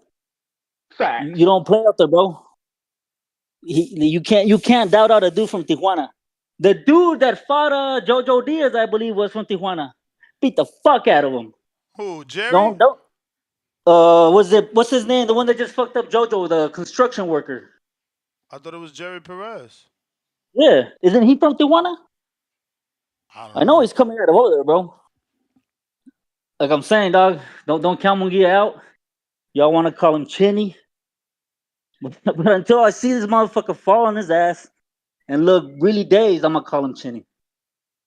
Fact. You don't play out there, bro. You can't doubt out a dude from Tijuana. The dude that fought Jojo Diaz, I believe, was from Tijuana. Beat the fuck out of him. Who, Jerry? Don't. What's his name? The one that just fucked up Jojo, the construction worker. I thought it was Jerry Perez. Yeah, isn't he from Tijuana? I know he's coming out of over there, bro. Like I'm saying, dog, don't count Munguia out. Y'all want to call him Chinny, but until I see this motherfucker fall on his ass and look really dazed, I'm gonna call him Chinny.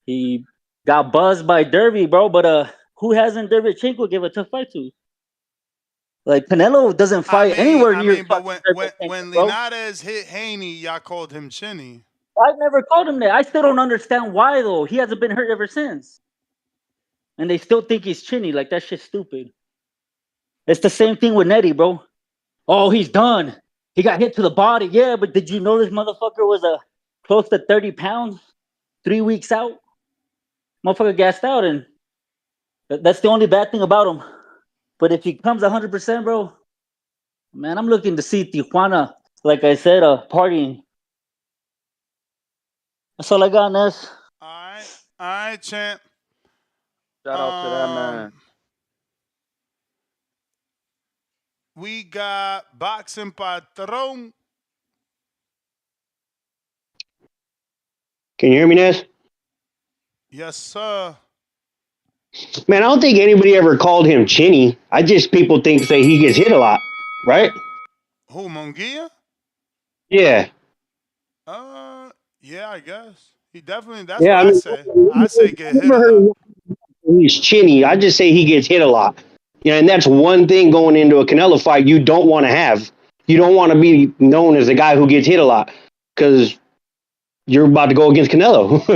He got buzzed by Derby, bro, but who hasn't Derby Chinko give a tough fight to? Like Canelo doesn't fight anywhere near but fucking when bro. Linares hit Haney, y'all called him Chinny. I never called him that. I still don't understand why though. He hasn't been hurt ever since, and they still think he's Chinny. Like that shit's stupid. It's the same thing with Nettie, bro. Oh, he's done. He got hit to the body. Yeah, but did you know this motherfucker was close to 30 pounds, 3 weeks out? Motherfucker gassed out, and that's the only bad thing about him. But if he comes 100%, bro, man, I'm looking to see Tijuana, like I said, partying. That's all I got, Ness. All right, champ. Shout out to that man. We got Boxing Patron. Can you hear me, Ness? Yes, sir. Man, I don't think anybody ever called him Chinny. I just people think say he gets hit a lot, right? Who, Munguia? Yeah. Yeah, I guess. He definitely, that's Yeah, what I say. I say get hit a lot. He's Chinny. I just say he gets hit a lot. You know, and that's one thing going into a Canelo fight you don't want to have. You don't want to be known as the guy who gets hit a lot because you're about to go against Canelo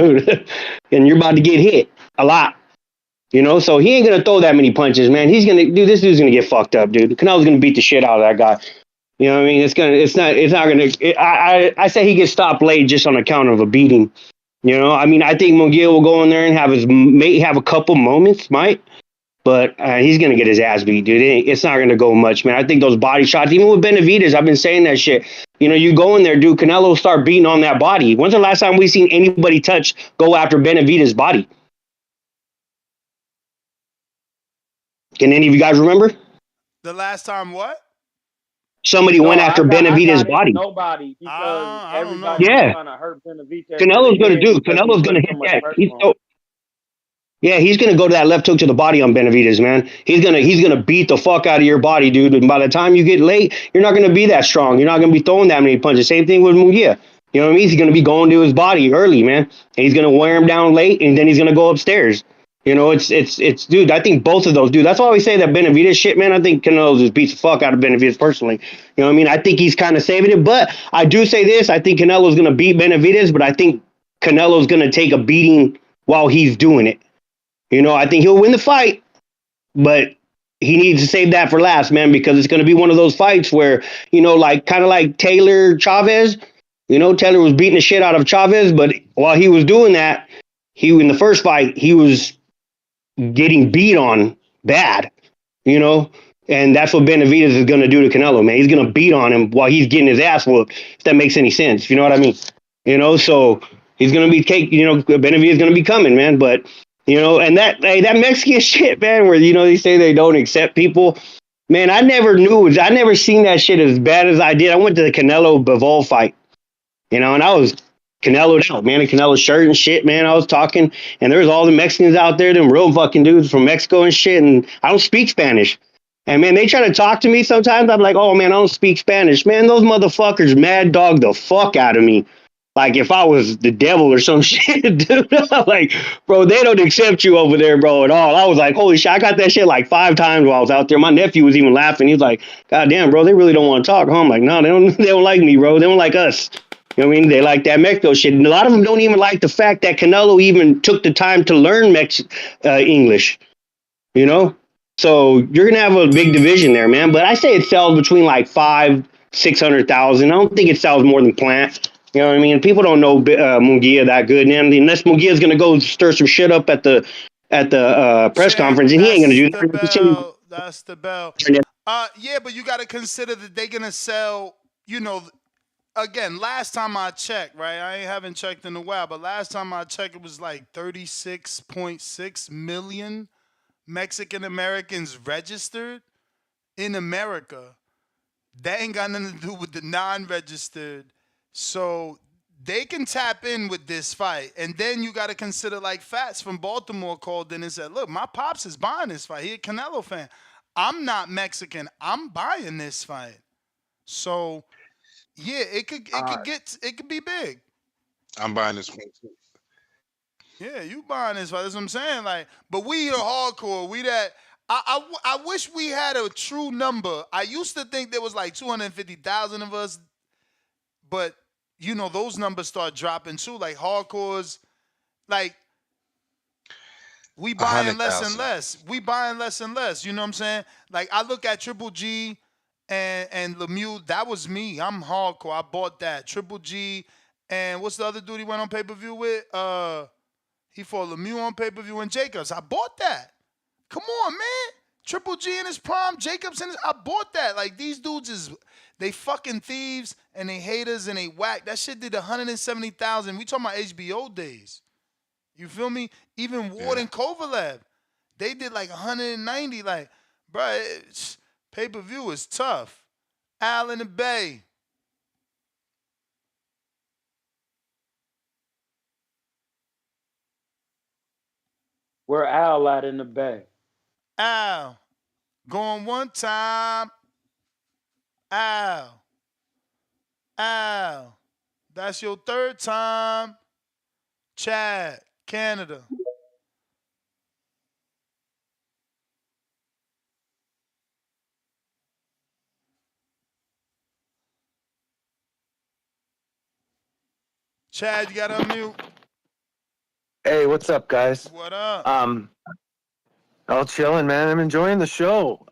and you're about to get hit a lot. You know, so he ain't gonna throw that many punches, man. He's gonna, dude. This dude's gonna get fucked up, dude. Canelo's gonna beat the shit out of that guy. You know what I mean? It's not gonna. I say he gets stopped late just on account of a beating. You know, I mean, I think Munguia will go in there and may have a couple moments, but he's gonna get his ass beat, dude. It's not gonna go much, man. I think those body shots, even with Benavidez, I've been saying that shit. You know, you go in there, dude. Canelo start beating on that body. When's the last time we seen anybody go after Benavidez' body? Can any of you guys remember? The last time what? Somebody went after Benavidez' body. Nobody, because everybody's trying to hurt Benavidez. Canelo's gonna hit that. He's gonna go to that left hook to the body on Benavidez, man. He's gonna beat the fuck out of your body, dude. And by the time you get late, you're not gonna be that strong. You're not gonna be throwing that many punches. Same thing with Munguia. You know what I mean? He's gonna be going to his body early, man. And he's gonna wear him down late, and then he's gonna go upstairs. You know, it's dude. I think both of those, dude. That's why we say that Benavidez shit, man. I think Canelo just beats the fuck out of Benavidez personally. You know what I mean? I think he's kind of saving it, but I do say this: I think Canelo's gonna beat Benavidez, but I think Canelo's gonna take a beating while he's doing it. You know, I think he'll win the fight, but he needs to save that for last, man, because it's gonna be one of those fights where, you know, like kind of like Taylor Chavez. You know, Taylor was beating the shit out of Chavez, but while he was doing that, in the first fight he was getting beat on bad, you know, and that's what Benavidez is going to do to Canelo, man. He's going to beat on him while he's getting his ass whooped, if that makes any sense. You know what I mean? You know, so he's going to be Benavidez is going to be coming, man. But, you know, and that Mexican shit, man, where, you know, they say they don't accept people. Man, I never seen that shit as bad as I did. I went to the Canelo Bivol fight, you know, and I was Canelo'd out, man, in Canelo's shirt and shit, man. I was talking, and there was all the Mexicans out there, them real fucking dudes from Mexico and shit, and I don't speak Spanish. And, man, they try to talk to me sometimes. I'm like, oh, man, I don't speak Spanish. Man, those motherfuckers mad dog the fuck out of me. Like, if I was the devil or some shit, dude. Like, bro, they don't accept you over there, bro, at all. I was like, holy shit, I got that shit like 5 times while I was out there. My nephew was even laughing. He was like, God damn, bro, they really don't want to talk, huh? I'm like, no, they don't like me, bro. They don't like us. You know what I mean? They like that Mexico shit. And a lot of them don't even like the fact that Canelo even took the time to learn English, you know? So you're going to have a big division there, man. But I say it sells between like 500,000-600,000. I don't think it sells more than Plant. You know what I mean? People don't know Munguia that good. And unless Munguia is going to go stir some shit up at the press conference, and he ain't going to do that. That's the bell. Yeah, but you got to consider that they're going to sell, you know, again, last time I checked, right? I haven't checked in a while, but last time I checked, it was like 36.6 million Mexican Americans registered in America. That ain't got nothing to do with the non-registered. So they can tap in with this fight. And then you got to consider, like Fats from Baltimore called in and said, look, my pops is buying this fight. He a Canelo fan. I'm not Mexican. I'm buying this fight. So yeah, it could be big. I'm buying this one too. Yeah, you buying this fight. That's what I'm saying. Like, but we are hardcore. We that I wish we had a true number. I used to think there was like 250,000 of us, but you know those numbers start dropping too. Like hardcores, like we buying less and 100,000. less. We buying less and less. You know what I'm saying? Like I look at Triple G and Lemieux. That was me. I'm hardcore. I bought that. Triple G and what's the other dude he went on pay-per-view with? He fought Lemieux on pay-per-view and Jacobs. I bought that. Come on, man. Triple G in his prime, Jacobs in his... I bought that. Like, these dudes is... They fucking thieves, and they haters, and they whack. That shit did 170,000. We talking about HBO days. You feel me? Even Ward and Kovalev, they did like 190. Like, bro, pay-per-view is tough. Al in the Bay. Where Al at in the Bay? Al. Going one time. Al. Al. That's your third time. Chad, Canada. Chad, you got to unmute. Hey, what's up, guys? What up? All chilling, man. I'm enjoying the show.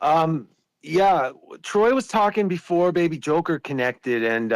Yeah, Troy was talking before Baby Joker connected and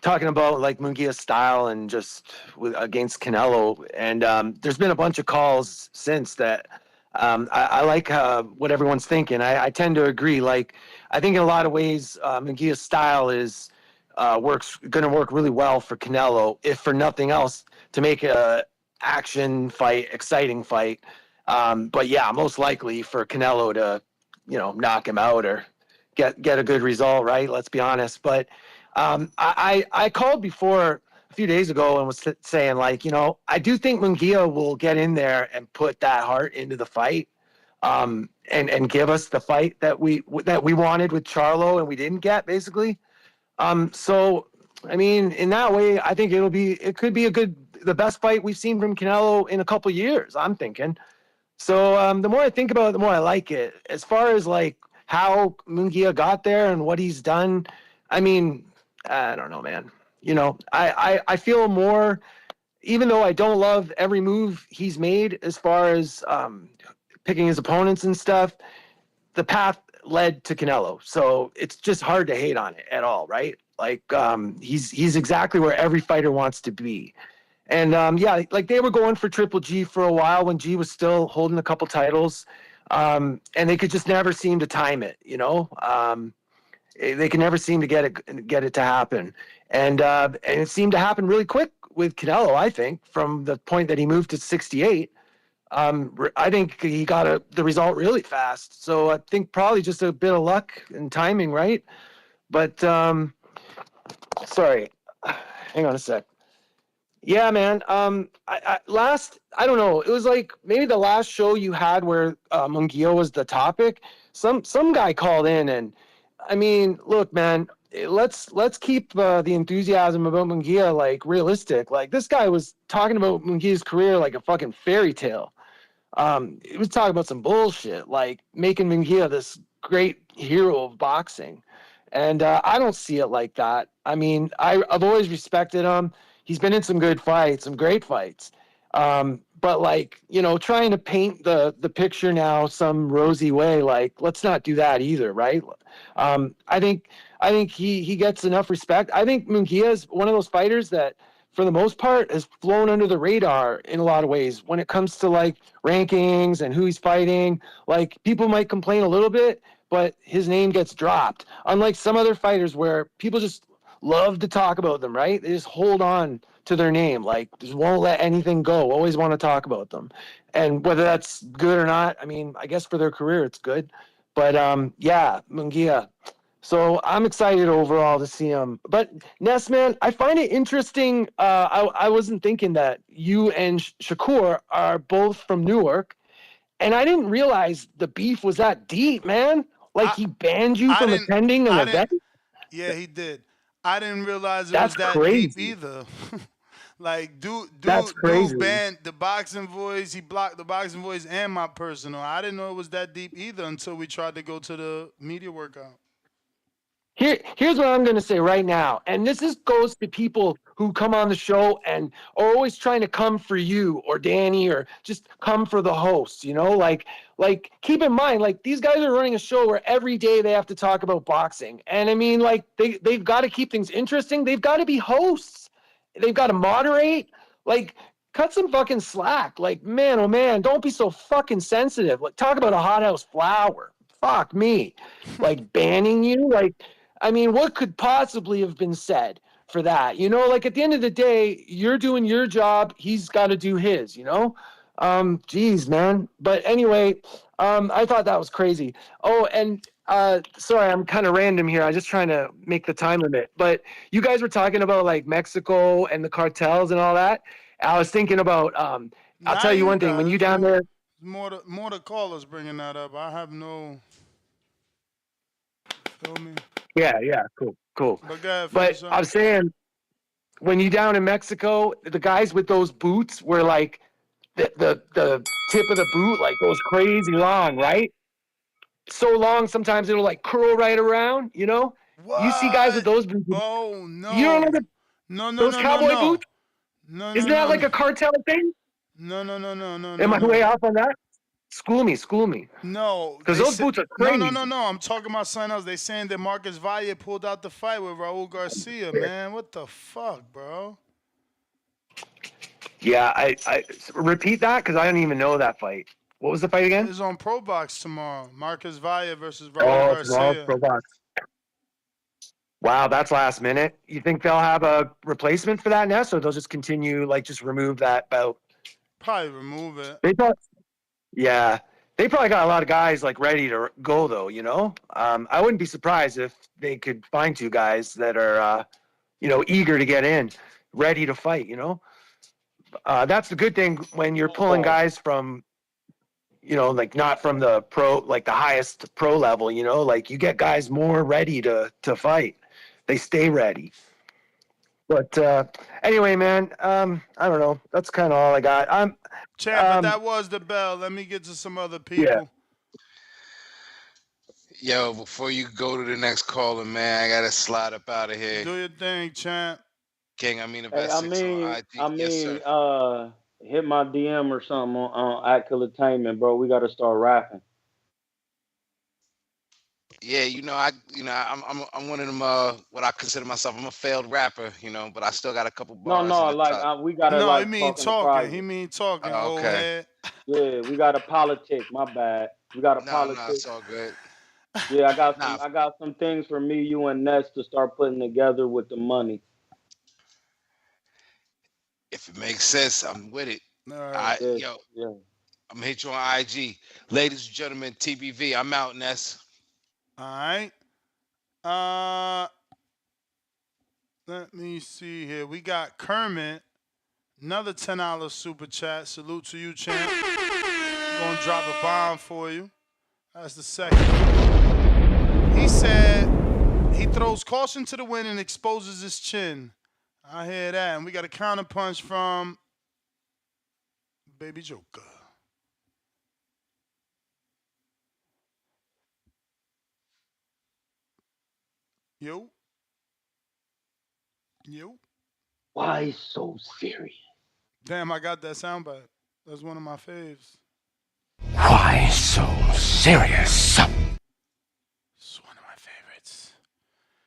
talking about like Munguia's style and just against Canelo. And there's been a bunch of calls since that. I like what everyone's thinking. I tend to agree. Like, I think in a lot of ways, Munguia's style is going to work really well for Canelo, if for nothing else, to make a action fight, exciting fight. But yeah, most likely for Canelo to, knock him out or get a good result, right? Let's be honest. But I called before a few days ago and was saying, like, I do think Munguia will get in there and put that heart into the fight, and give us the fight that we wanted with Charlo and we didn't get, basically. So I mean, in that way, I think it could be the best fight we've seen from Canelo in a couple years, I'm thinking. So the more I think about it, the more I like it. As far as like how Munguia got there and what he's done, I mean, I don't know, man. I feel more, even though I don't love every move he's made as far as picking his opponents and stuff, the path led to Canelo. So it's just hard to hate on it at all, right? Like he's exactly where every fighter wants to be. And yeah, like they were going for Triple G for a while when G was still holding a couple titles, and they could just never seem to time it. They can never seem to get it to happen, and it seemed to happen really quick with Canelo. I think from the point that he moved to 68, I think he got the result really fast. So I think probably just a bit of luck and timing, right? But sorry, hang on a sec. Yeah, man. I don't know. It was like maybe the last show you had where Munguia was the topic. Some guy called in, and I mean, look, man. Let's keep the enthusiasm about Munguia like realistic. Like this guy was talking about Munguia's career like a fucking fairy tale. He was talking about some bullshit, like making Munguia this great hero of boxing, and I don't see it like that. I mean, I've always respected him. He's been in some good fights, some great fights. But like, trying to paint the picture now some rosy way, like, let's not do that either, right? I think he gets enough respect. I think Munguia is one of those fighters that, for the most part, has flown under the radar in a lot of ways when it comes to like rankings and who he's fighting. Like people might complain a little bit, but his name gets dropped. Unlike some other fighters where people just love to talk about them, right? They just hold on to their name, like just won't let anything go, always want to talk about them. And whether that's good or not, I mean, I guess for their career it's good. But yeah, Munguia. So I'm excited overall to see him. But Ness, man, I find it interesting. I wasn't thinking that you and Shakur are both from Newark, and I didn't realize the beef was that deep, man. Like he banned you from attending an event? Yeah, he did. I didn't realize it That's was that crazy. deep either. Like, That's dude crazy. banned the boxing voice. He blocked the boxing voice and my personal. I didn't know it was that deep either until we tried to go to the media workout. Here's what I'm going to say right now. And this goes to people who come on the show and are always trying to come for you or Danny or just come for the host, you know, like keep in mind, like these guys are running a show where every day they have to talk about boxing. And I mean, like they've got to keep things interesting. They've got to be hosts. They've got to moderate, like cut some fucking slack. Like, man, oh man, don't be so fucking sensitive. Like talk about a hothouse flower. Fuck me. Like banning you. Like, I mean, what could possibly have been said for that? You know, like at the end of the day, you're doing your job. He's got to do his, you know? Geez, man. But anyway, I thought that was crazy. Oh, and sorry, I'm kind of random here. I'm just trying to make the time limit. But you guys were talking about like Mexico and the cartels and all that. I was thinking about, I'll tell you one thing. When you down there, more the callers bringing that up. I have no. Feel me? Yeah, cool. But go ahead, But I'm saying, when you down in Mexico, the guys with those boots were like the tip of the boot like goes crazy long, right? So long sometimes it'll like curl right around, you know? What? You see guys with those boots. Oh no. You don't know those cowboy no. boots? No, Isn't that like a cartel thing? No. Am I way off on that? School me. No. Because those boots are crazy. No. I'm talking about something else. They saying that Marcus Valle pulled out the fight with Raul Garcia, man. What the fuck, bro? Yeah, I repeat that because I don't even know that fight. What was the fight again? It's on Pro Box tomorrow. Marcus Valle versus Raul Garcia. Tomorrow's Pro Box. Wow, that's last minute. You think they'll have a replacement for that, Ness, or they'll just continue, like, just remove that bout? Probably remove it. They probably got a lot of guys, like, ready to go, though, you know? I wouldn't be surprised if they could find two guys that are, eager to get in, ready to fight, you know? That's the good thing when you're pulling guys from, like not from the pro, like the highest pro level, you know, like you get guys more ready to fight. They stay ready. But anyway, man, I don't know. That's kind of all I got. Champ, but that was the bell. Let me get to some other people. Yo, before you go to the next caller, man, I gotta slide up out of here. Do your thing, champ. King, I mean, the Hey, best six on IG. Yes, sir. Hit my DM or something on At Entertainment, bro. We gotta start rapping. Yeah, I'm one of them. What I consider myself, I'm a failed rapper, but I still got a couple bars. We gotta. No, like, he mean talking. He mean talking. Oh, okay. Yeah, we gotta politic. My bad. We gotta politic. No, it's all good. Yeah, I got some things for me, you, and Ness to start putting together with the money. If it makes sense, I'm with it. All right. I'm gonna hit you on IG, ladies and gentlemen. TBV, I'm out, Ness. All right. Let me see here. We got Kermit, another $10 super chat. Salute to you, champ. Gonna drop a bomb for you. That's the second. He said he throws caution to the wind and exposes his chin. I hear that. And we got a counterpunch from Baby Joker. Yo. Why so serious? Damn, I got that soundbite. That's one of my faves. Why so serious? It's one of my favorites.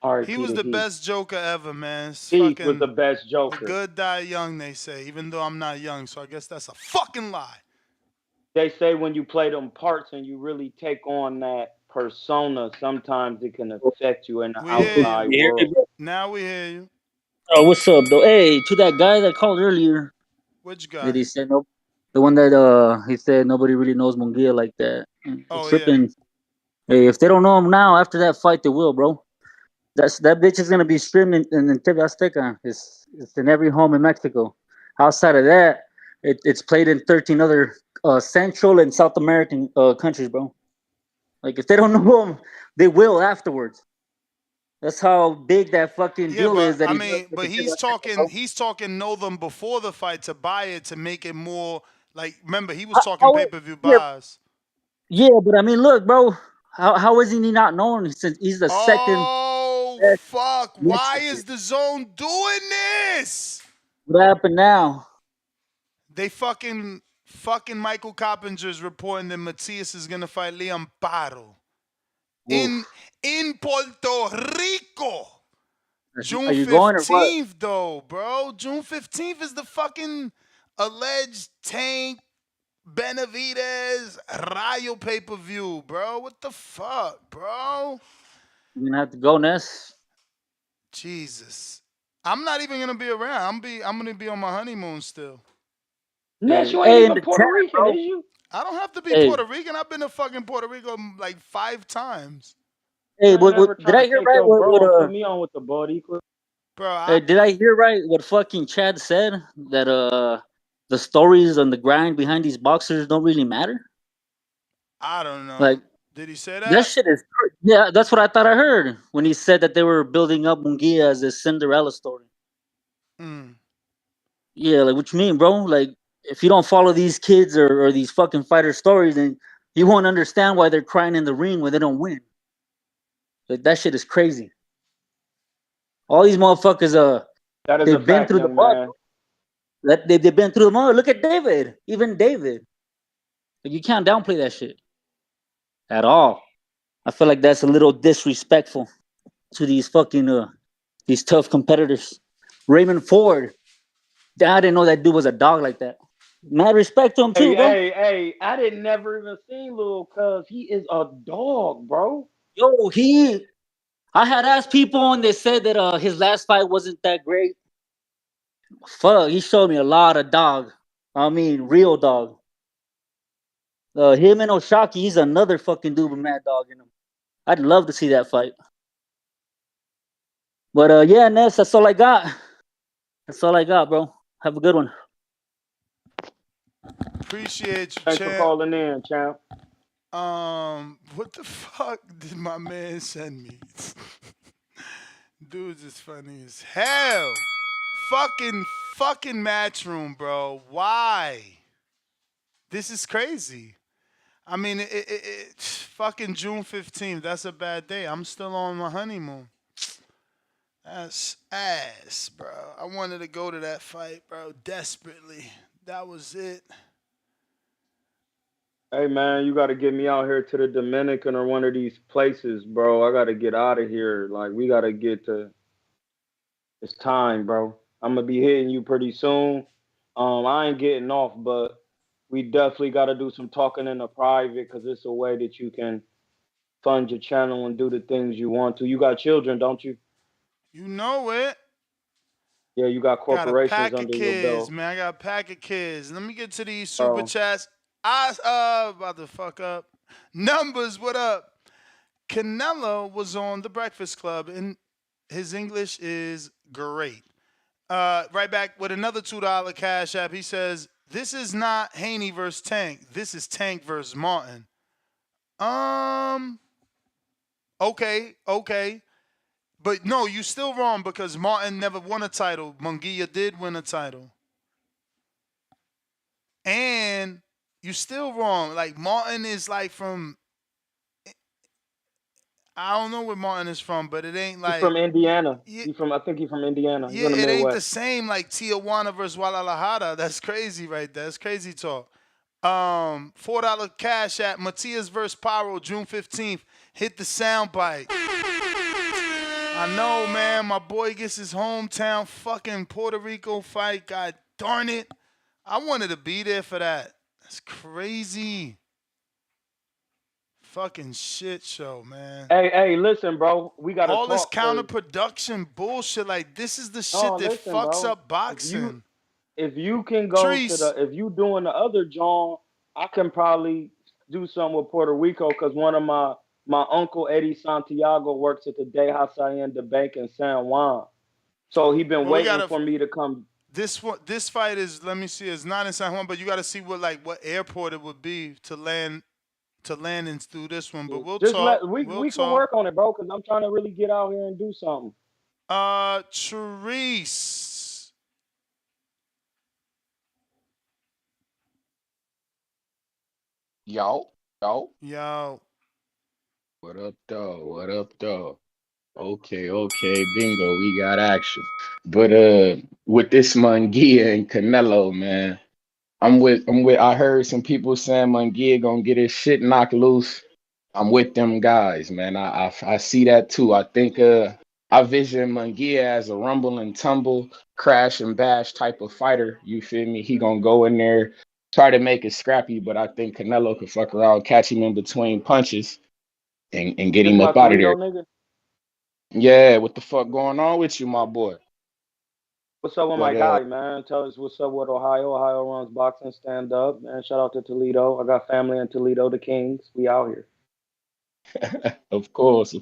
R.I.P. He was the Heat. best Joker ever, man. Heat was the best Joker. The good die young, they say, even though I'm not young, so I guess that's a fucking lie. They say when you play them parts and you really take on that persona, sometimes it can affect you in the outside world. Now we hear you. Oh, what's up, though? Hey, to that guy that called earlier. Which guy? Did he say no? The one that he said nobody really knows Munguia like that. Tripping. Yeah. Hey, if they don't know him now, after that fight, they will, bro. That bitch is gonna be streamed in TV Azteca. It's in every home in Mexico. Outside of that, it's played in 13 other Central and South American countries, bro. Like if they don't know him, they will afterwards. That's how big that fucking Yeah, deal but is that I he does mean, with but the he's talking know them before the fight to buy it to make it more like. Remember, he was talking pay-per-view yeah, buys. yeah, but I mean, look, bro, how is he not known since he's the second Oh best fuck! Why Mexican? is the zone doing this? What happened now? They fucking Michael Coppinger's reporting that Matias is gonna fight Liam Paro in Puerto Rico. Are June you going or what? 15th though, bro. June 15th is the fucking alleged Tank Benavidez Rayo pay-per-view, bro. What the fuck, bro? You're gonna have to go, Ness. Jesus. I'm not even gonna be around. I'm gonna be on my honeymoon still. Ness, you ain't Hey, in even the Puerto chat, Rican, bro. is you? I don't have to be Hey, Puerto Rican. I've been to fucking Puerto Rico like 5 times. hey, I ain't never did I trying to hear take right? your bro and put me on with the Boricua. Bro, Did I hear right? What fucking Chad said that the stories and the grind behind these boxers don't really matter. I don't know. Like Did he say that that? shit is yeah. That's what I thought I heard when he said that they were building up Munguia as a Cinderella story. Mm. Yeah, like what you mean, bro? Like if you don't follow these kids or these fucking fighter stories, then you won't understand why they're crying in the ring when they don't win. Like that shit is crazy. All these motherfuckers, That is a they've been fact, through the young mud. man. They've been through the mud. Look at David. Even David. Like, you can't downplay that shit at all. I feel like that's a little disrespectful to these fucking these tough competitors. Raymond Ford. I didn't know that dude was a dog like that. Mad respect to him too, bro. Hey, I didn't never even seen Lil Cuz. He is a dog, bro. Yo, I had asked people and they said that his last fight wasn't that great. Fuck, he showed me a lot of dog. I mean, real dog. Him and Oshaki, he's another fucking dude with mad dog in him. I'd love to see that fight. But yeah, Ness, that's all I got. That's all I got, bro. Have a good one. Appreciate you, Thanks for champ. calling in, champ. What the fuck did my man send me? Dude's as funny as hell. Fucking Matchroom, bro. Why? This is crazy. I mean, fucking June 15th. That's a bad day. I'm still on my honeymoon. That's ass, bro. I wanted to go to that fight, bro, desperately. That was it. Hey man, you gotta get me out here to the Dominican or one of these places, bro. I gotta get out of here. Like we gotta get to. It's time, bro. I'm gonna be hitting you pretty soon. I ain't getting off, but we definitely gotta do some talking in the private because it's a way that you can fund your channel and do the things you want to. You got children, don't you? You know it. Yeah, you got Got a corporations pack of under your kids, belt. man. I got a pack of kids. Let me get to these super Bro. chats. About to fuck up. Numbers, what up? Canelo was on the Breakfast Club, and his English is great. Right back with another $2 cash app. He says, "This is not Haney versus Tank. This is Tank versus Martin." Okay. But no, you still wrong because Martin never won a title. Munguia did win a title. And you still wrong. Like Martin is like from I don't know where Martin is from, but it ain't like He's from Indiana. Yeah, I think he's from Indiana. He's yeah, in the it ain't the Midwest. same like Tijuana versus Guadalajara. That's crazy right there. That's crazy talk. $4 cash at Matias versus Pyro, June 15th. Hit the sound bite. I know, man. My boy gets his hometown fucking Puerto Rico fight. God darn it. I wanted to be there for that. That's crazy. Fucking shit show, man. Hey, listen, bro. We gotta All this talk. 'Cause counterproduction bullshit. Like, this is the shit No, that listen, fucks bro. up boxing. If you can go to Treese. if you doing the other John, I can probably do something with Puerto Rico because one of my uncle Eddie Santiago works at the De Hacienda the Bank in San Juan, so he been Well, we waiting gotta. for me to come. This fight is. Let me see. It's not in San Juan, but you got to see what airport it would be to land Landon's through this one, but we'll Just talk. we We'll can talk. work on it, bro. Cause I'm trying to really get out here and do something. Therese. Yo. Yo. What up, though? What up, though? Okay, bingo. We got action. But with this Munguia and Canelo, man, I'm with. I heard some people saying Munguia gonna get his shit knocked loose. I'm with them guys, man. I see that too. I think I vision Munguia as a rumble and tumble, crash and bash type of fighter. You feel me? He gonna go in there, try to make it scrappy, but I think Canelo could fuck around, catch him in between punches, and get This him my up out of Toledo there. nigga. Yeah, what the fuck going on with you, my boy? What's up with my But guy, man? Tell us what's up with Ohio. Ohio runs boxing, stand up, man. Shout out to Toledo. I got family in Toledo, the Kings. We out here. of course.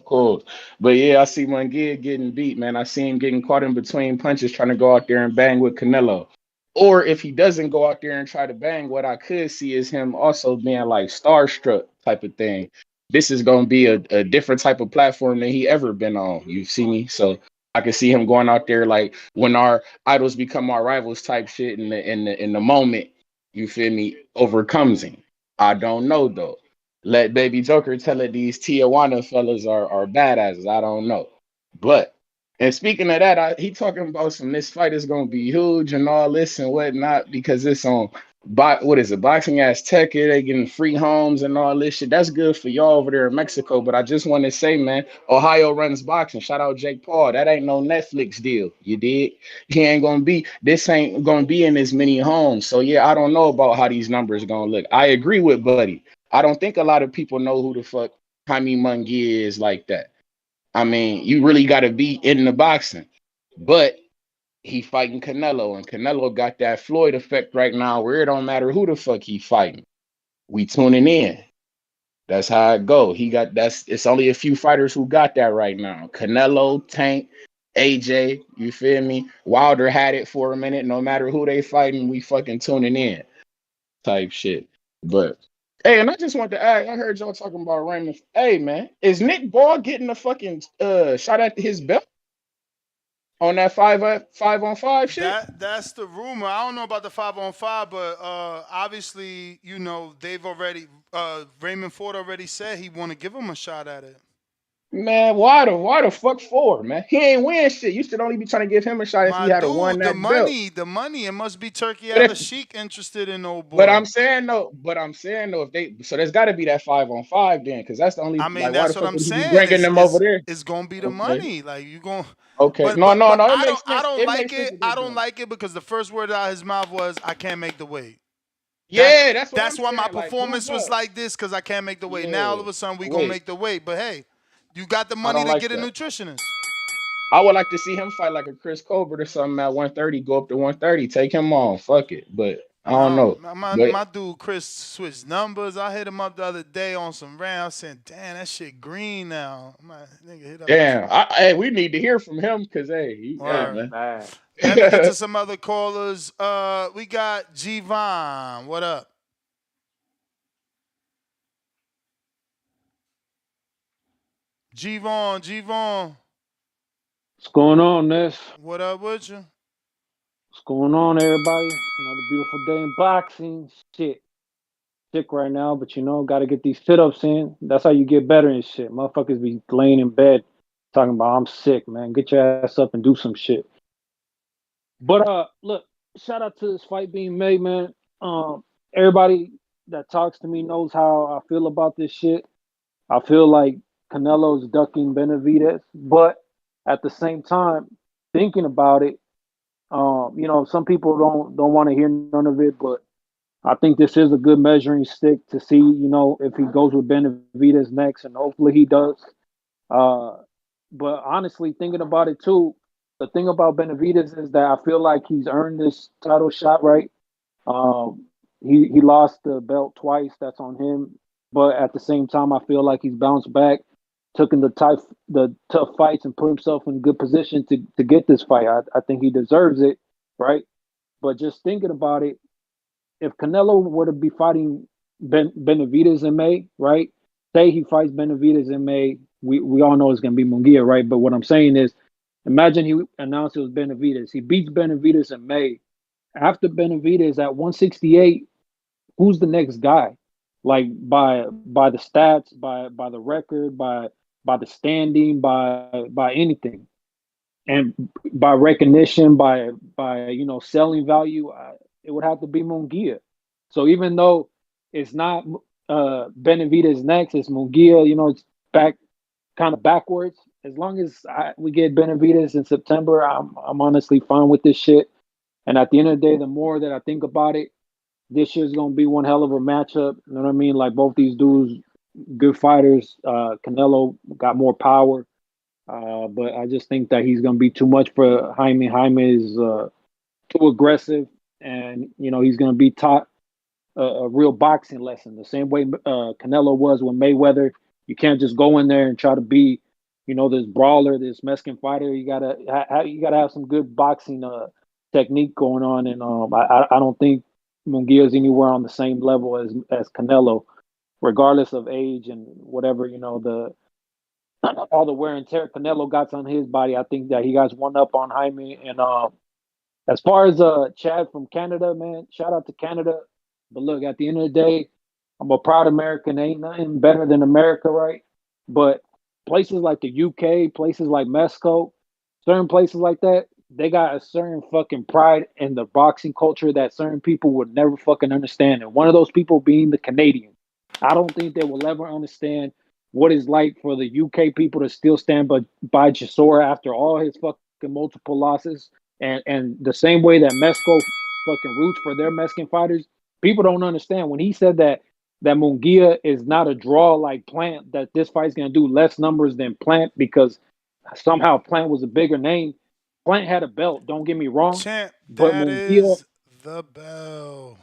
But yeah, I see Munguia getting beat, man. I see him getting caught in between punches, trying to go out there and bang with Canelo. Or if he doesn't go out there and try to bang, what I could see is him also being like starstruck type of thing. This is gonna be a different type of platform than he ever been on. You see me? So I can see him going out there like when our idols become our rivals type shit in the moment, you feel me, overcomes him. I don't know though. Let Baby Joker tell it these Tijuana fellas are badasses. I don't know. But and speaking of that, he talking about some this fight is gonna be huge and all this and whatnot because it's on what is it, Boxing Azteca, they getting free homes and all this shit. That's good for y'all over there in Mexico. But I just want to say, man, Ohio runs boxing. Shout out Jake Paul. That ain't no Netflix deal. You dig? This ain't gonna be in as many homes. So yeah, I don't know about how these numbers gonna look. I agree with Buddy. I don't think a lot of people know who the fuck Jaime Munguia is like that. I mean, you really got to be in the boxing. But he fighting Canelo, and Canelo got that Floyd effect right now where it don't matter who the fuck he fighting. We tuning in. That's how it go. It's only a few fighters who got that right now. Canelo, Tank, AJ, you feel me? Wilder had it for a minute. No matter who they fighting, we fucking tuning in. Type shit. But hey, and I just want to ask, I heard y'all talking about Raymond. Hey man, is Nick Ball getting a fucking shot at his belt on that 5-on-5 shit? That's the rumor. I don't know about the 5-on-5, but obviously, they've already Raymond Ford already said he want to give him a shot at it. Man, why the fuck for, man? He ain't win shit. You should only be trying to give him a shot if he had won that belt. The money, it must be Turkey Al-Sheikh interested in old boy. But I'm saying though, if there's got to be that 5-on-5 then, because that's the only. I mean, like, that's why the what fuck I'm would he be saying. bringing them over there? It's gonna be the money. Like you going. Okay. But, no. I It makes sense. I don't like it because the first word out of his mouth was, "I can't make the weight." Yeah, that's why my saying. performance was like this because I can't make the weight. Now all of a sudden we gonna make the weight. But hey, you got the money to get a nutritionist. I would like to see him fight like a Chris Colbert or something at 130, go up to 130, take him on. Fuck it. But I don't know. My dude Chris switched numbers. I hit him up the other day on some rounds saying, damn, that shit green now. Nigga hit up. Damn. Hey, we need to hear from him because man. Let me get to some other callers. We got G-Von. What up? G-Von. What's going on, Ness? What up with you? What's going on, everybody? Another beautiful day in boxing. Shit. Sick right now, but got to get these sit-ups in. That's how you get better and shit. Motherfuckers be laying in bed talking about, I'm sick, man. Get your ass up and do some shit. But, look, shout out to this fight being made, man. Everybody that talks to me knows how I feel about this shit. I feel like Canelo's ducking Benavidez, but at the same time, thinking about it, some people don't want to hear none of it, but I think this is a good measuring stick to see, if he goes with Benavidez next, and hopefully he does. But honestly, thinking about it too, the thing about Benavidez is that I feel like he's earned this title shot, right? He lost the belt twice. That's on him. But at the same time, I feel like he's bounced back, taken the tough fights, and put himself in a good position to get this fight. I think he deserves it, right? But just thinking about it, if Canelo were to be fighting Benavidez in May, right? Say he fights Benavidez in May. We all know it's gonna be Munguia, right? But what I'm saying is, imagine he announced it was Benavidez. He beats Benavidez in May. After Benavidez at 168, who's the next guy? Like by the stats, by the record, by the standing, by anything, and by recognition, by selling value, it would have to be Munguia. So even though it's not Benavidez next, it's Munguia. It's back kind of backwards. As long as we get Benavidez in September, I'm honestly fine with this shit. And at the end of the day, the more that I think about it, this year's gonna be one hell of a matchup. You know what I mean? Like both these dudes, good fighters. Canelo got more power, but I just think that he's gonna be too much for Jaime. Jaime is too aggressive, and he's gonna be taught a real boxing lesson. The same way Canelo was with Mayweather. You can't just go in there and try to be, this brawler, this Mexican fighter. You gotta have some good boxing technique going on, and I don't think Munguia is anywhere on the same level as Canelo, regardless of age and whatever the all the wear and tear Canelo got on his body. I think that he got one up on Jaime. And as far as Chad from Canada, man, shout out to Canada. But look, at the end of the day, I'm a proud American. Ain't nothing better than America, right? But places like the UK, places like Mexico, certain places like that, they got a certain fucking pride in the boxing culture that certain people would never fucking understand. And one of those people being the Canadian. I don't think they will ever understand what it's like for the UK people to still stand by Chisora after all his fucking multiple losses. And the same way that Mexico fucking roots for their Mexican fighters, people don't understand. When he said that Munguia is not a draw like Plant, that this fight's gonna do less numbers than Plant because somehow Plant was a bigger name. Plant had a belt, don't get me wrong. Champ, But that Munguia, is the bell.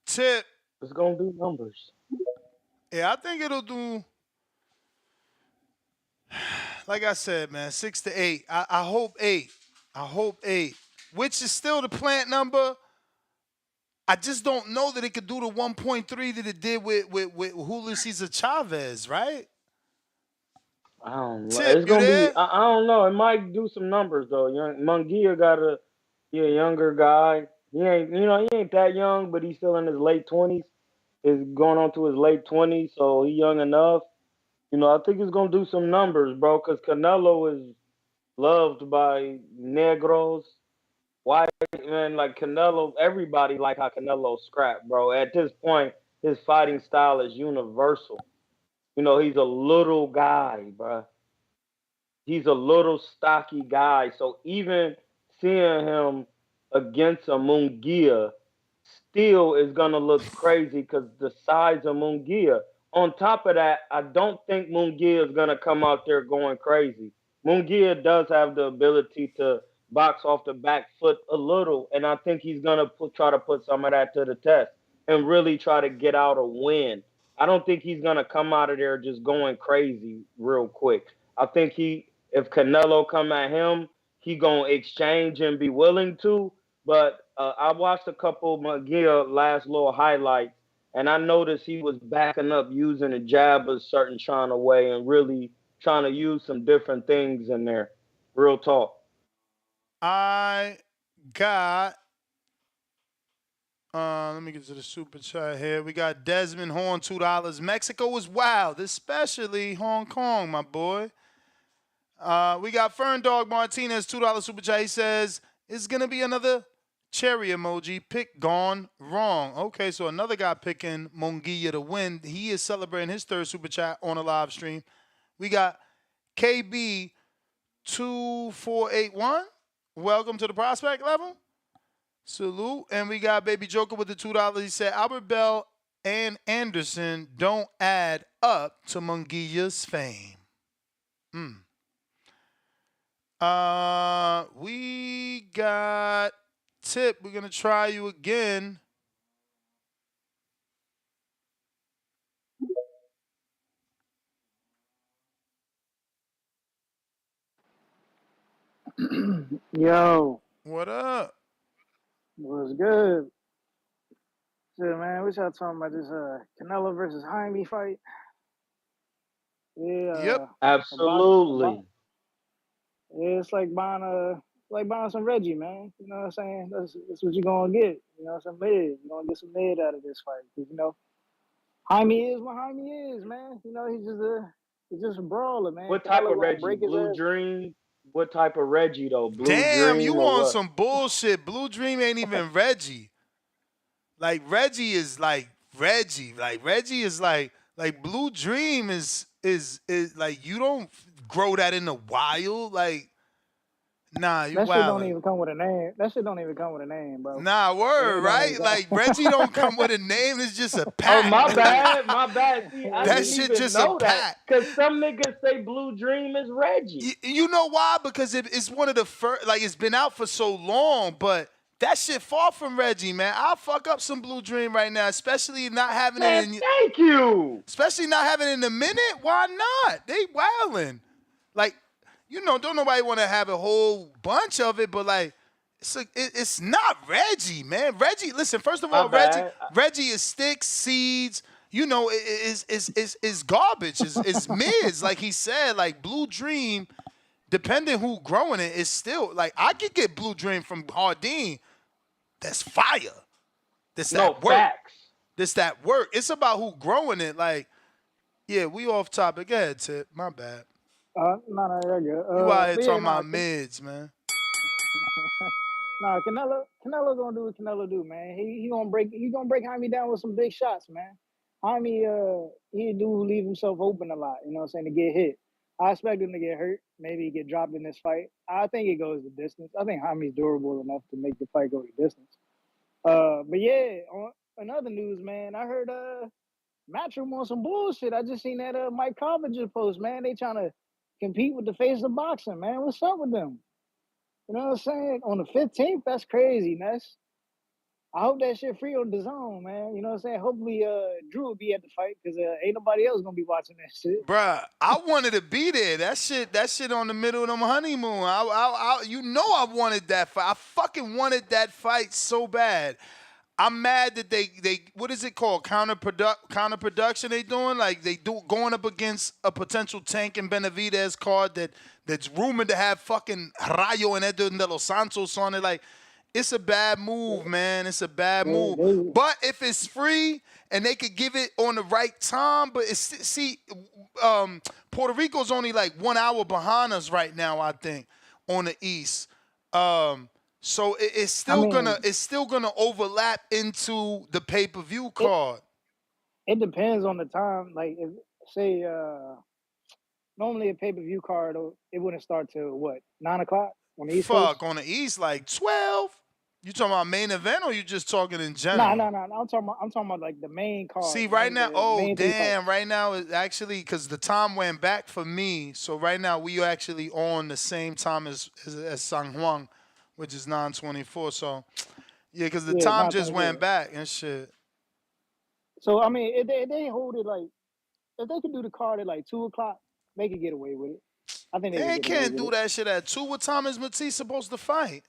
Tip. It's gonna do numbers. Yeah, I think it'll do. Like I said, man, 6 to 8. I hope 8. I hope 8. Which is still the Plant number. I just don't know that it could do the 1.3 that it did with Julio Cesar Chavez, right? I don't know. Tip, It's you gonna be. there? I don't know. It might do some numbers though. Munguia he a younger guy. He ain't that young, but he's still in his late 20s. Is going on to his late 20s, so he young enough. I think it's gonna do some numbers, bro. Cause Canelo is loved by negros, white man. Like Canelo, everybody like how Canelo scrap, bro. At this point, his fighting style is universal. He's a little guy, bro. He's a little stocky guy. So even seeing him against a Munguia still is gonna look crazy because the size of Munguia. On top of that, I don't think Munguia is gonna come out there going crazy. Munguia does have the ability to box off the back foot a little, and I think he's gonna try to put some of that to the test and really try to get out a win. I don't think he's gonna come out of there just going crazy real quick. I think if Canelo come at him, he gonna exchange and be willing to. But I watched a couple of Munguia last little highlights, and I noticed he was backing up using a jab a certain kind of way and really trying to use some different things in there. Real talk. I got. Let me get to the super chat here. We got Desmond Horn, $2. Mexico is wild, especially Hong Kong, my boy. We got Fern Dog Martinez, $2 super chat. He says, it's going to be another cherry emoji. Pick gone wrong. Okay, so another guy picking Munguia to win. He is celebrating his third super chat on a live stream. We got KB2481. Welcome to the prospect level. Salute. And we got Baby Joker with the $2. He said, Albert Bell and Anderson don't add up to Munguia's fame. We got Tip. We're going to try you again. yo, What up? what's good? Shit, man, what y'all talking about? This Canelo versus Jaime fight? Yeah, Yep. Absolutely. Yeah, it's like buying some Reggie, man. You know what I'm saying? That's what you're gonna get. You know, some mid. You're gonna get some mid out of this fight. 'Cause, you know, Jaime is what Jaime is, man. You know, he's just a brawler, man. What type Canelo of gonna Reggie? break his Blue ass. Dream? What type of Reggie though? Blue Damn, Dream you or on what? some bullshit. Blue Dream ain't even Reggie. Like Reggie is like Reggie. Like Reggie is like Blue Dream is like you don't grow that in the wild. Like nah, you That shit don't wildin'. even come with a name. That shit don't even come with a name, bro. Nah, word, It don't right? even Like Reggie don't come with a name. It's just a Oh, pack. my bad. My bad. See, I That didn't shit even just a know that. pack. Because some niggas say Blue Dream is Reggie. You know why? Because it's one of the first. Like it's been out for so long, but that shit far from Reggie, man. I'll fuck up some Blue Dream right now, especially not having it Man, in. thank you. Especially not having it in a minute. Why not? They wildin'. Like, you know, don't nobody want to have a whole bunch of it, but like, it's not Reggie, man. Reggie, listen. First of My all, bad. Reggie is sticks, seeds. You know, is garbage. Is mids. Like he said, like Blue Dream. Depending who growing it, is still like I could get Blue Dream from Hardin. That's fire. That's No, that work. facts. That's that work. It's about who growing it. Like, yeah, we off topic. Go ahead, Tip. My bad. No, you're good. You out here But yeah, talking about mids, man. Nah, Canelo gonna do what Canelo do, man. He gonna break Jaime down with some big shots, man. Jaime, he do leave himself open a lot, you know what I'm saying, to get hit. I expect him to get hurt, maybe get dropped in this fight. I think it goes the distance. I think Jaime's durable enough to make the fight go the distance. But yeah, on other news, man, I heard Matchroom on some bullshit. I just seen that Mike Carpenter post, man. They trying to compete with the face of boxing, man. What's up with them? You know what I'm saying? On the 15th, that's crazy, Ness. I hope that shit free on the zone, man. You know what I'm saying? Hopefully, Drew will be at the fight because ain't nobody else gonna be watching that shit. Bruh, I wanted to be there. That shit on the middle of them honeymoon. You know I wanted that fight. I fucking wanted that fight so bad. I'm mad that they what is it called? Counterproduction they doing? Like they going up against a potential Tank and Benavidez card that's rumored to have fucking Rayo and Edwin de los Santos on it. Like, it's a bad move, man. It's a bad move. But if it's free and they could give it on the right time, but Puerto Rico's only like 1 hour behind us right now, I think, on the East. So it's still gonna overlap into the pay-per-view card. It depends on the time. Like, if say normally a pay-per-view card, it wouldn't start till what, 9 o'clock on the East Coast? On the East, like 12. You talking about main event or you just talking in general? No. I'm talking about like the main card. See, right now, main damn, right now is actually because the time went back for me. So right now we actually on the same time as San Juan, which is 9:24. So yeah, because the time just went back and shit. So I mean, if they hold it like, if they could do the card at like 2 o'clock, they could get away with it. I think they can't do that shit at 2. What time is Matisse supposed to fight?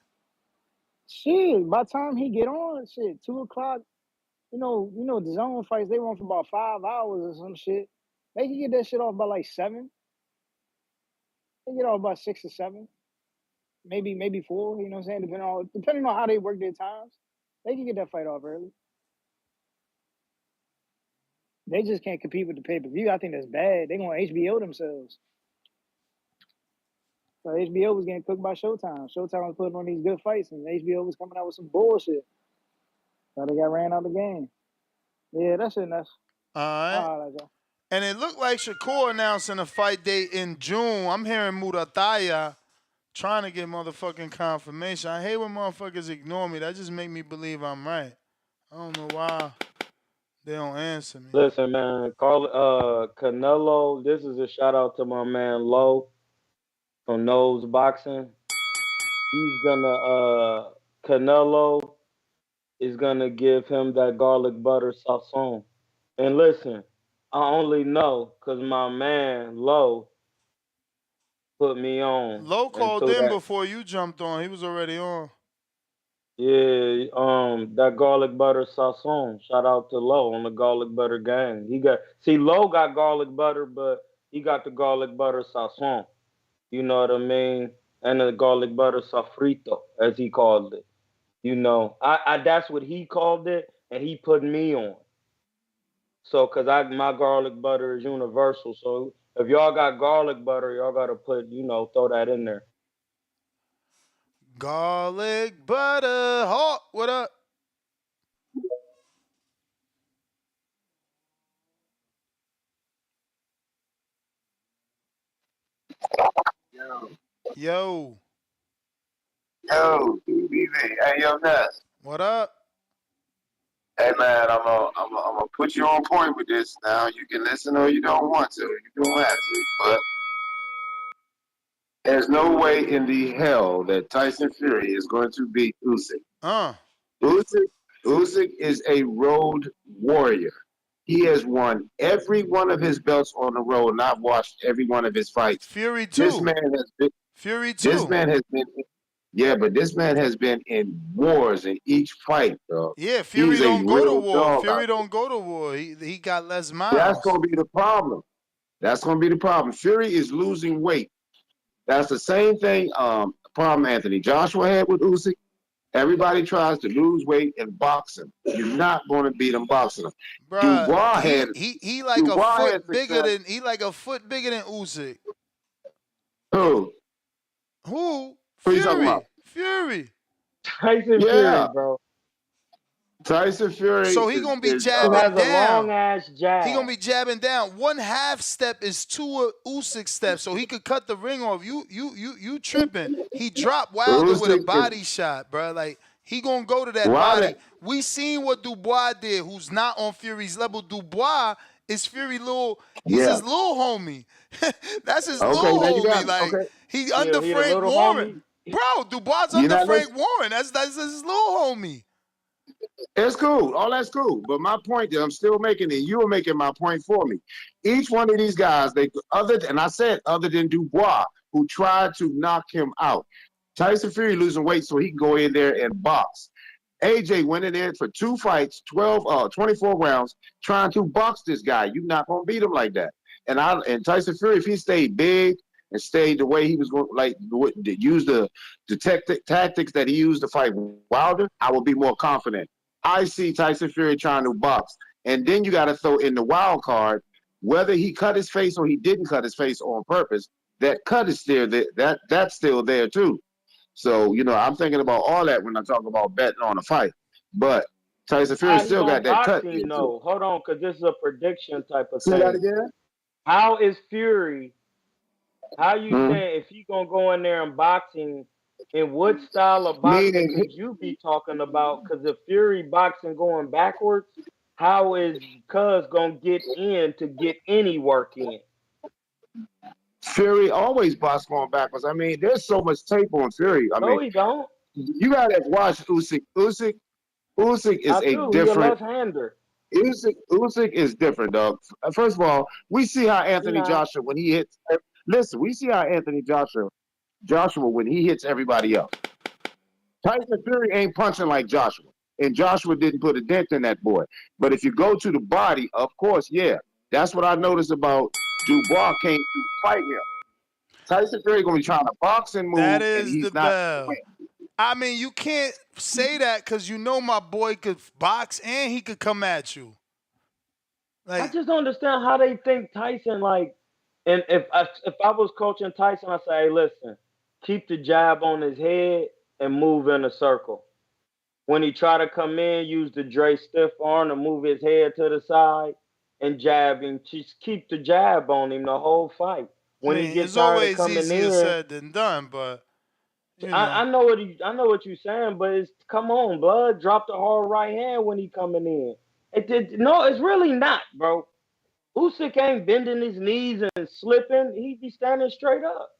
Shit, by the time he get on, shit, 2 o'clock. You know the zone fights, they run for about 5 hours or some shit. They can get that shit off by like 7. They get off by 6 or 7, maybe 4. You know what I'm saying? Depending on how they work their times, they can get that fight off early. They just can't compete with the pay-per-view. I think that's bad. They're gonna HBO themselves. So HBO was getting cooked by Showtime. Showtime was putting on these good fights, and HBO was coming out with some bullshit. So they got ran out of the game. Yeah, that's it. That's all right. And it looked like Shakur announcing a fight date in June. I'm hearing Murataya trying to get motherfucking confirmation. I hate when motherfuckers ignore me. That just make me believe I'm right. I don't know why they don't answer me. Listen, man, Canelo, this is a shout out to my man Low from Nose Boxing. He's gonna Canelo is gonna give him that garlic butter sazon. And listen, I only know because my man Low put me on. Low called in before you jumped on. He was already on. Yeah, that garlic butter sazon. Shout out to Low on the garlic butter gang. Low got garlic butter, but he got the garlic butter sazon. You know what I mean? And the garlic butter sofrito, as he called it. You know, I that's what he called it, and he put me on. So, cause my garlic butter is universal. So, if y'all got garlic butter, y'all gotta throw that in there. Garlic butter. Hawk, what up? Yo. Yo, BB. Hey, yo, Ness. What up? Hey, man, I'm gonna put you on point with this now. You can listen or you don't want to. You don't have to. But there's no way in the hell that Tyson Fury is going to beat Usyk. Usyk is a road warrior. He has won every one of his belts on the road, and I've watched every one of his fights. Fury too. This man has been. Fury too. This man has been. Yeah, but this man has been in wars in each fight, bro. Yeah, Fury He's don't a go to real war. dog Fury out don't go to war. He got less miles. That's gonna be the problem. That's gonna be the problem. Fury is losing weight. That's the same thing. Problem Anthony Joshua had with Usyk. Everybody tries to lose weight in boxing. You're not going to beat him boxing. Bruh, Dubois had he like a Dubois foot had bigger success. than Usyk. Who? Who? Who you talking about? Fury. Tyson Fury, Yeah. bro. Tyson Fury. So he gonna be He jabbing has a down. long ass jab. He gonna be jabbing down. One half step is two Usyk steps, so he could cut the ring off. You tripping? He dropped Wilder with a body shot, bro. Like he gonna go to that body. We seen what Dubois did, who's not on Fury's level. Dubois is Fury little. He's his little homie. That's his little now you homie. got Like he under he the Frank little Warren, homie. bro. Dubois You're under not Frank Warren. That's his little homie. It's cool. All that's cool. But my point that I'm still making, and you were making my point for me. Each one of these guys, other than Dubois, who tried to knock him out. Tyson Fury losing weight so he can go in there and box. AJ went in there for 2 fights, 24 rounds, trying to box this guy. You're not gonna beat him like that. And Tyson Fury, if he stayed big and stayed the way he was going, like use the tactics that he used to fight Wilder, I will be more confident. I see Tyson Fury trying to box, and then you got to throw in the wild card whether he cut his face or he didn't cut his face on purpose. That cut is still there. That's still there too. So I'm thinking about all that when I talk about betting on a fight. But Tyson Fury still got that cut. No, hold on, because this is a prediction type of Say thing. that again. How is Fury? How you saying if he gonna go in there and boxing? In what style of boxing could you be talking about? Because if Fury boxing going backwards, how is Cuz gonna get in to get any work in? Fury always box going backwards. I mean, there's so much tape on Fury. No, he don't. You gotta watch Usyk. Usyk is a different. He's a left-hander. Usyk is different, dog. First of all, we see how Anthony Joshua when he hits. Listen, we see how Anthony Joshua when he hits everybody else. Tyson Fury ain't punching like Joshua, and Joshua didn't put a dent in that boy. But if you go to the body, of course, yeah, that's what I noticed about Dubois came to fight him. Tyson Fury gonna be trying to box and move, That and is he's the not. bell. I mean, you can't say that because my boy could box and he could come at you. I just don't understand how they think Tyson like. And if I was coaching Tyson, I say, hey, listen, keep the jab on his head and move in a circle. When he try to come in, use the Dre stiff arm to move his head to the side and jab him. Just keep the jab on him the whole fight. When he gets it's tired always of coming easier in, said than done, but I know what you're saying, but come on, blood. Drop the hard right hand when he coming in. No, it's really not, bro. Usyk ain't bending his knees and slipping. He be standing straight up.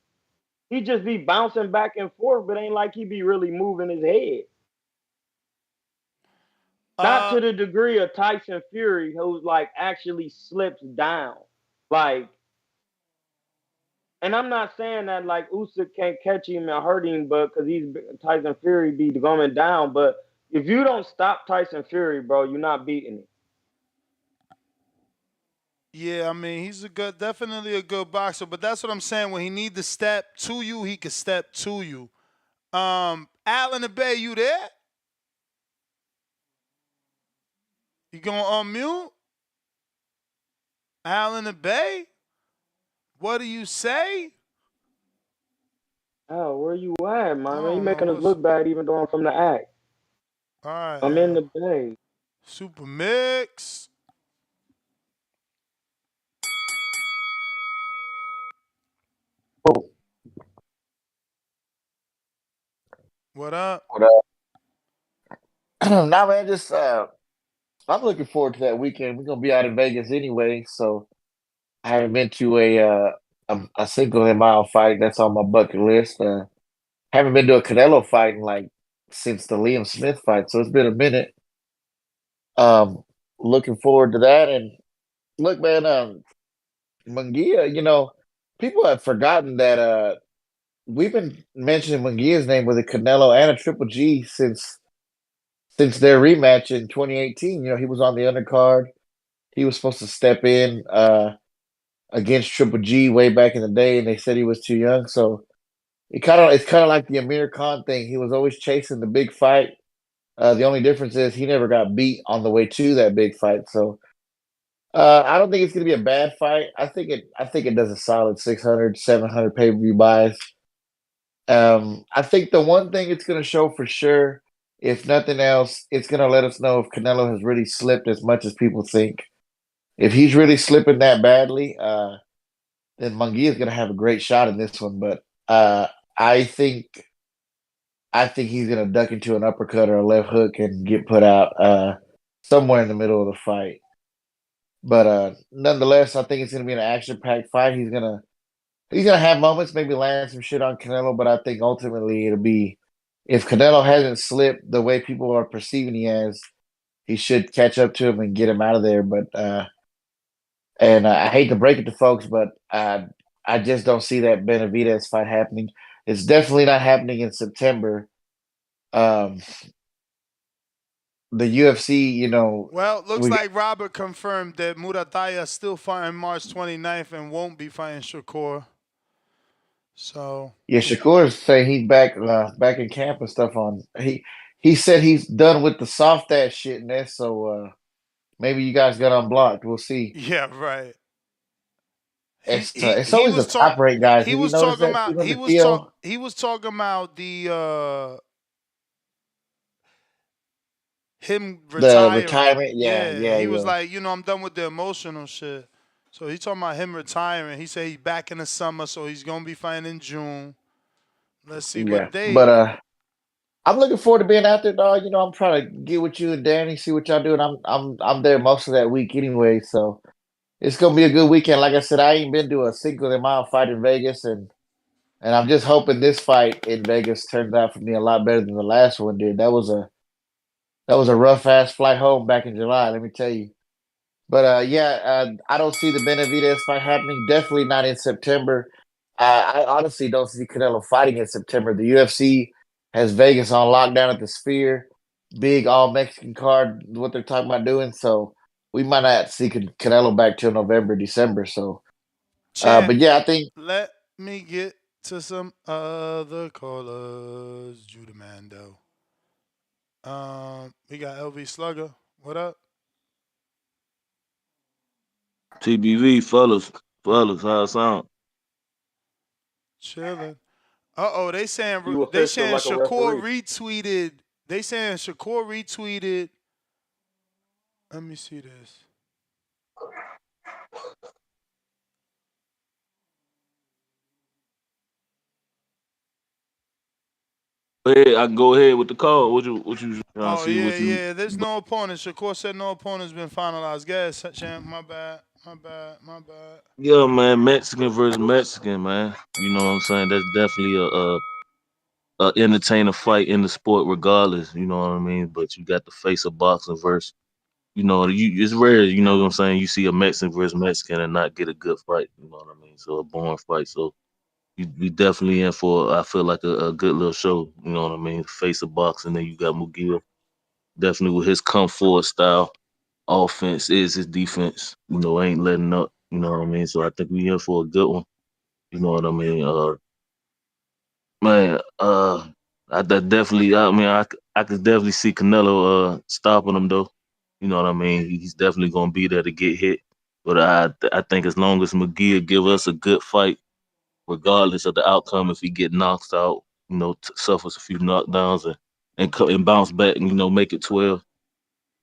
He just be bouncing back and forth, but ain't like he be really moving his head. Not to the degree of Tyson Fury, who like actually slips down. Like And I'm not saying that like Usyk can't catch him and hurt him, but because Tyson Fury be going down. But if you don't stop Tyson Fury, bro, you're not beating him. Yeah, I mean, he's definitely a good boxer, but that's what I'm saying. When he need to step to you, he can step to you. Alan the Bay, you there? You gonna unmute? Alan the Bay? What do you say? Oh, where you at, man? I You don't know making us what's. look bad even though I'm from the act. All right. I'm in the Bay. Super Mix. What up? What up? Nah, man, just I'm looking forward to that weekend. We're gonna be out in Vegas anyway, so I haven't been to a single mile fight. That's on my bucket list. Haven't been to a Canelo fight in like since the Liam Smith fight, so it's been a minute. Looking forward to that. And look, man, Munguia, people have forgotten that we've been mentioning Munguia's name with a Canelo and a Triple G since their rematch in 2018. He was on the undercard. He was supposed to step in against Triple G way back in the day, and they said he was too young. So it's kind of like the Amir Khan thing. He was always chasing the big fight. The only difference is he never got beat on the way to that big fight. So I don't think it's going to be a bad fight. I think it does a solid 600, 700 pay-per-view buys. I think the one thing it's going to show for sure, if nothing else, it's going to let us know if Canelo has really slipped as much as people think. If he's really slipping that badly, then Munguia is going to have a great shot in this one. But I think he's going to duck into an uppercut or a left hook and get put out somewhere in the middle of the fight. But nonetheless, I think it's going to be an action-packed fight. He's gonna have moments, maybe land some shit on Canelo, but I think ultimately it'll be, if Canelo hasn't slipped the way people are perceiving he has, he should catch up to him and get him out of there. But I hate to break it to folks, but I just don't see that Benavidez fight happening. It's definitely not happening in September. The UFC, Well, looks like Robert confirmed that Murataya is still fighting March 29th and won't be fighting Shakur. So yeah, Shakur's saying he's back in camp and stuff. He said he's done with the soft ass shit and that. So maybe you guys got unblocked. We'll see. yeah, right. It's always the top rate guys. Have you noticed that too, he was talking about the him retiring. The retirement, yeah. He was like, I'm done with the emotional shit. So he talking about him retiring. He said he's back in the summer, so he's gonna be fighting in June. Let's see what day. But I'm looking forward to being out there, dog. I'm trying to get with you and Danny, see what y'all doing. I'm there most of that week anyway, so it's gonna be a good weekend. Like I said, I ain't been to a single mile fight in Vegas, and I'm just hoping this fight in Vegas turns out for me a lot better than the last one did. That was a rough ass flight home back in July, let me tell you. But I don't see the Benavidez fight happening. Definitely not in September. I honestly don't see Canelo fighting in September. The UFC has Vegas on lockdown at the Sphere, big all Mexican card. What they're talking about doing, so we might not see Canelo back till November, December. So, but yeah, I think. Let me get to some other callers. Judah Mando. We got LV Slugger. What up? TBV, fellas, how it sound? Chilling. They saying like Shakur retweeted. They saying Shakur retweeted. Let me see this. I can go ahead with the call. What you Yeah. There's no opponent. Shakur said no opponent's been finalized. Guys, champ. My bad. Yeah, man, Mexican versus Mexican, man. You know what I'm saying? That's definitely a entertainer fight in the sport, regardless. You know what I mean? But you got the face of boxing versus, it's rare. You know what I'm saying? You see a Mexican versus Mexican and not get a good fight. You know what I mean? So a boring fight. So we definitely in for I feel like a good little show. You know what I mean? Face of boxing, then you got Munguia, definitely with his come forward style. Offense is his defense. You know, ain't letting up. You know what I mean? So I think we in for a good one. You know what I mean? Man, definitely. I mean, I could definitely see Canelo stopping him though. You know what I mean? He's definitely gonna be there to get hit. But I think as long as McGee give us a good fight, regardless of the outcome, if he get knocked out, you know, suffers a few knockdowns and bounce back and make it 12.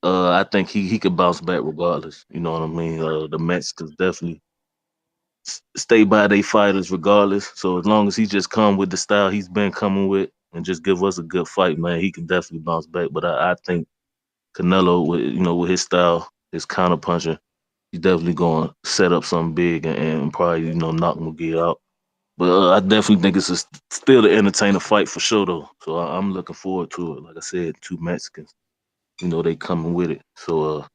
I think he could bounce back regardless. You know what I mean? The Mexicans definitely stay by their fighters regardless. So as long as he just come with the style he's been coming with and just give us a good fight, man, he can definitely bounce back. But I think Canelo, with his style, his counter punching, he's definitely going to set up something big and probably knock McGee out. But I definitely think it's still an entertaining fight for sure though. So I'm looking forward to it. Like I said, two Mexicans, they coming with it. So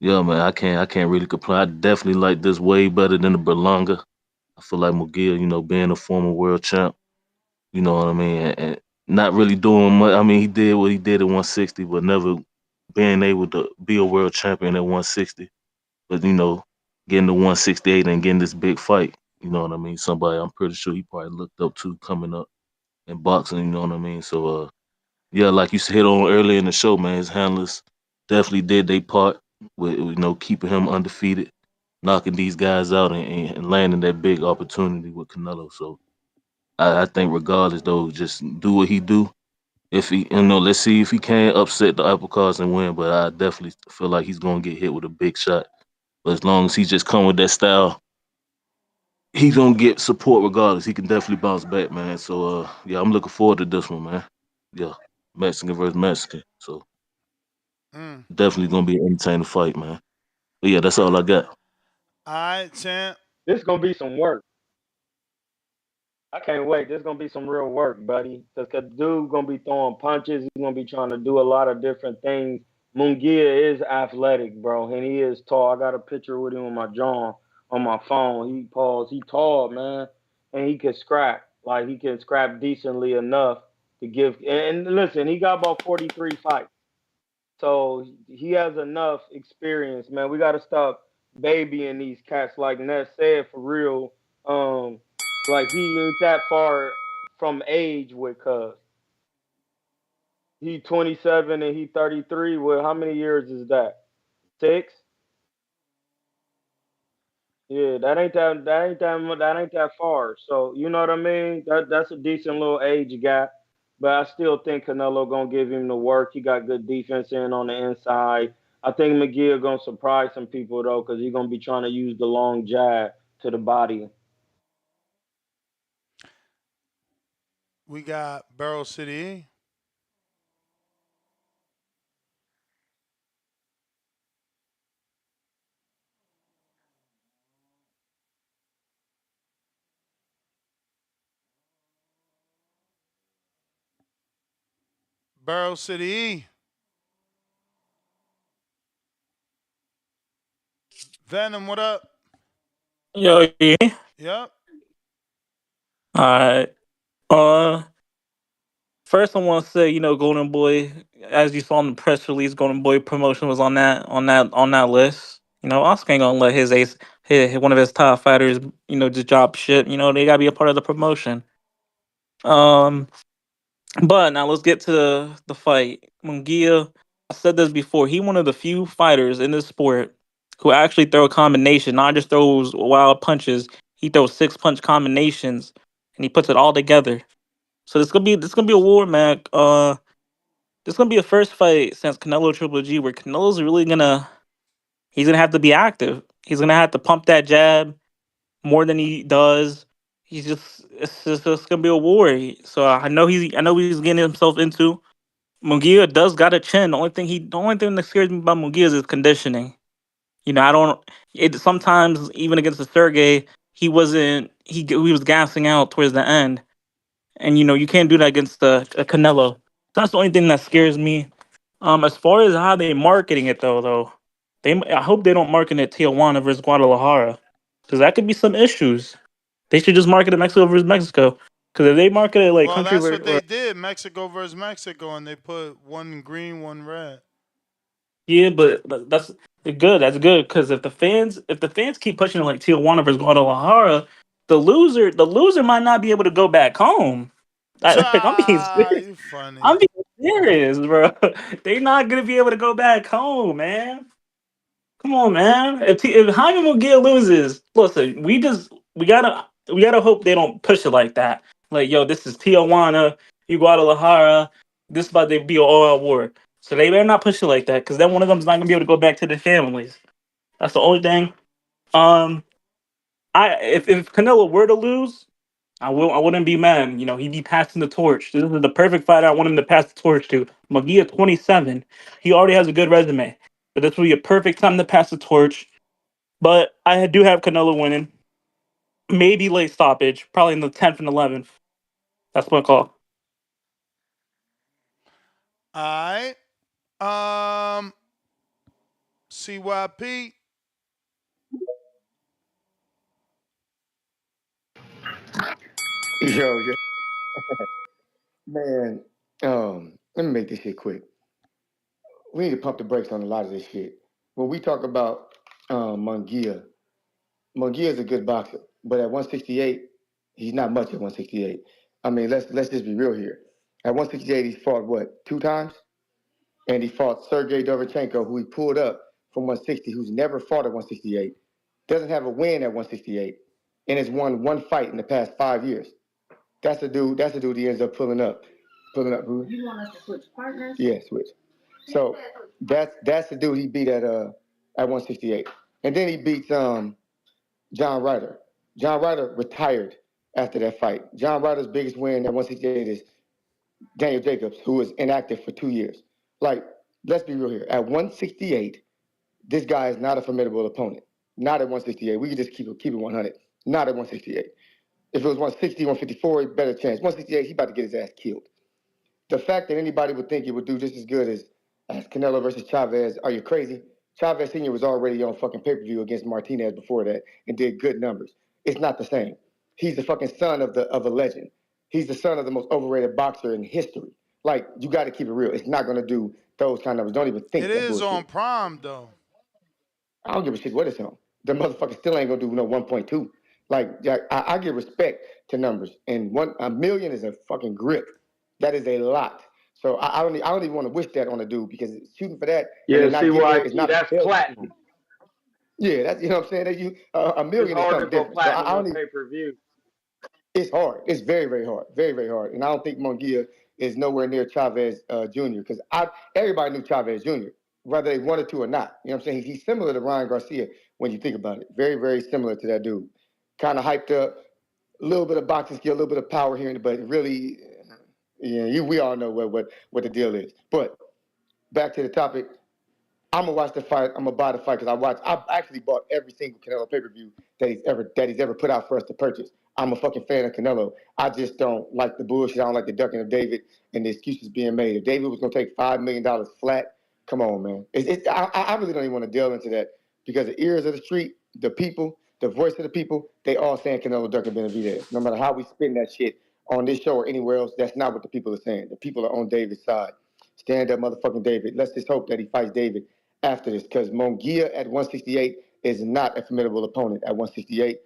yeah, man, I can't really complain. I definitely like this way better than the Berlanga. I feel like McGill, being a former world champ, you know what I mean, and not really doing much. I mean, he did what he did at 160, but never being able to be a world champion at 160. But getting to 168 and getting this big fight, you know what I mean. Somebody I'm pretty sure he probably looked up to coming up in boxing, you know what I mean. So yeah, like you said on earlier in the show, man, his handlers definitely did their part with keeping him undefeated, knocking these guys out and landing that big opportunity with Canelo. So I think regardless though, just do what he do. If he, let's see if he can upset the upper cards and win. But I definitely feel like he's gonna get hit with a big shot. But as long as he just come with that style, he's gonna get support regardless. He can definitely bounce back, man. So yeah, I'm looking forward to this one, man. Yeah, Mexican versus Mexican. So Mm. definitely gonna be an entertaining fight, man. But yeah, that's all I got. All right, champ. This gonna be some work. I can't wait. This gonna be some real work, buddy. Cause dude gonna be throwing punches. He's gonna be trying to do a lot of different things. Munguia is athletic, bro, and he is tall. I got a picture with him on my John on my phone. He tall, man, and he can scrap. Like he can scrap decently enough to give. And listen, he got about 43 fights. So he has enough experience, man. We got to stop babying these cats. Like Ness said, for real. Like he ain't that far from age with Cuz. He 27 and he 33. Well, how many years is that? 6? Yeah, that ain't that far. So you know what I mean? That's a decent little age gap. But I still think Canelo gonna give him the work. He got good defense in on the inside. I think McGee gonna surprise some people though, because he's gonna be trying to use the long jab to the body. We got Barrel City. Barrel City. Venom, what up? Yo, yeah. Yep. Alright. Uh First I wanna say, Golden Boy, as you saw in the press release, Golden Boy promotion was on that list. Oscar ain't gonna let one of his top fighters, just drop shit. They gotta be a part of the promotion. Um but now let's get to the fight. Munguia, I said this before, he one of the few fighters in this sport who actually throw a combination, not just throws wild punches. He throws 6 punch combinations and he puts it all together. So this gonna be a war, man. This gonna be a first fight since Canelo Triple G where Canelo's really he's gonna have to be active. He's gonna have to pump that jab more than he does. It's just gonna be a war. So I know he's getting himself into. Munguia does got a chin. The only thing that scares me about Munguia is his conditioning. I don't. It sometimes even against the Sergey, he wasn't. He was gassing out towards the end, and you can't do that against the Canelo. That's the only thing that scares me. As far as how they marketing it though, I hope they don't market it Tijuana versus Guadalajara, because that could be some issues. They should just market it Mexico versus Mexico. Because if they market it like Well, country that's ver- what they did. Mexico versus Mexico, and they put one green, one red. yeah, but that's good. That's good because if the fans keep pushing it like Tijuana versus Guadalajara, the loser might not be able to go back home. I'm being serious. You funny. I'm being serious, bro. They're not gonna be able to go back home, man. Come on, man. If Jaime Munguia loses, listen, we gotta hope they don't push it like that. Like, yo, this is Tijuana, you Guadalajara. This is about to be an all-out war. So they better not push it like that, because then one of them's not gonna be able to go back to their families. That's the only thing. Um, if Canelo were to lose, I wouldn't be mad. You know, he'd be passing the torch. This is the perfect fighter I want him to pass the torch to. Munguia, 27. He already has a good resume. But this would be a perfect time to pass the torch. But I do have Canelo winning. Maybe late stoppage, probably in the 10th and 11th. That's my call. All right. CYP. Yo, man. Let me make this shit quick. We need to pump the brakes on a lot of this shit. When we talk about Munguia, Munguia is a good boxer, but at 168, he's not much at 168. I mean, let's just be real here. At 168, he fought what, 2 times? And he fought Sergey Derevchenko, who he pulled up from 160, who's never fought at 168, doesn't have a win at 168, and has won 1 fight in the past 5 years. That's the dude he ends up pulling up. Who? You want us to switch partners? Yeah, switch. So that's the dude he beat at 168. And then he beats John Ryder. John Ryder retired after that fight. John Ryder's biggest win at 168 is Daniel Jacobs, who was inactive for 2 years. Like, let's be real here. At 168, this guy is not a formidable opponent. Not at 168. We can just keep it 100. Not at 168. If it was 160, 154, better chance. 168, he about to get his ass killed. The fact that anybody would think he would do just as good as Canelo versus Chavez, are you crazy? Chavez Sr. was already on fucking pay-per-view against Martinez before that and did good numbers. It's not the same. He's the fucking son of a legend. He's the son of the most overrated boxer in history. Like, you got to keep it real. It's not going to do those kind of numbers. Don't even think It that is bullshit. on Prime, though. I don't give a shit what it's on. The motherfucker still ain't going to do no 1.2. Like, I give respect to numbers. And 1 million is a fucking grip. That is a lot. So I don't even want to wish that on a dude, because shooting for that and then not get there is not that's platinum. Yeah, that's, you know what I'm saying. That you a It's million is hard to something go different. So platinum I on don't even. pay-per-view. It's hard. It's very, very hard. Very, very hard. And I don't think Munguia is nowhere near Chavez Jr. because everybody knew Chavez Jr. whether they wanted to or not. You know what I'm saying? He's similar to Ryan Garcia when you think about it. Very, very similar to that dude. Kind of hyped up, a little bit of boxing skill, a little bit of power here, but really, we all know what the deal is. But back to the topic. I'm gonna watch the fight. I'm gonna buy the fight because I've actually bought every single Canelo pay-per-view that he's ever put out for us to purchase. I'm a fucking fan of Canelo. I just don't like the bullshit. I don't like the ducking of David and the excuses being made. If David was gonna take $5 million flat, come on, man. I really don't even want to delve into that because the ears of the street, the people, the voice of the people, they all saying Canelo ducking Benavidez. No matter how we spin that shit on this show or anywhere else, that's not what the people are saying. The people are on David's side. Stand up, motherfucking David. Let's just hope that he fights David after this, because Munguia at 168 is not a formidable opponent at 168.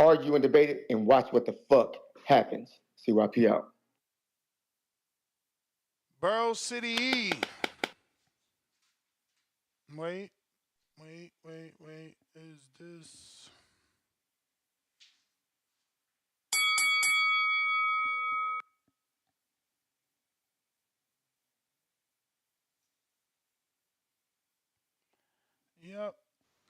Argue and debate it and watch what the fuck happens. CYP out. Borough City E. Wait. Is this? Yep.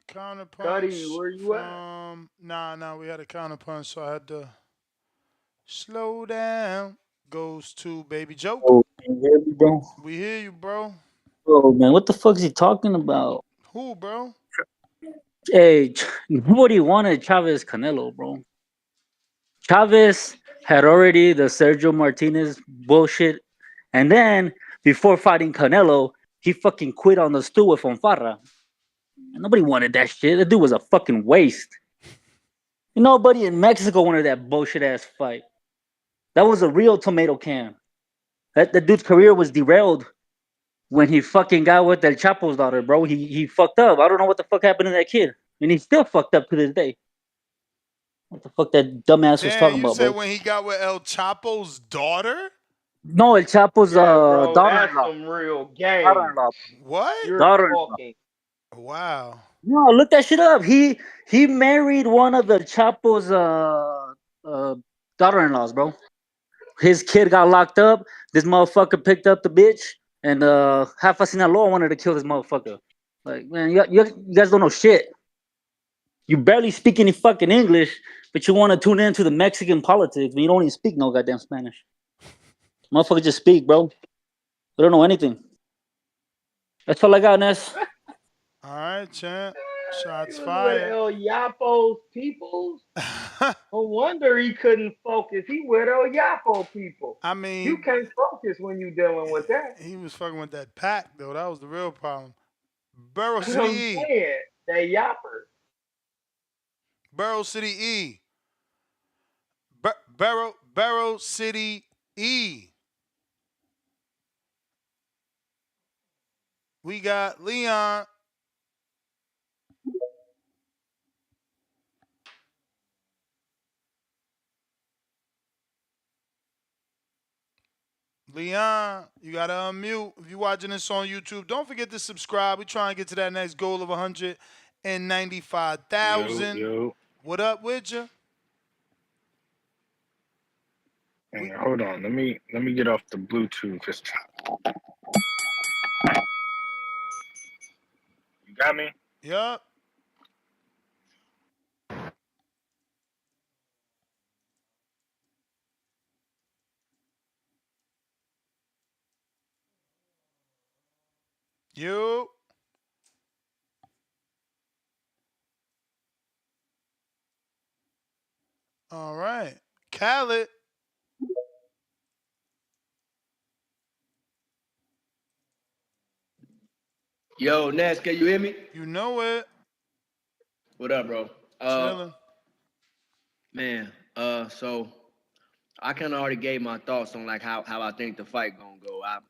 Counterpunch. Cuddy, where you at? from Nah, we had a counterpunch, so I had to slow down. Goes to Baby Joker. Oh, can you hear me, bro? We hear you, bro. Oh man, what the fuck is he talking about? Who, bro? Hey, nobody wanted Chavez Canelo, bro. Chavez had already the Sergio Martinez bullshit, and then before fighting Canelo, he fucking quit on the stool with Fonfarra. Nobody wanted that shit. That dude was a fucking waste. Nobody in Mexico wanted that bullshit ass fight. That was a real tomato can. That dude's career was derailed when he fucking got with El Chapo's daughter, bro. He fucked up. I don't know what the fuck happened to that kid, and he's still fucked up to this day. What the fuck that dumbass was Damn, talking you about, said bro? when he got with El Chapo's daughter? No, El Chapo's Yeah, bro, that's daughter-in-law. some real game. Daughter-in-law. What? You're Daughter-in-law. talking. Wow. No, look that shit up. He married one of the Chapo's daughter-in-laws, bro. His kid got locked up. This motherfucker picked up the bitch, and half of Sinaloa wanted to kill this motherfucker. Like, man, you guys don't know shit. You barely speak any fucking English, but you want to tune into the Mexican politics, but you don't even speak no goddamn Spanish. Motherfucker just speak, bro. They don't know anything. That's all I got, Ness. All right, champ. Shots He was with fired. El Yapo's peoples. No wonder he couldn't focus. He with El Yapo people. I You mean, can't focus when you dealing with that. he was fucking with that pack, though. That was the real problem. Barrow That's City what I'm E. saying. That yapper. Barrow City E. Barrow City E. We got Leon. Leon, you gotta unmute. If you're watching this on YouTube, don't forget to subscribe. We're trying to get to that next goal of 195,000. Yo. What up with you? Hang on, hold on. Let me get off the Bluetooth. You got me? Yup. You. All right. Khaled. Yo, Ness, can you hear me? You know it. What up, bro? Chilling. Man, so I kind of already gave my thoughts on like how I think the fight gonna go. I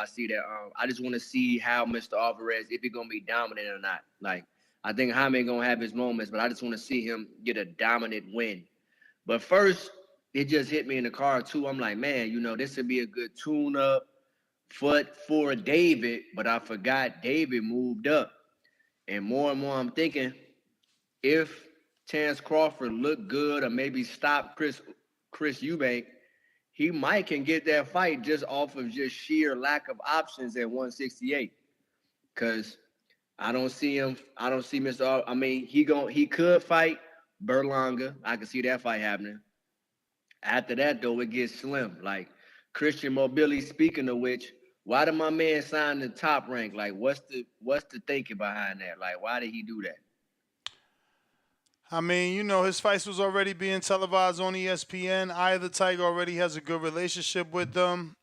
see that. I just want to see how Mr. Alvarez, if he gonna be dominant or not. Like, I think Jaime gonna have his moments, but I just want to see him get a dominant win. But first, it just hit me in the car too. I'm like, man, this would be a good tune-up for David, but I forgot David moved up. And more I'm thinking, if Terence Crawford looked good or maybe stop Chris Eubank, he might can get that fight just off of just sheer lack of options at 168. Cause I don't see Mr. I mean, he could fight Berlanga. I can see that fight happening. After that, though, it gets slim. Like Christian Mobility, speaking of which, why did my man sign the Top Rank? Like, what's the thinking behind that? Like, why did he do that? I mean, his fights was already being televised on ESPN. Eye of the Tiger already has a good relationship with them.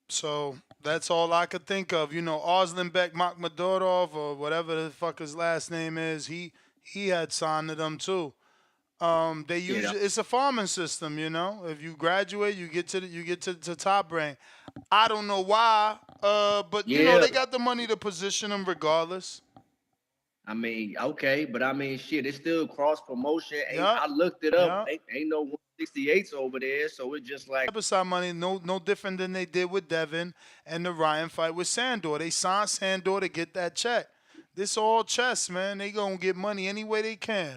So that's all I could think of. Oslenbek Makhmadorov or whatever the fuck his last name is, he had signed to them too. They usually it's a farming system, If you graduate, you get to top rank. I don't know why, but they got the money to position them regardless. I mean, okay, but I mean, shit, it's still cross promotion. I looked it up. Ain't no 168s over there, so it's just like Beside money, no different than they did with Devin and the Ryan fight with Sandor. They signed Sandor to get that check. This all chess, man. They gonna get money any way they can.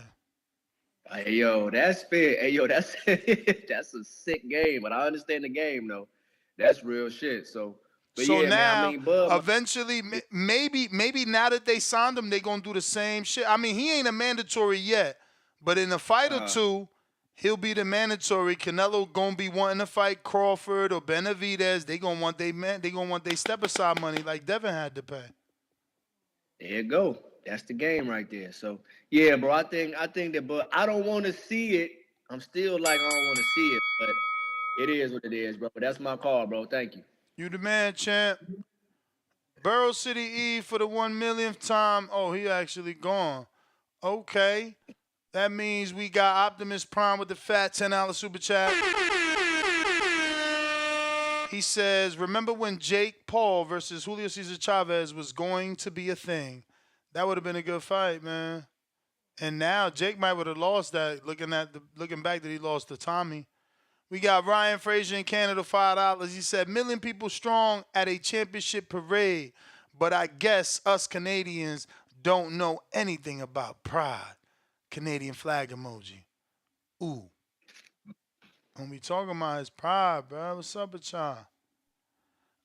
Hey yo, that's fair. Hey yo, that's that's a sick game, but I understand the game though. That's real shit. So now, man, I mean, eventually, maybe now that they signed him, they gonna do the same shit. I mean, he ain't a mandatory yet, but in a fight or two, he'll be the mandatory. Canelo gonna be wanting to fight Crawford or Benavidez. They gonna want they step aside money like Devin had to pay. There you go. That's the game right there. So yeah, bro. I think that, but I don't want to see it. I'm still like I don't want to see it, but it is what it is, bro. But that's my call, bro. Thank you. You the man, champ. Barrow City E for the 1 millionth time. Oh, he actually gone. Okay. That means we got Optimus Prime with the fat $10 super chat. He says, remember when Jake Paul versus Julio Cesar Chavez was going to be a thing? That would have been a good fight, man. And now Jake might would have lost that. Looking back, that he lost to Tommy. We got Ryan Frazier in Canada, $5. He said, million people strong at a championship parade, but I guess us Canadians don't know anything about pride. Canadian flag emoji. Ooh. When we talking about his pride, bro. What's up with y'all?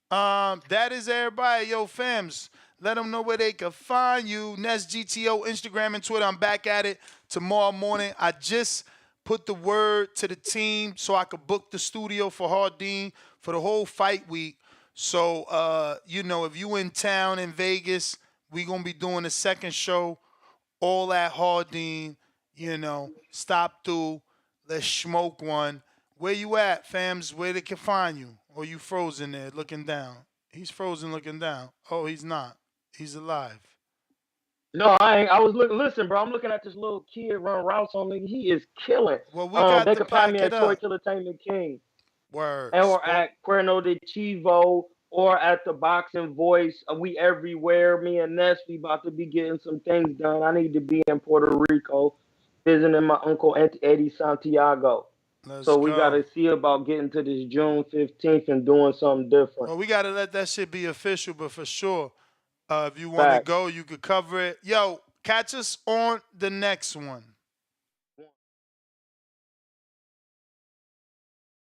That is everybody. Yo, fams. Let them know where they can find you. Nest GTO, Instagram and Twitter. I'm back at it tomorrow morning. I just put the word to the team so I could book the studio for Hardin for the whole fight week. So, if you in town in Vegas, we going to be doing the second show all at Hardin. Stop through. Let's smoke one. Where you at, fams? Where they can find you? Or you frozen there looking down? He's frozen looking down. Oh, he's not. He's alive. No, I ain't. I was looking. Listen, bro, I'm looking at this little kid run routes on me. He is killing. Well, we got they to can find pack me it at Troy up. Entertainment King. Word. Or at Cuerno de Chivo, or at the Boxing Voice. We everywhere. Me and Ness, we about to be getting some things done. I need to be in Puerto Rico visiting my uncle Eddie Santiago. So we got to see about getting to this June 15th and doing something different. Well, we got to let that shit be official, but for sure, if you want to go, you could cover it. Yo, catch us on the next one.